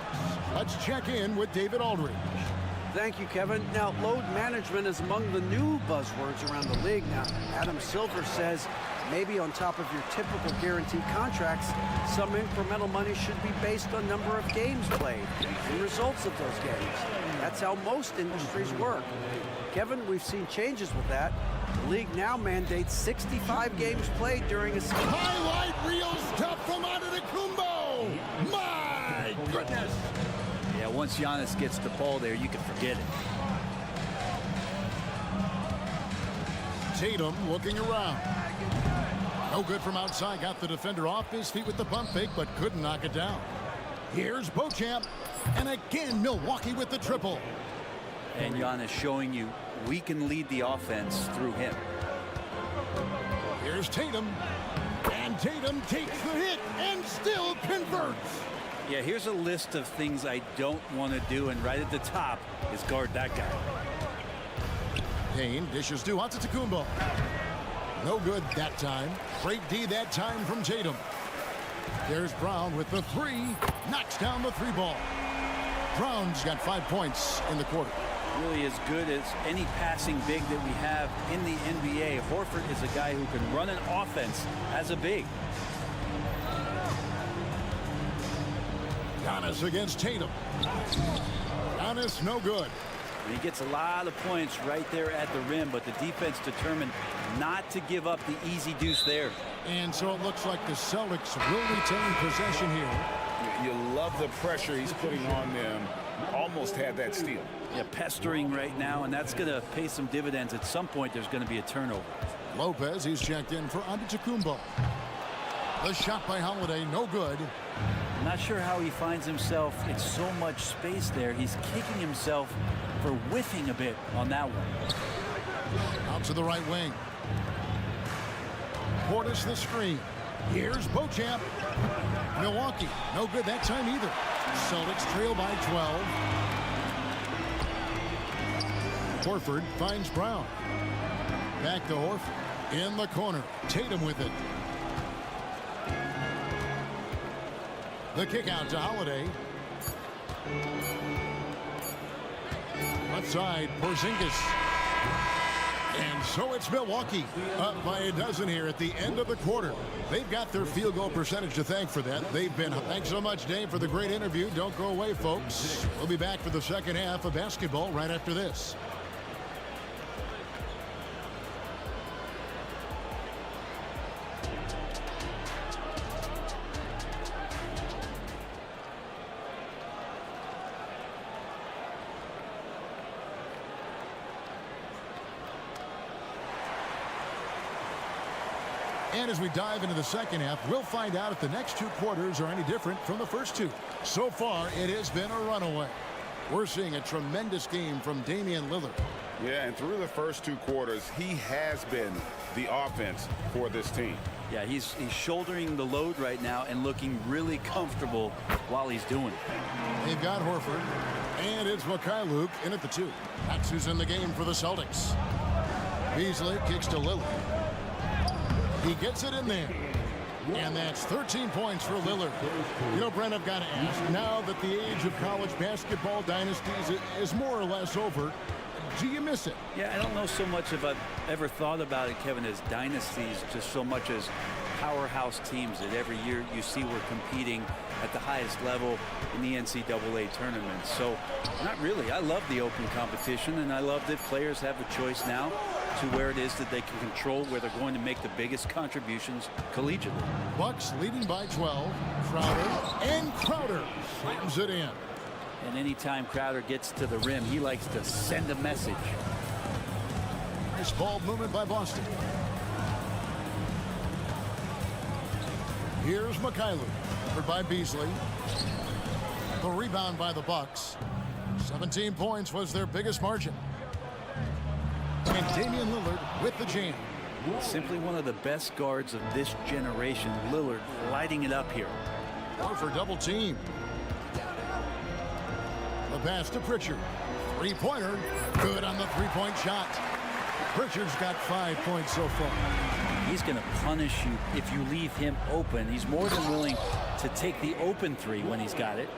let's check in with David Aldridge. Thank you, Kevin. Now, load management is among the new buzzwords around the league. Now, Adam Silver says maybe on top of your typical guaranteed contracts, some incremental money should be based on number of games played and results of those games. That's how most industries work. Kevin, we've seen changes with that. The league now mandates 65 games played during a season. Highlight reel stuff from Antetokounmpo. My goodness. Yeah, once Giannis gets the ball there, you can forget it. Tatum looking around. No good from outside. Got the defender off his feet with the pump fake, but couldn't knock it down. Here's Beauchamp. And again, Milwaukee with the triple. And Giannis showing you we can lead the offense through him. Here's Tatum. And Tatum takes the hit and still converts. Yeah, here's a list of things I don't want to do, and right at the top is guard that guy. Payne dishes to Antetokounmpo. No good that time. Great D that time from Tatum. There's Brown with the three. Knocks down the three ball. Brown's got 5 points in the quarter. Really as good as any passing big that we have in the NBA. Horford is a guy who can run an offense as a big. Giannis against Tatum. Giannis no good. And he gets a lot of points right there at the rim, but the defense determined not to give up the easy deuce there. And so it looks like the Celtics will retain possession here. You love the pressure he's putting on them. Almost had that steal. Yeah, pestering right now, and that's going to pay some dividends. At some point, there's going to be a turnover. Lopez, he's checked in for Antetokounmpo. The shot by Holiday, no good. I'm not sure how he finds himself in so much space there. He's kicking himself for whiffing a bit on that one. Out to the right wing. Portis the screen. Here's Beauchamp. Milwaukee, no good that time either. Celtics trail by 12. Horford finds Brown. Back to Horford. In the corner. Tatum with it. The kick out to Holiday. Left side, Porzingis. And so it's Milwaukee up by a dozen here at the end of the quarter. They've got their field goal percentage to thank for that. They've been. Thanks so much, Dave, for the great interview. Don't go away, folks. We'll be back for the second half of basketball right after this. And as we dive into the second half, we'll find out if the next two quarters are any different from the first two. So far, it has been a runaway. We're seeing a tremendous game from Damian Lillard. Yeah, and through the first two quarters, he has been the offense for this team. Yeah, he's shouldering the load right now and looking really comfortable while he's doing it. They've got Horford, and it's Luke in at the 2. That's who's in the game for the Celtics. Beasley kicks to Lillard. He gets it in there. And that's 13 points for Lillard. You know, Brent, I've got to ask, now that the age of college basketball dynasties is more or less over, do you miss it? Yeah, I don't know so much if I've ever thought about it, Kevin, as dynasties, just so much as powerhouse teams that every year you see we're competing at the highest level in the NCAA tournament. So, not really. I love the open competition, and I love that players have a choice now to where it is that they can control where they're going to make the biggest contributions collegiately. Bucks leading by 12. Crowder slams it in. And anytime Crowder gets to the rim, he likes to send a message. Nice ball movement by Boston. Here's McKaylu, covered by Beasley. The rebound by the Bucks. 17 points was their biggest margin. And Damian Lillard with the jam. Simply one of the best guards of this generation. Lillard lighting it up here. Go for double team. The pass to Pritchard. Three-pointer. Good on the three-point shot. Pritchard's got 5 points so far. He's going to punish you if you leave him open. He's more than willing to take the open three when he's got it.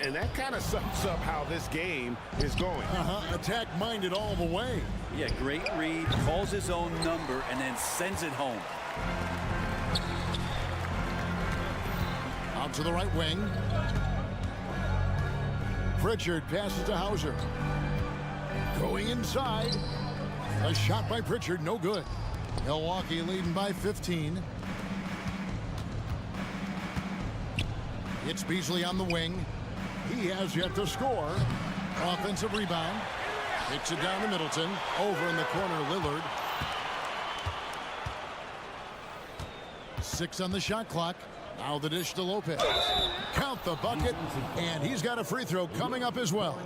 And that kind of sums up how this game is going. Attack-minded all the way. Yeah, great read. Calls his own number and then sends it home. Out to the right wing. Pritchard passes to Hauser. Going inside. A shot by Pritchard, no good. Milwaukee leading by 15. It's Beasley on the wing. He has yet to score. Offensive rebound. Takes it down to Middleton. Over in the corner, Lillard. 6 on the shot clock. Now the dish to Lopez. Count the bucket, and he's got a free throw coming up as well.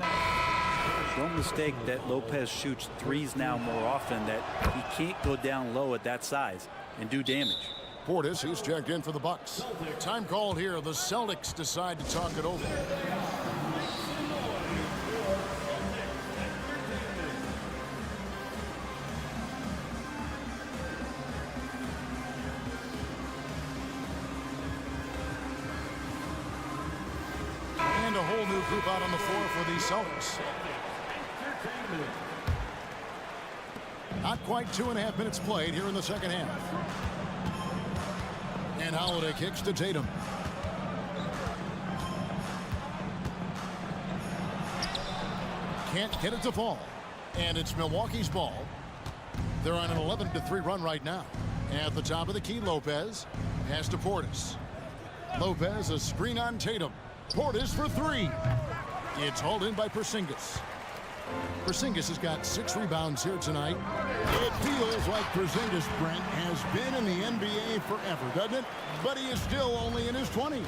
Don't mistake that Lopez shoots threes now more often, that he can't go down low at that size and do damage. Portis, who's checked in for the Bucks. Time called here. The Celtics decide to talk it over. And a whole new group out on the floor for the Celtics. Not quite 2.5 minutes played here in the second half. And Holiday kicks to Tatum. Can't get it to fall. And it's Milwaukee's ball. They're on an 11-3 run right now. At the top of the key, Lopez. Pass to Portis. Lopez, a screen on Tatum. Portis for 3. It's hauled in by Porzingis. Porzingis has got 6 rebounds here tonight. It feels like Porzingis, Brent, has been in the NBA forever, doesn't it? But he is still only in his 20s.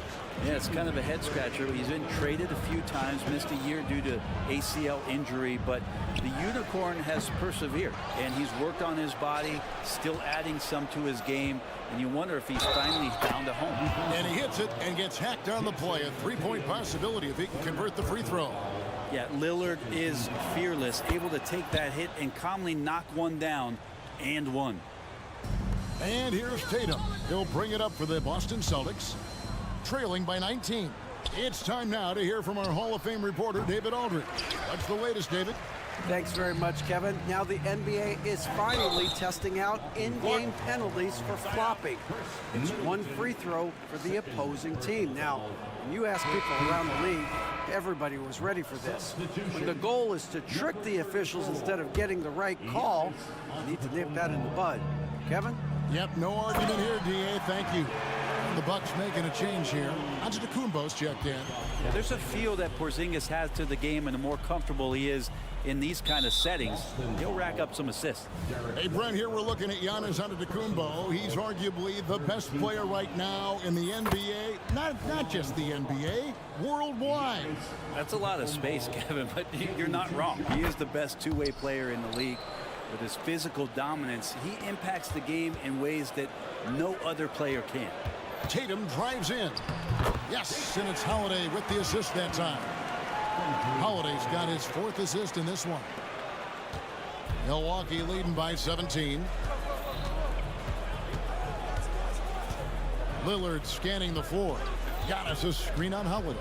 Yeah, it's kind of a head scratcher. He's been traded a few times, missed a year due to ACL injury, but the Unicorn has persevered, and he's worked on his body, still adding some to his game, and you wonder if he's finally found a home. And he hits it and gets hacked on the play. A 3-point possibility if he can convert the free throw. Yeah, Lillard is fearless, able to take that hit and calmly knock one down and one. And here's Tatum. He'll bring it up for the Boston Celtics, trailing by 19. It's time now to hear from our Hall of Fame reporter, David Aldridge. What's the latest, David? Thanks very much, Kevin. Now the NBA is finally testing out in-game penalties for flopping. It's 1 free throw for the opposing team. Now, when you ask people around the league, everybody was ready for this. When the goal is to trick the officials instead of getting the right call, you need to nip that in the bud. Kevin? Yep, no argument here, DA. Thank you. The Bucks making a change here. Antetokounmpo's checked in. Yeah, there's a feel that Porzingis has to the game, and the more comfortable he is in these kind of settings, he'll rack up some assists. Hey, Brent, here we're looking at Giannis Antetokounmpo. He's arguably the best player right now in the NBA. Not just the NBA, worldwide. That's a lot of space, Kevin, but you're not wrong. He is the best two-way player in the league. With his physical dominance, he impacts the game in ways that no other player can. Tatum drives in. Yes, and it's Holiday with the assist that time. Holiday's got his 4th assist in this one. Milwaukee leading by 17. Lillard scanning the floor. Giannis a screen on Holiday.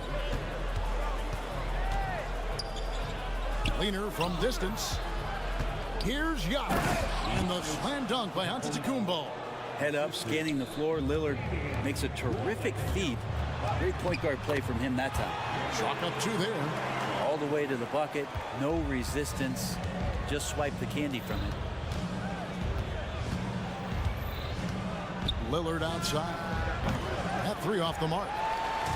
Leaner from distance. Here's Giannis. And the slam dunk by Antetokounmpo. Head up, scanning the floor. Lillard makes a terrific feed. Great point guard play from him that time. Chalk up 2 there. All the way to the bucket. No resistance. Just swipe the candy from it. Lillard outside. That 3 off the mark.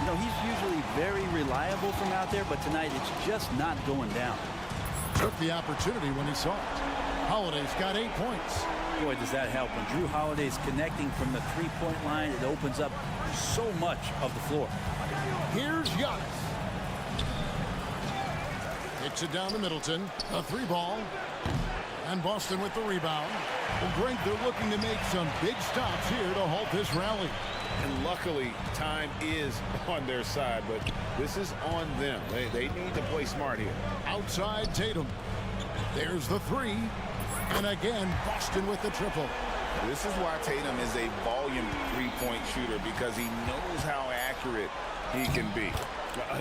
You know, he's usually very reliable from out there, but tonight it's just not going down. Took the opportunity when he saw it. Holiday's got 8 points. Boy, does that help. When Drew Holiday's connecting from the three-point line, it opens up so much of the floor. Here's Giannis. Kicks it down to Middleton. A 3-ball. And Boston with the rebound. Well, Greg, they're looking to make some big stops here to halt this rally. And luckily, time is on their side, but this is on them. They need to play smart here. Outside Tatum. There's the 3. And again, Boston with the triple. This is why Tatum is a volume three-point shooter, because he knows how accurate he can be.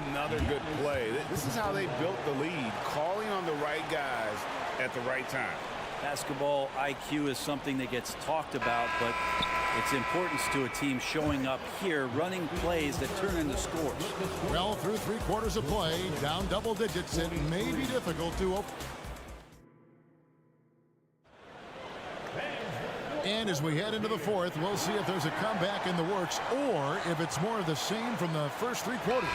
Another good play. This is how they built the lead, calling on the right guys at the right time. Basketball IQ is something that gets talked about, but its importance to a team showing up here, running plays that turn into scores. Well, through 3 quarters of play, down double digits, it may be difficult to open. And as we head into the 4th, we'll see if there's a comeback in the works or if it's more of the same from the first 3 quarters.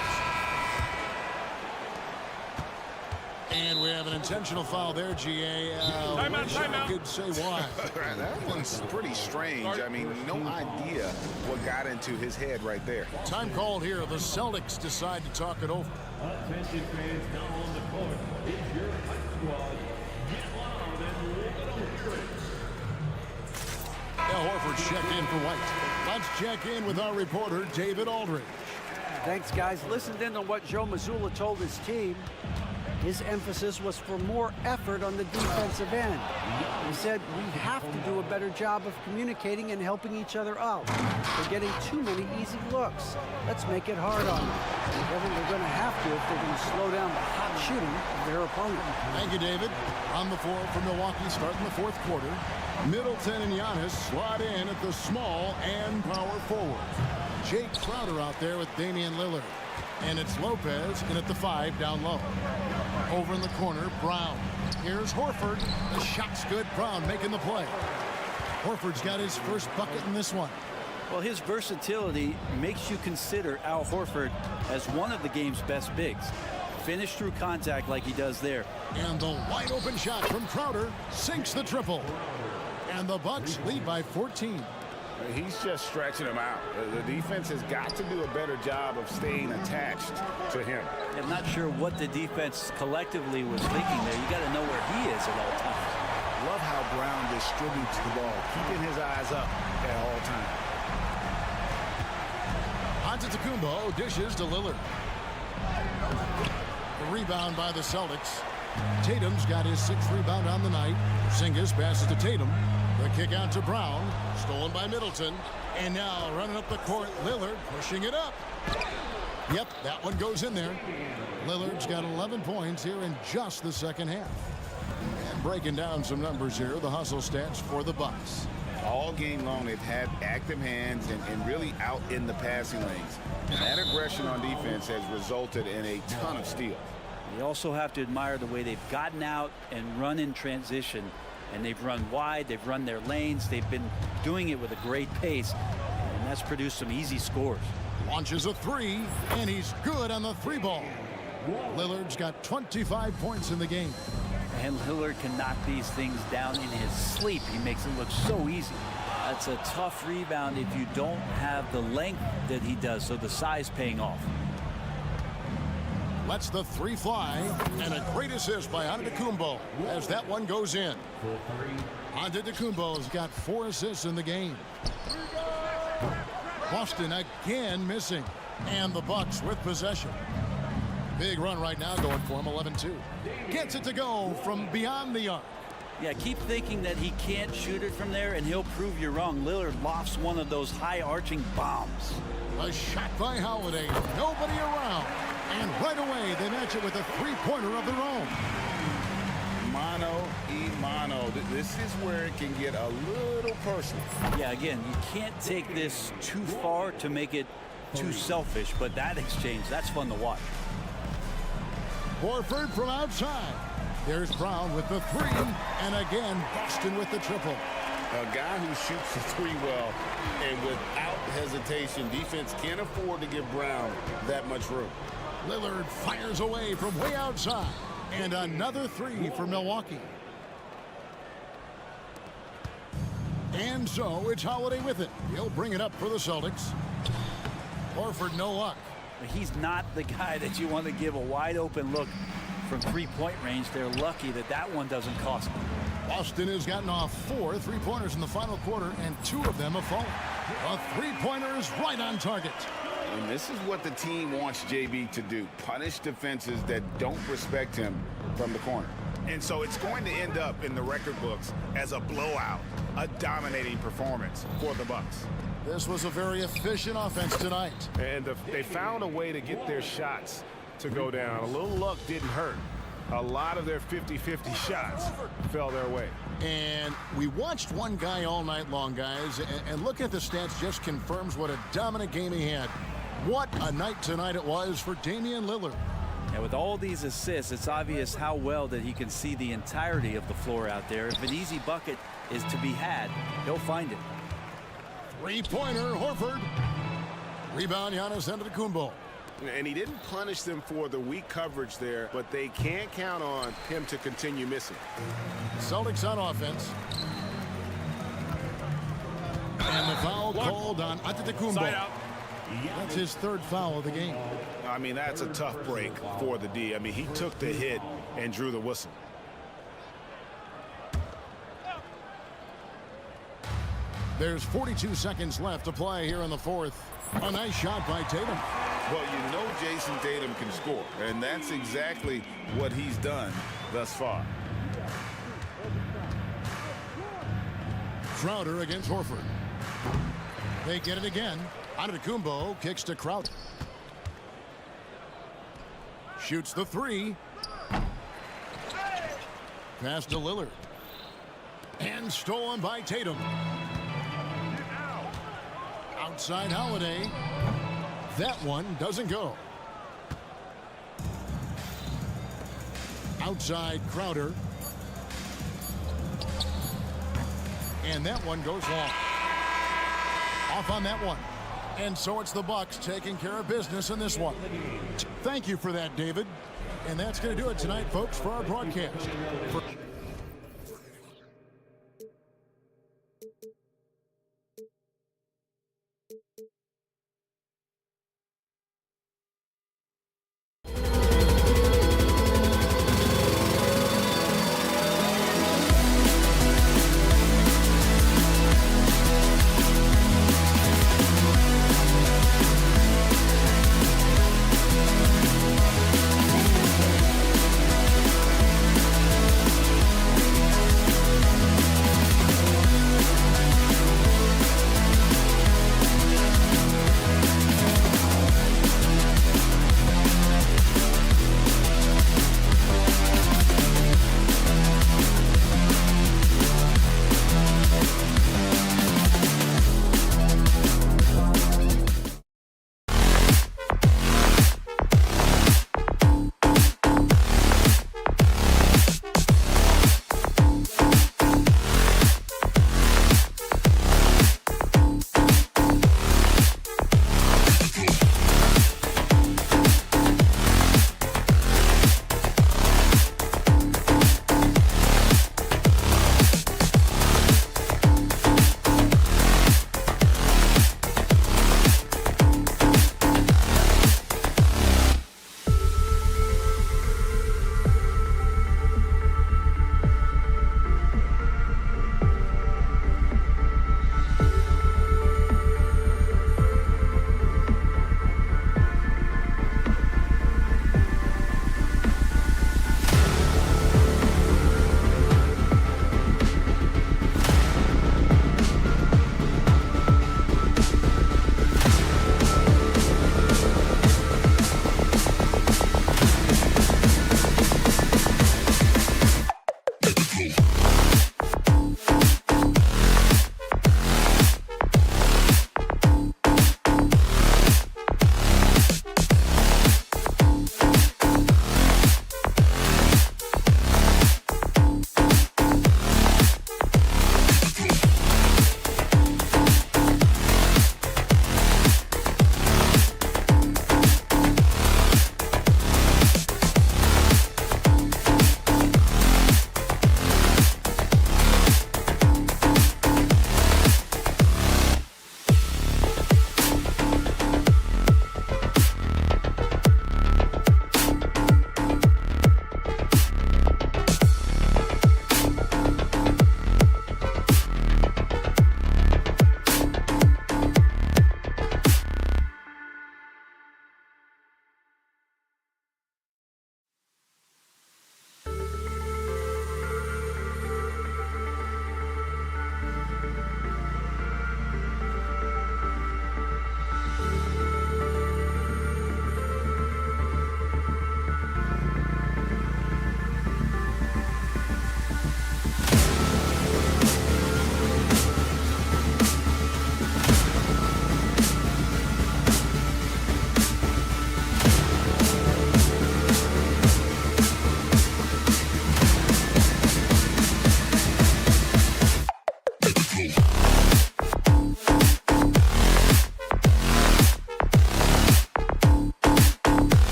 And we have an intentional foul there, GA. Timeout. Could say why. That one's pretty strange. I mean, no idea what got into his head right there. Time called here. The Celtics decide to talk it over. Attention fans now on the court. It's your high squad. Get loud and live it. Al Horford checked in for White. Let's check in with our reporter, David Aldridge. Thanks, guys. Listened in on what Joe Mazzulla told his team. His emphasis was for more effort on the defensive end. He said we have to do a better job of communicating and helping each other out. They're getting too many easy looks. Let's make it hard on them. Kevin, they're going to have to if they're going to slow down the hot shooting of their opponent. Thank you, David. On the floor for Milwaukee starting the 4th quarter. Middleton and Giannis slot in at the small and power forward. Jake Crowder out there with Damian Lillard. And it's Lopez in at the 5 down low. Over in the corner, Brown. Here's Horford. The shot's good. Brown making the play. Horford's got his first bucket in this one. Well, his versatility makes you consider Al Horford as one of the game's best bigs. Finish through contact like he does there. And the wide open shot from Crowder sinks the triple. And the Bucks lead by 14. He's just stretching him out. The defense has got to do a better job of staying attached to him. I'm not sure what the defense collectively was thinking there. You got to know where he is at all times. Love how Brown distributes the ball, keeping his eyes up at all times. Antetokounmpo dishes to Lillard. The rebound by the Celtics. Tatum's got his 6th rebound on the night. Porzingis passes to Tatum. The kick out to Brown. Stolen by Middleton. And now running up the court, Lillard pushing it up. Yep, that one goes in there. Lillard's got 11 points here in just the second half. And breaking down some numbers here, the hustle stats for the Bucks. All game long, they've had active hands and really out in the passing lanes. And that aggression on defense has resulted in a ton of steals. You also have to admire the way they've gotten out and run in transition. And they've run wide, they've run their lanes, they've been doing it with a great pace, and that's produced some easy scores. Launches a 3, and he's good on the 3-ball. Lillard's got 25 points in the game. And Lillard can knock these things down in his sleep. He makes it look so easy. That's a tough rebound if you don't have the length that he does, so the size paying off. Lets the 3 fly, and a great assist by Antetokounmpo as that one goes in. Antetokounmpo's got 4 assists in the game. Boston again missing, and the Bucks with possession. Big run right now going for him, 11-2. Gets it to go from beyond the arc. Yeah, keep thinking that he can't shoot it from there, and he'll prove you wrong. Lillard lofts one of those high-arching bombs. A shot by Holiday, nobody around. And right away, they match it with a 3-pointer of their own. Mano y mano. This is where it can get a little personal. Yeah, again, you can't take this too far to make it too selfish, but that exchange, that's fun to watch. Horford from outside. There's Brown with the 3, and again, Boston with the triple. A guy who shoots the three well, and without hesitation, defense can't afford to give Brown that much room. Lillard fires away from way outside. And another three for Milwaukee. And so it's Holiday with it. He'll bring it up for the Celtics. Horford, no luck. He's not the guy that you want to give a wide open look from three-point range. They're lucky that that one doesn't cost them. Boston has gotten off 4 3-pointers in the final quarter, and 2 of them have fallen. A three-pointer is right on target. And this is what the team wants JB to do. Punish defenses that don't respect him from the corner. And so it's going to end up in the record books as a blowout, a dominating performance for the Bucks. This was a very efficient offense tonight. And they found a way to get their shots to go down. A little luck didn't hurt. A lot of their 50-50 shots fell their way. And we watched one guy all night long, guys, and looking at the stats just confirms what a dominant game he had. What a night tonight it was for Damian Lillard. And with all these assists, it's obvious how well that he can see the entirety of the floor out there. If an easy bucket is to be had, he'll find it. Three-pointer, Horford. Rebound, Giannis Antetokounmpo. And he didn't punish them for the weak coverage there, but they can't count on him to continue missing. Celtics on offense. And the foul called on Antetokounmpo. That's his 3rd foul of the game. I mean, that's a tough break for the D. I mean, he took the hit and drew the whistle. There's 42 seconds left to play here in the 4th. A nice shot by Tatum. Well, you know Jason Tatum can score, and that's exactly what he's done thus far. Crowder against Horford. They get it again. Antetokounmpo kicks to Crowder. Shoots the 3. Pass to Lillard. And stolen by Tatum. Outside Holiday. That one doesn't go. Outside Crowder. And that one goes long. Off on that one. And so it's the Bucks taking care of business in this one. Thank you for that, David. And that's going to do it tonight, folks, for our broadcast.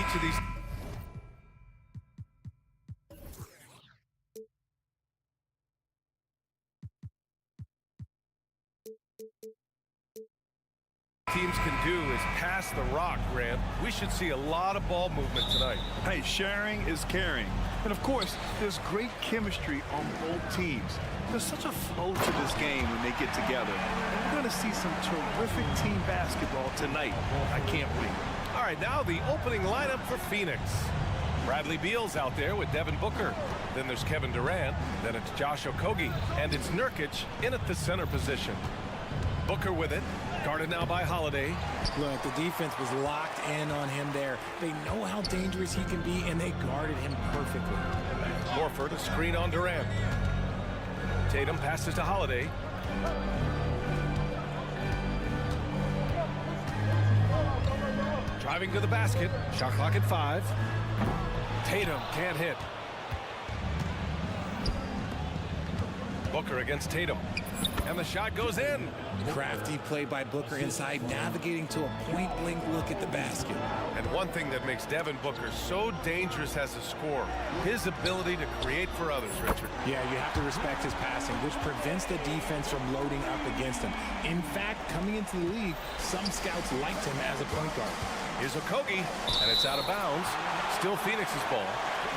each of these teams can do is pass the rock, Grant. We should see a lot of ball movement tonight. Hey, sharing is caring. And of course, there's great chemistry on both teams. There's such a flow to this game when they get together. We're going to see some terrific team basketball tonight. I can't wait. All right, now the opening lineup for Phoenix. Bradley Beal's out there with Devin Booker. Then there's Kevin Durant. Then it's Josh Okogie. And it's Nurkic in at the center position. Booker with it. Guarded now by Holiday. Look, the defense was locked in on him there. They know how dangerous he can be, and they guarded him perfectly. Horford, a screen on Durant. Tatum passes to Holiday. Driving to the basket. Shot clock at 5. Tatum can't hit. Booker against Tatum. And the shot goes in. Crafty play by Booker inside, navigating to a point-blank look at the basket. And one thing that makes Devin Booker so dangerous as a scorer, his ability to create for others, Richard. Yeah, you have to respect his passing, which prevents the defense from loading up against him. In fact, coming into the league, some scouts liked him as a point guard. Here's Okogie, and it's out of bounds. Still Phoenix's ball.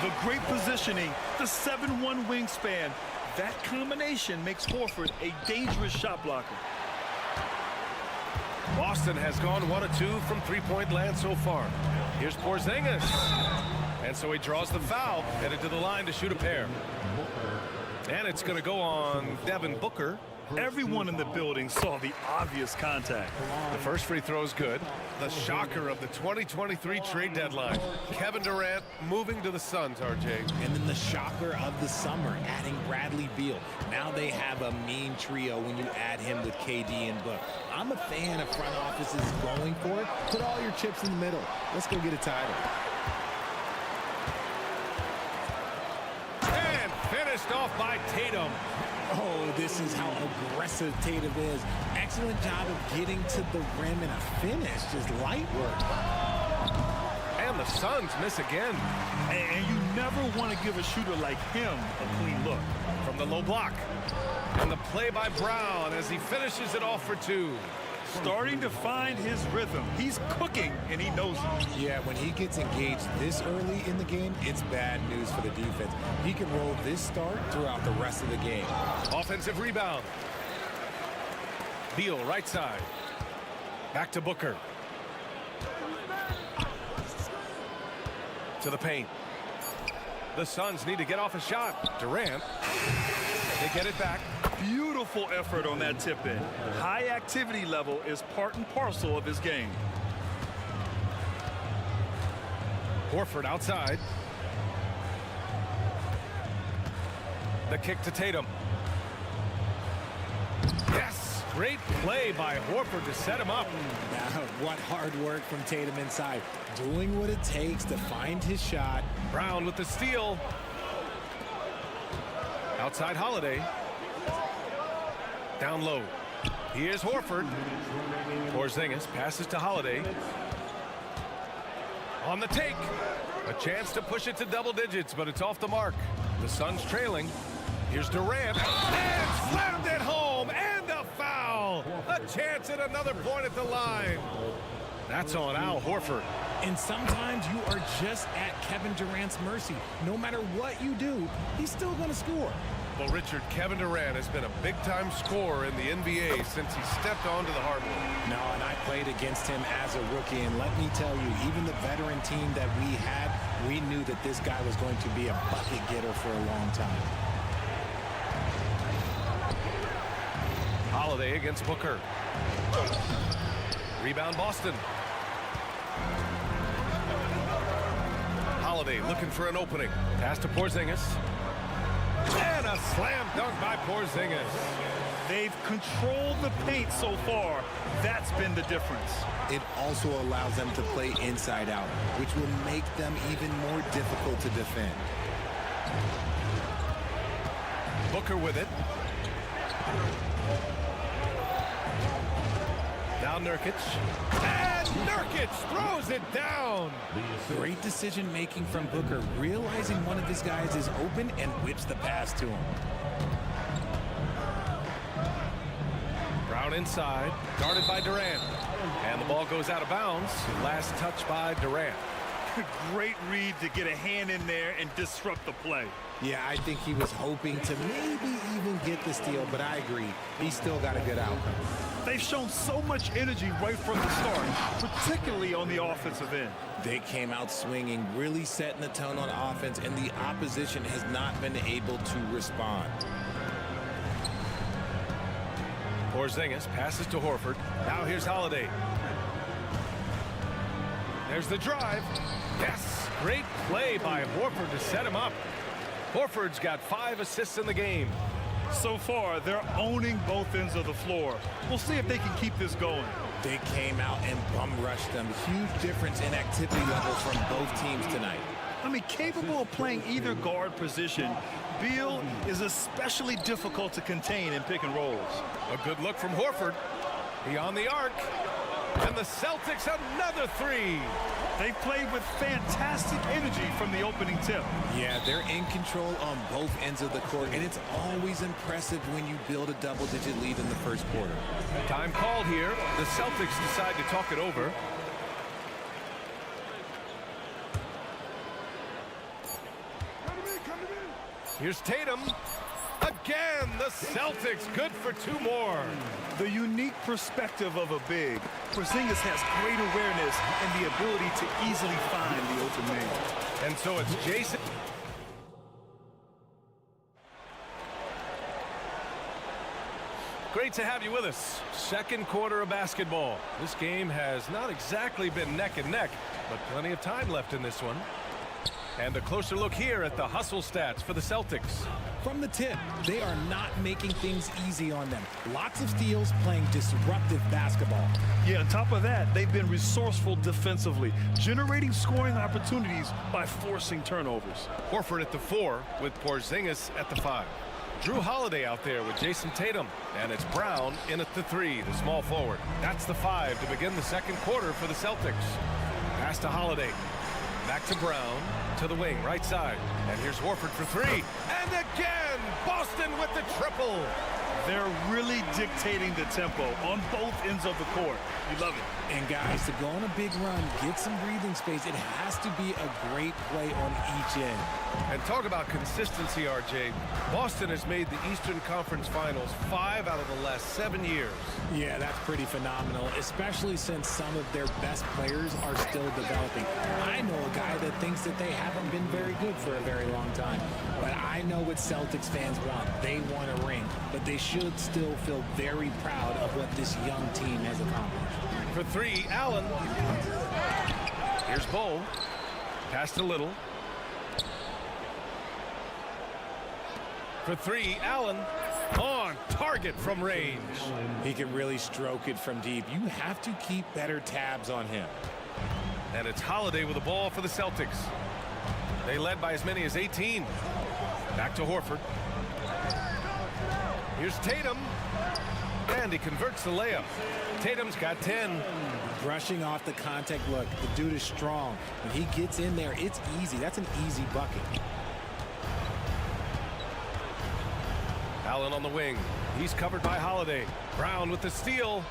The great positioning, the 7'1" wingspan. That combination makes Horford a dangerous shot blocker. Boston has gone 1 of 2 from three-point land so far. Here's Porzingis. And so he draws the foul, headed to the line to shoot a pair. And it's going to go on Devin Booker. Everyone in the building saw the obvious contact. The first free throw is good. The shocker of the 2023 trade deadline. Kevin Durant moving to the Suns, RJ. And then the shocker of the summer, adding Bradley Beal. Now they have a mean trio when you add him with KD and Book. I'm a fan of front offices going for it. Put all your chips in the middle. Let's go get a title. And finished off by Tatum. Oh, this is how aggressive Tatum is. Excellent job of getting to the rim and a finish. Just light work. And the Suns miss again. And you never want to give a shooter like him a clean look. From the low block. And the play by Brown as he finishes it off for 2. Starting to find his rhythm. He's cooking, and he knows it. Yeah, when he gets engaged this early in the game, it's bad news for the defense. He can roll this start throughout the rest of the game. Offensive rebound. Beal, right side. Back to Booker. To the paint. The Suns need to get off a shot. Durant. They get it back. Beautiful effort on that tip-in. High activity level is part and parcel of his game. Horford outside. The kick to Tatum. Yes! Great play by Horford to set him up. Now, what hard work from Tatum inside. Doing what it takes to find his shot. Brown with the steal. Outside Holiday. Down low. Here's Horford. Porzingis passes to Holiday. On the take. A chance to push it to double digits, but it's off the mark. The Suns trailing. Here's Durant. And slammed it home. And a foul. A chance at another point at the line. That's on Al Horford. And sometimes you are just at Kevin Durant's mercy. No matter what you do, he's still going to score. Well, Richard, Kevin Durant has been a big-time scorer in the NBA since he stepped onto the hardwood. No, and I played against him as a rookie, and let me tell you, even the veteran team that we had, we knew that this guy was going to be a bucket getter for a long time. Holiday against Booker. Rebound Boston. Holiday looking for an opening. Pass to Porzingis. And a slam dunk by Porzingis. They've controlled the paint so far. That's been the difference. It also allows them to play inside out, which will make them even more difficult to defend. Booker with it. Down Nurkic. And And Nurkic throws it down. Great decision-making from Booker, realizing one of his guys is open and whips the pass to him. Brown inside, guarded by Durant. And the ball goes out of bounds. Last touch by Durant. Great read to get a hand in there and disrupt the play. Yeah, I think he was hoping to maybe even get the steal, but I agree. He still got a good outcome. They've shown so much energy right from the start, particularly on the offensive end. They came out swinging, really setting the tone on offense, and the opposition has not been able to respond. Porzingis passes to Horford. Now here's Holiday. There's the drive. Yes, great play by Horford to set him up. Horford's got 5 assists in the game. So far, they're owning both ends of the floor. We'll see if they can keep this going. They came out and bum-rushed them. Huge difference in activity level from both teams tonight. I mean, capable of playing either guard position, Beal is especially difficult to contain in pick and rolls. A good look from Horford. Beyond the arc. And the Celtics another 3. They played with fantastic energy from the opening tip. Yeah, they're in control on both ends of the court, and it's always impressive when you build a double-digit lead in the first quarter. Time called here. The Celtics decide to talk it over. Here's Tatum. Again, the Celtics good for 2 more. The unique perspective of a big. Porzingis has great awareness and the ability to easily find the open man. And so it's Jason. Great to have you with us. Second quarter of basketball. This game has not exactly been neck and neck, but plenty of time left in this one. And a closer look here at the hustle stats for the Celtics. From the tip, they are not making things easy on them. Lots of steals, playing disruptive basketball. Yeah, on top of that, they've been resourceful defensively, generating scoring opportunities by forcing turnovers. Horford at the 4 with Porzingis at the 5. Drew Holiday out there with Jason Tatum. And it's Brown in at the 3, the small forward. That's the 5 to begin the second quarter for the Celtics. Pass to Holiday. Back to Brown, to the wing, right side. And here's Horford for 3. And again, Boston with the triple. They're really dictating the tempo on both ends of the court. You love it. And guys, to go on a big run, get some breathing space, it has to be a great play on each end. And talk about consistency, RJ. Boston has made the Eastern Conference Finals 5 out of the last 7 years. Yeah, that's pretty phenomenal, especially since some of their best players are still developing. I know a guy that thinks that they haven't been very good for a very long time. But I know what Celtics fans want. They want a ring, but they should still feel very proud of what this young team has accomplished. For 3, Allen. Here's Bull. Pass to Little. For 3, Allen. On target from range. He can really stroke it from deep. You have to keep better tabs on him. And it's Holiday with the ball for the Celtics. They led by as many as 18. Back to Horford. Here's Tatum. And he converts the layup. Tatum's got 10. Brushing off the contact. Look, the dude is strong. When he gets in there, it's easy. That's an easy bucket. Allen on the wing. He's covered by Holiday. Brown with the steal.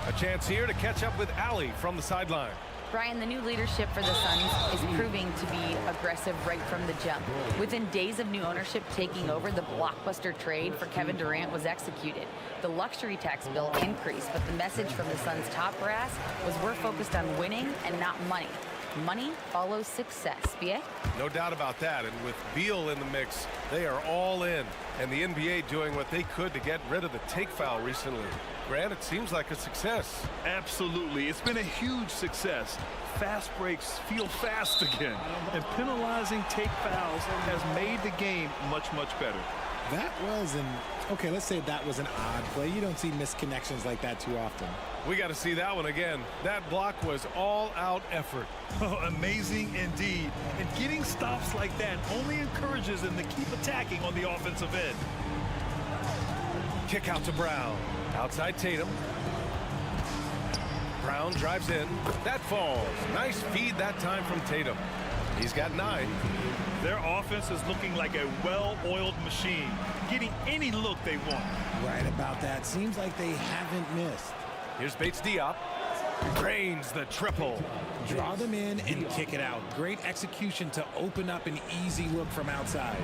A chance here to catch up with Alley from the sideline. Brian, the new leadership for the Suns is proving to be aggressive right from the jump. Within days of new ownership taking over, the blockbuster trade for Kevin Durant was executed. The luxury tax bill increased, but the message from the Suns' top brass was we're focused on winning and not money. Money follows success. BA? No doubt about that. And with Beal in the mix, they are all in. And the NBA doing what they could to get rid of the take foul recently. Grant, it seems like a success. Absolutely. It's been a huge success. Fast breaks feel fast again. And penalizing take fouls has made the game much, much better. That was okay, let's say that was an odd play. You don't see misconnections like that too often. We got to see that one again. That block was all-out effort. Oh, amazing indeed. And getting stops like that only encourages them to keep attacking on the offensive end. Kick out to Brown. Outside Tatum. Brown drives in. That falls. Nice feed that time from Tatum. He's got 9. Their offense is looking like a well-oiled machine, getting any look they want. Right about that. Seems like they haven't missed. Here's Bates Diop. Drains the triple. Draw them in and kick it out. Great execution to open up an easy look from outside.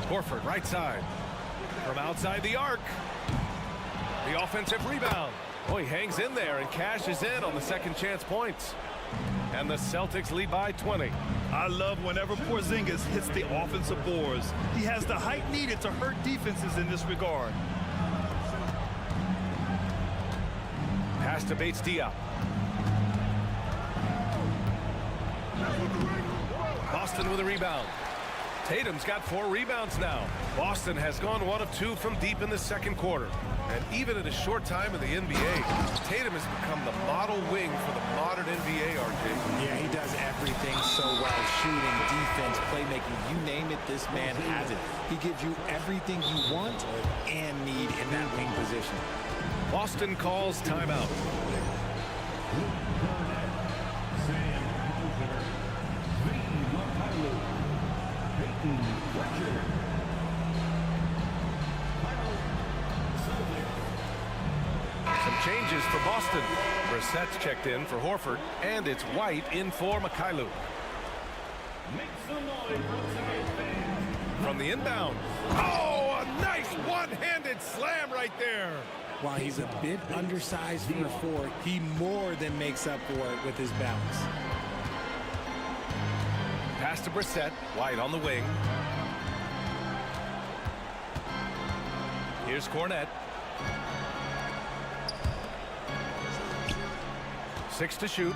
Horford right side. From outside the arc. The offensive rebound. Oh, he hangs in there and cashes in on the second chance points. And the Celtics lead by 20. I love whenever Porzingis hits the offensive boards. He has the height needed to hurt defenses in this regard. Pass to Bates Diop. Boston with a rebound. Tatum's got 4 rebounds now. Boston has gone 1 of 2 from deep in the second quarter. And even in a short time in the NBA, Tatum has become the model wing for the modern NBA, RJ. Yeah, he does everything so well. Shooting, defense, playmaking, you name it, this man has it. He gives you everything you want and need in that wing position. Boston calls timeout. Some changes for Boston. Brissett's checked in for Horford, and it's White in for Mikhailuk. From the inbound. Oh, a nice one-handed slam right there. While he's a bit undersized for a 4, he more than makes up for it with his bounce. Pass to Brissett. White on the wing. Here's Cornette. 6 to shoot.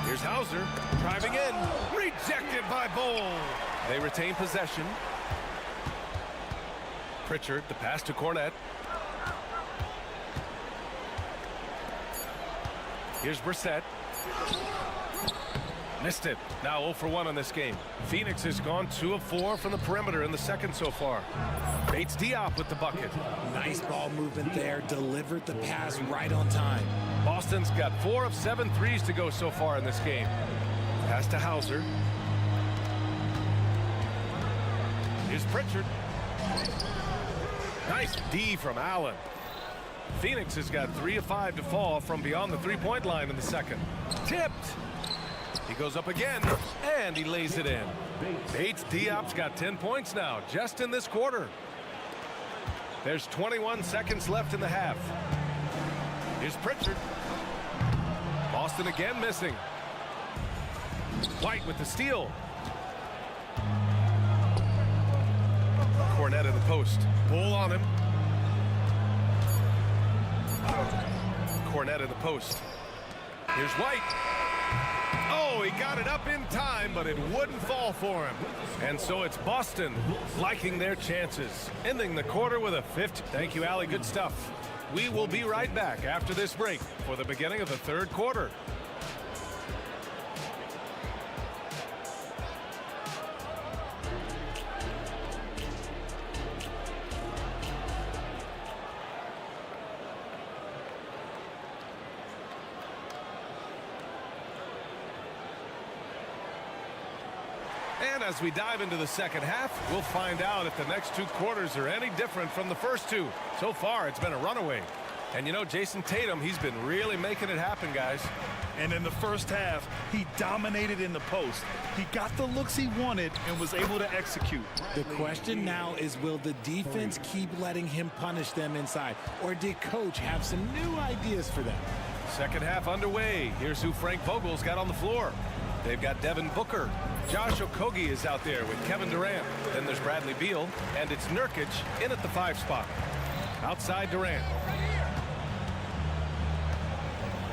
Here's Hauser driving in. Rejected by Bol. They retain possession. Pritchard, the pass to Cornette. Here's Brissett. Missed it. Now 0 for 1 on this game. Phoenix has gone 2 of 4 from the perimeter in the second so far. Bates Diop with the bucket. Nice ball movement there. Delivered the pass right on time. Boston's got 4 of 7 threes to go so far in this game. Pass to Hauser. Here's Pritchard. Nice D from Allen. Phoenix has got 3 of 5 to fall from beyond the three-point line in the second. Tipped. He goes up again, and he lays it in. Bates Diop's got 10 points now, just in this quarter. There's 21 seconds left in the half. Here's Pritchard. Boston again missing. White with the steal. Cornette in the post. Bull on him. Cornette in the post. Here's White. Oh, he got it up in time, but it wouldn't fall for him. And so it's Boston liking their chances, ending the quarter with a 50. Thank you, Allie. Good stuff. We will be right back after this break for the beginning of the third quarter. And as we dive into the second half, we'll find out if the next 2 quarters are any different from the first 2. So far, it's been a runaway. And you know, Jason Tatum, he's been really making it happen, guys. And in the first half, he dominated in the post. He got the looks he wanted and was able to execute. The question now is, will the defense keep letting him punish them inside? Or did coach have some new ideas for them? Second half underway. Here's who Frank Vogel's got on the floor. They've got Devin Booker. Josh Okogie is out there with Kevin Durant. Then there's Bradley Beal, and it's Nurkic in at the 5 spot. Outside Durant.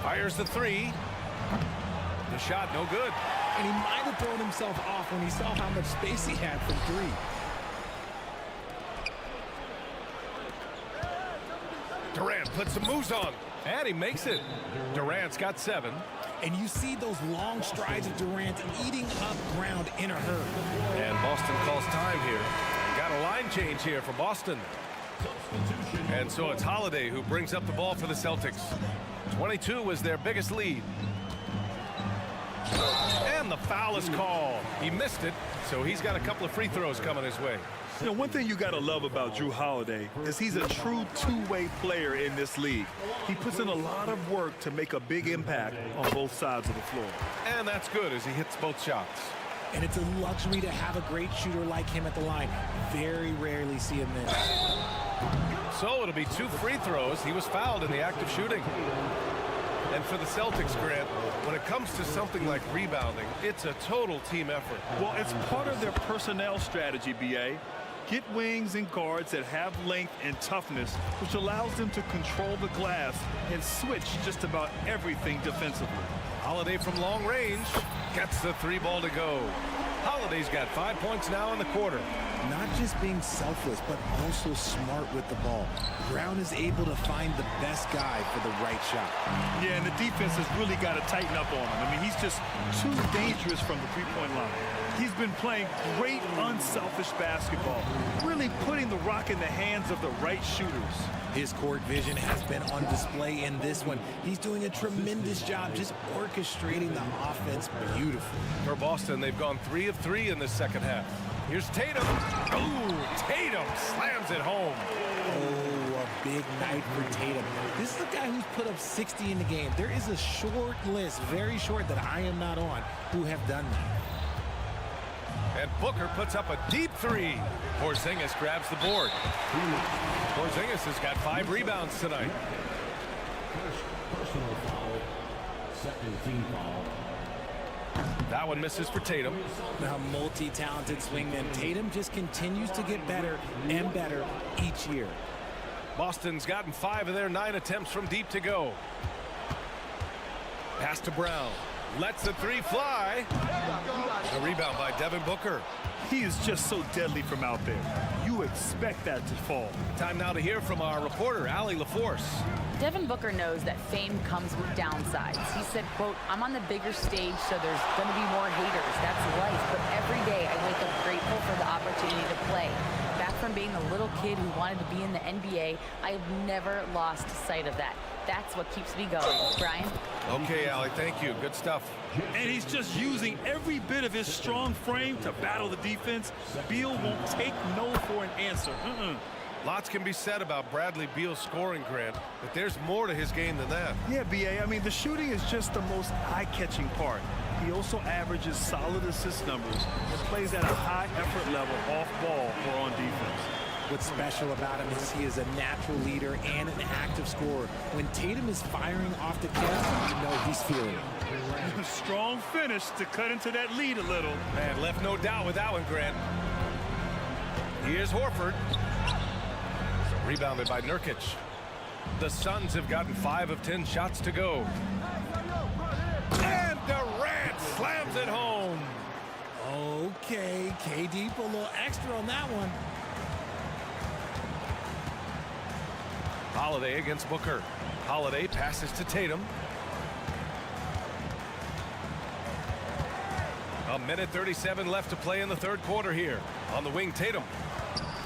Fires the 3. The shot no good. And he might have thrown himself off when he saw how much space he had from 3. Durant puts some moves on, and he makes it. Durant's got 7. And you see those long strides of Durant eating up ground in a hurry. And Boston calls time here. Got a line change here for Boston. And so it's Holiday who brings up the ball for the Celtics. 22 was their biggest lead. And the foul is called. He missed it, so he's got a couple of free throws coming his way. You know, one thing you got to love about Jrue Holiday is he's a true two-way player in this league. He puts in a lot of work to make a big impact on both sides of the floor. And that's good as he hits both shots. And it's a luxury to have a great shooter like him at the line. Very rarely see him miss. So it'll be 2 free throws. He was fouled in the act of shooting. And for the Celtics, Grant, when it comes to something like rebounding, it's a total team effort. Well, it's part of their personnel strategy, B.A. Get wings and guards that have length and toughness, which allows them to control the glass and switch just about everything defensively. Holiday from long range gets the 3-ball to go. Holiday's got 5 points now in the quarter. Not just being selfless, but also smart with the ball. Brown is able to find the best guy for the right shot. Yeah, and the defense has really got to tighten up on him. I mean, he's just too dangerous from the three-point line. He's been playing great, unselfish basketball, really putting the rock in the hands of the right shooters. His court vision has been on display in this one. He's doing a tremendous job just orchestrating the offense beautifully. For Boston, they've gone 3 of 3 in the second half. Here's Tatum. Oh, Tatum slams it home. Oh, a big night for Tatum. This is a guy who's put up 60 in the game. There is a short list, very short, that I am not on, who have done that. And Booker puts up a deep 3. Porzingis grabs the board. Porzingis has got 5 rebounds tonight. Personal foul. Second team foul. That one misses for Tatum. A multi-talented swingman. Tatum just continues to get better and better each year. Boston's gotten 5 of their 9 attempts from deep to go. Pass to Brown. Lets the 3 fly. A rebound by Devin Booker. He is just so deadly from out there. You expect that to fall. Time now to hear from our reporter, Allie LaForce. Devin Booker knows that fame comes with downsides. He said, quote, "I'm on the bigger stage, so there's going to be more haters. That's life. But every day I wake up grateful for the opportunity to play. Back from being a little kid who wanted to be in the NBA, I've never lost sight of that. That's what keeps me going." Brian? Okay, Allie, thank you. Good stuff. And he's just using every bit of his strong frame to battle the defense. Beal won't take no for an answer. Lots can be said about Bradley Beal's scoring, Grant, but there's more to his game than that. Yeah, B.A., I mean, the shooting is just the most eye-catching part. He also averages solid assist numbers and plays at a high effort level off ball or on defense. What's special about him is he is a natural leader and an active scorer. When Tatum is firing off the catch, you know he's feeling it. Strong finish to cut into that lead a little. Man, left no doubt with that one, Grant. Here's Horford. Rebounded by Nurkic. The Suns have gotten 5 of 10 shots to go. And Durant slams it home. Okay, KD put a little extra on that one. Holiday against Booker. Holiday passes to Tatum. A minute 37 left to play in the third quarter here. On the wing, Tatum.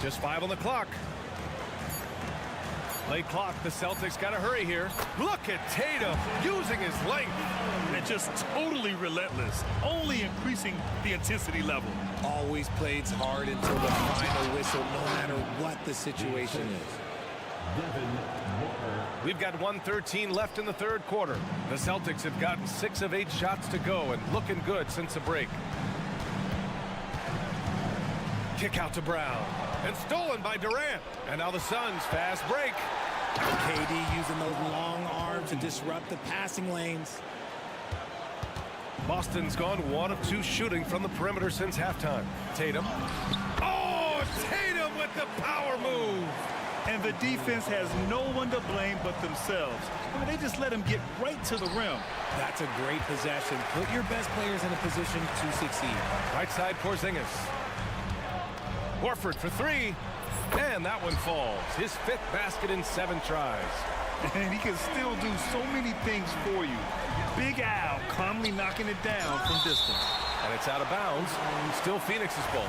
Just 5 on the clock. Late clock, the Celtics got to hurry here. Look at Tatum using his length. And just totally relentless, only increasing the intensity level. Always plays hard until the final whistle, no matter what the situation is. We've got 1:13 left in the third quarter. The Celtics have gotten 6 of 8 shots to go and looking good since the break. Kick out to Brown. And stolen by Durant. And now the Suns fast break. KD using those long arms to disrupt the passing lanes. Boston's gone 1 of 2 shooting from the perimeter since halftime. Tatum. Oh, Tatum with the power move. And the defense has no one to blame but themselves. I mean, they just let him get right to the rim. That's a great possession. Put your best players in a position to succeed. Right side, Porzingis. Horford for 3. And that one falls. His 5th basket in 7 tries. And he can still do so many things for you. Big Al calmly knocking it down from distance. And it's out of bounds. Still Phoenix's ball.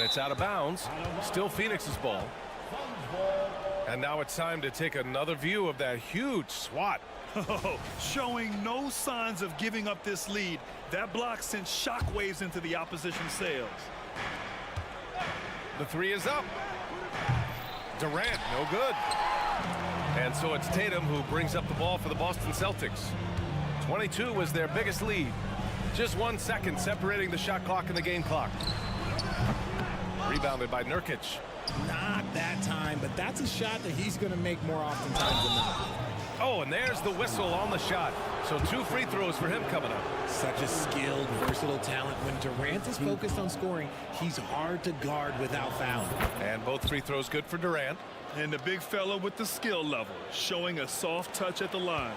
And it's out of bounds. Still Phoenix's ball. And now it's time to take another view of that huge swat. Showing no signs of giving up this lead. That block sent shockwaves into the opposition sails. The three is up. Durant, no good. And so it's Tatum who brings up the ball for the Boston Celtics. 22 was their biggest lead. Just 1 second separating the shot clock and the game clock. Rebounded by Nurkic. Not that time, but that's a shot that he's going to make more oftentimes than not. Oh, and there's the whistle on the shot. So 2 free throws for him coming up. Such a skilled, versatile talent. When Durant is focused on scoring, he's hard to guard without fouling. And both free throws good for Durant. And the big fella with the skill level, showing a soft touch at the line.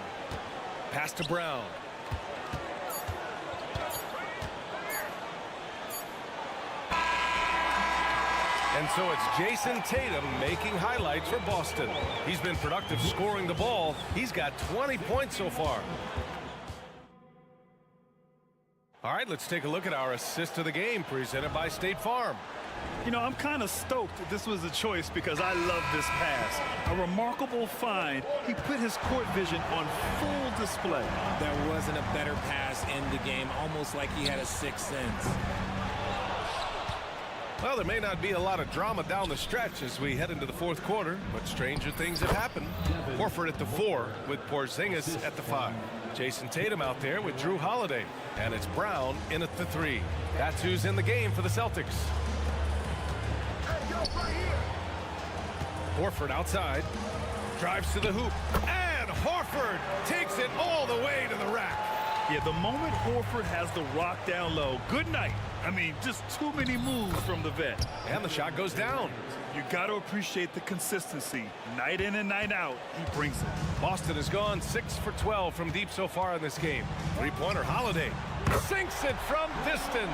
Pass to Brown. And so it's Jason Tatum making highlights for Boston. He's been productive scoring the ball. He's got 20 points so far. All right, let's take a look at our assist of the game presented by State Farm. You know, I'm kind of stoked this was a choice because I love this pass. A remarkable find. He put his court vision on full display. There wasn't a better pass in the game, almost like he had a sixth sense. Well, there may not be a lot of drama down the stretch as we head into the fourth quarter, but stranger things have happened. Horford at the 4 with Porzingis at the 5. Jason Tatum out there with Drew Holiday. And it's Brown in at the 3. That's who's in the game for the Celtics. Horford outside. Drives to the hoop. And Horford takes it all the way to the rack. Yeah, the moment Horford has the rock down low, good night. I mean, just too many moves from the vet. And the shot goes down. You got to appreciate the consistency. Night in and night out, he brings it. Boston has gone 6 for 12 from deep so far in this game. Three-pointer, Holiday sinks it from distance.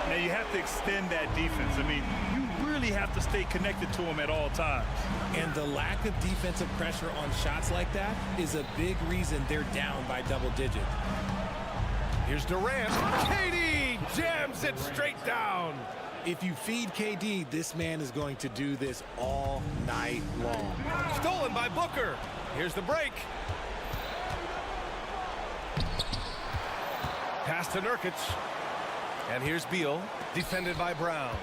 Now, you have to extend that defense. I mean, you really have to stay connected to him at all times. And the lack of defensive pressure on shots like that is a big reason they're down by double digits. Here's Durant. KD jams it straight down. If you feed KD, this man is going to do this all night long. Stolen by Booker. Here's the break. Pass to Nurkic. And here's Beal, defended by Brown.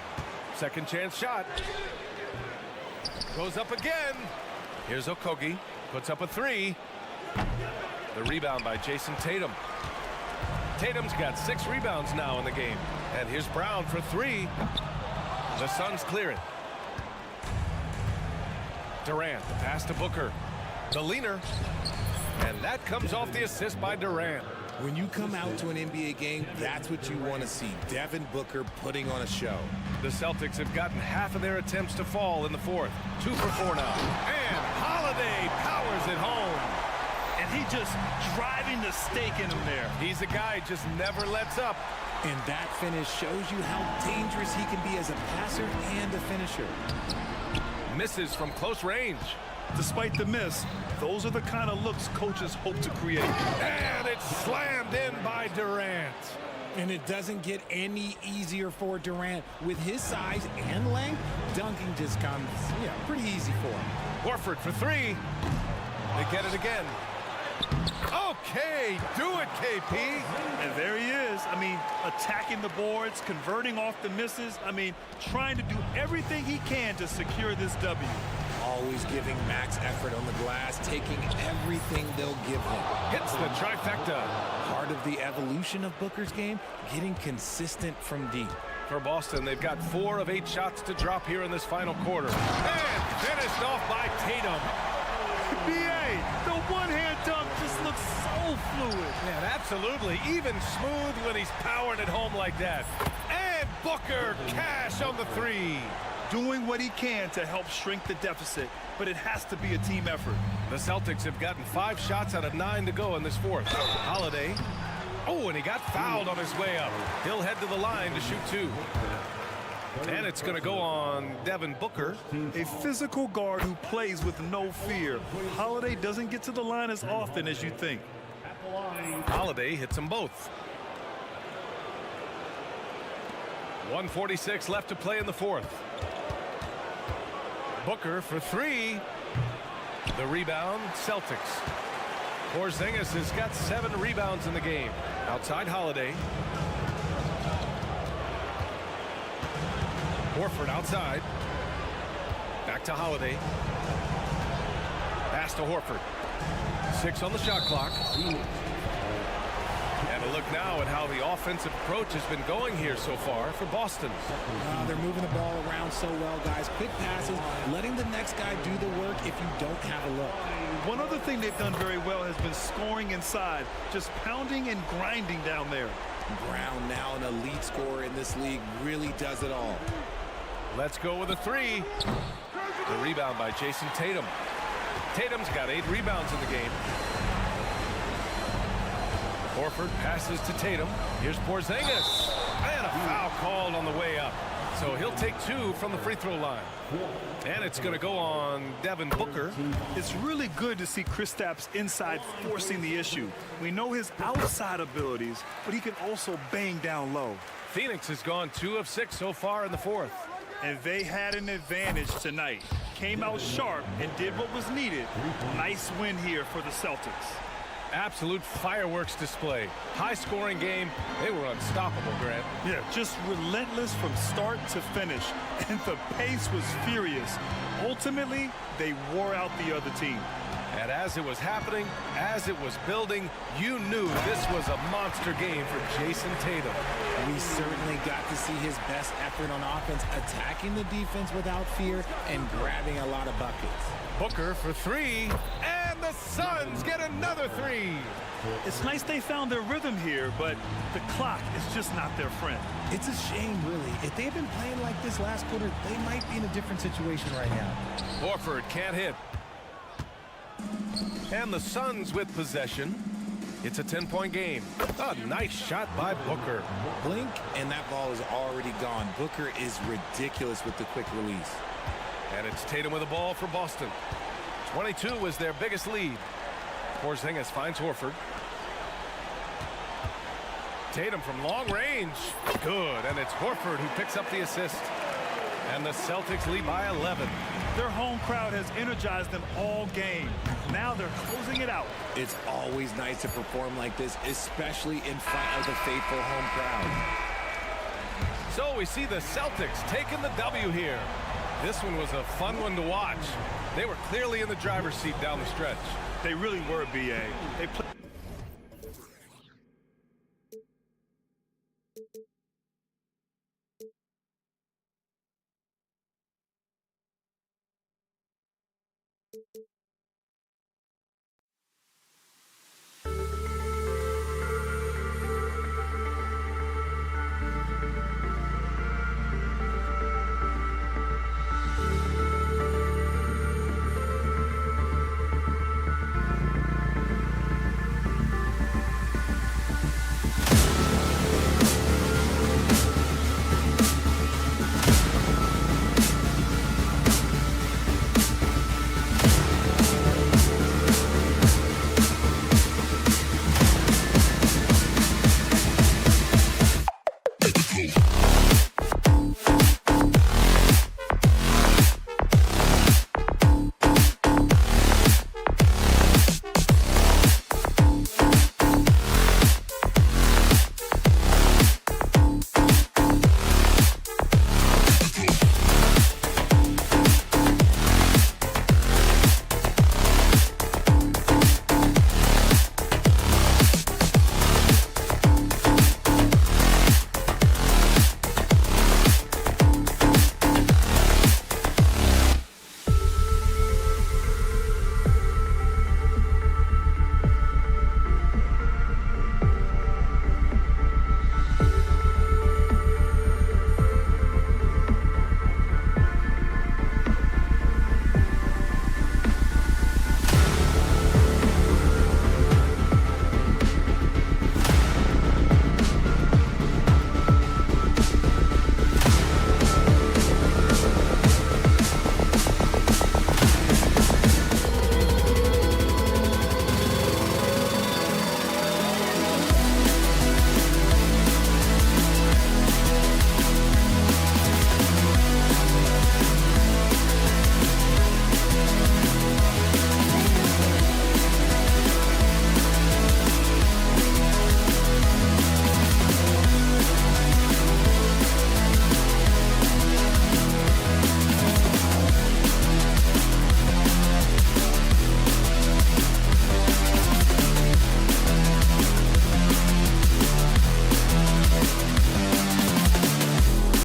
Second chance shot. Goes up again. Here's Okogie. Puts up a 3. The rebound by Jason Tatum. Tatum's got 6 rebounds now in the game. And here's Brown for 3. The Suns clear it. Durant, the pass to Booker. The leaner. And that comes off the assist by Durant. When you come out to an NBA game, that's what you want to see. Devin Booker putting on a show. The Celtics have gotten half of their attempts to fall in the fourth. 2 for 4 now. And Holiday powers it home. And he just driving the stake in him there. He's a guy just never lets up. And that finish shows you how dangerous he can be as a passer and a finisher. Misses from close range. Despite the miss, those are the kind of looks coaches hope to create. And it's slammed in by Durant. And it doesn't get any easier for Durant. With his size and length, dunking just comes, pretty easy for him. Horford for 3. They get it again. Okay, do it, KP. And there he is. I mean, attacking the boards, converting off the misses. I mean, trying to do everything he can to secure this W. Always giving max effort on the glass, taking everything they'll give him. Hits the trifecta. Part of the evolution of Booker's game, getting consistent from deep. For Boston, they've got 4 of 8 shots to drop here in this final quarter. And finished off by Tatum. B.A., the one-hand dunk just looks so fluid. Man, absolutely. Even smooth when he's powering it home like that. And Booker, cash on the 3. Doing what he can to help shrink the deficit, but it has to be a team effort. The Celtics have gotten 5 shots out of 9 to go in this fourth. Holiday. Oh, and he got fouled on his way up. He'll head to the line to shoot 2. And it's going to go on Devin Booker. A physical guard who plays with no fear. Holiday doesn't get to the line as often as you think. Holiday hits them both. 1:46 left to play in the fourth. Booker for three. The rebound, Celtics. Porzingis has got 7 rebounds in the game. Outside Holiday. Horford outside. Back to Holiday. Pass to Horford. 6 on the shot clock. And a look now at how the offensive approach has been going here so far for Boston. They're moving the ball around so well, guys. Quick passes, letting the next guy do the work if you don't have a look. One other thing they've done very well has been scoring inside, just pounding and grinding down there. Brown, now an elite scorer in this league, really does it all. Let's go with a three. The rebound by Jason Tatum. Tatum's got 8 rebounds in the game. Horford passes to Tatum. Here's Porzingis. And a foul called on the way up. So he'll take 2 from the free throw line. And it's going to go on Devin Booker. It's really good to see Kristaps inside forcing the issue. We know his outside abilities, but he can also bang down low. Phoenix has gone 2 of 6 so far in the fourth. And they had an advantage tonight. Came out sharp and did what was needed. Nice win here for the Celtics. Absolute fireworks display. High-scoring game. They were unstoppable, Grant. Yeah, just relentless from start to finish. And the pace was furious. Ultimately, they wore out the other team. And as it was happening, as it was building, you knew this was a monster game for Jason Tatum. We certainly got to see his best effort on offense, attacking the defense without fear and grabbing a lot of buckets. Booker for 3, and the Suns get another 3. It's nice they found their rhythm here, but the clock is just not their friend. It's a shame, really. If they had been playing like this last quarter, they might be in a different situation right now. Horford can't hit. And the Suns with possession. It's a 10-point game. A nice shot by Booker. Blink, and that ball is already gone. Booker is ridiculous with the quick release. And it's Tatum with the ball for Boston. 22 was their biggest lead. Porzingis finds Horford. Tatum from long range. Good, and it's Horford who picks up the assist. And the Celtics lead by 11. Their home crowd has energized them all game. Now they're closing it out. It's always nice to perform like this, especially in front of the faithful home crowd. So we see the Celtics taking the W here. This one was a fun one to watch. They were clearly in the driver's seat down the stretch. They really were, B.A. They played. Let's go.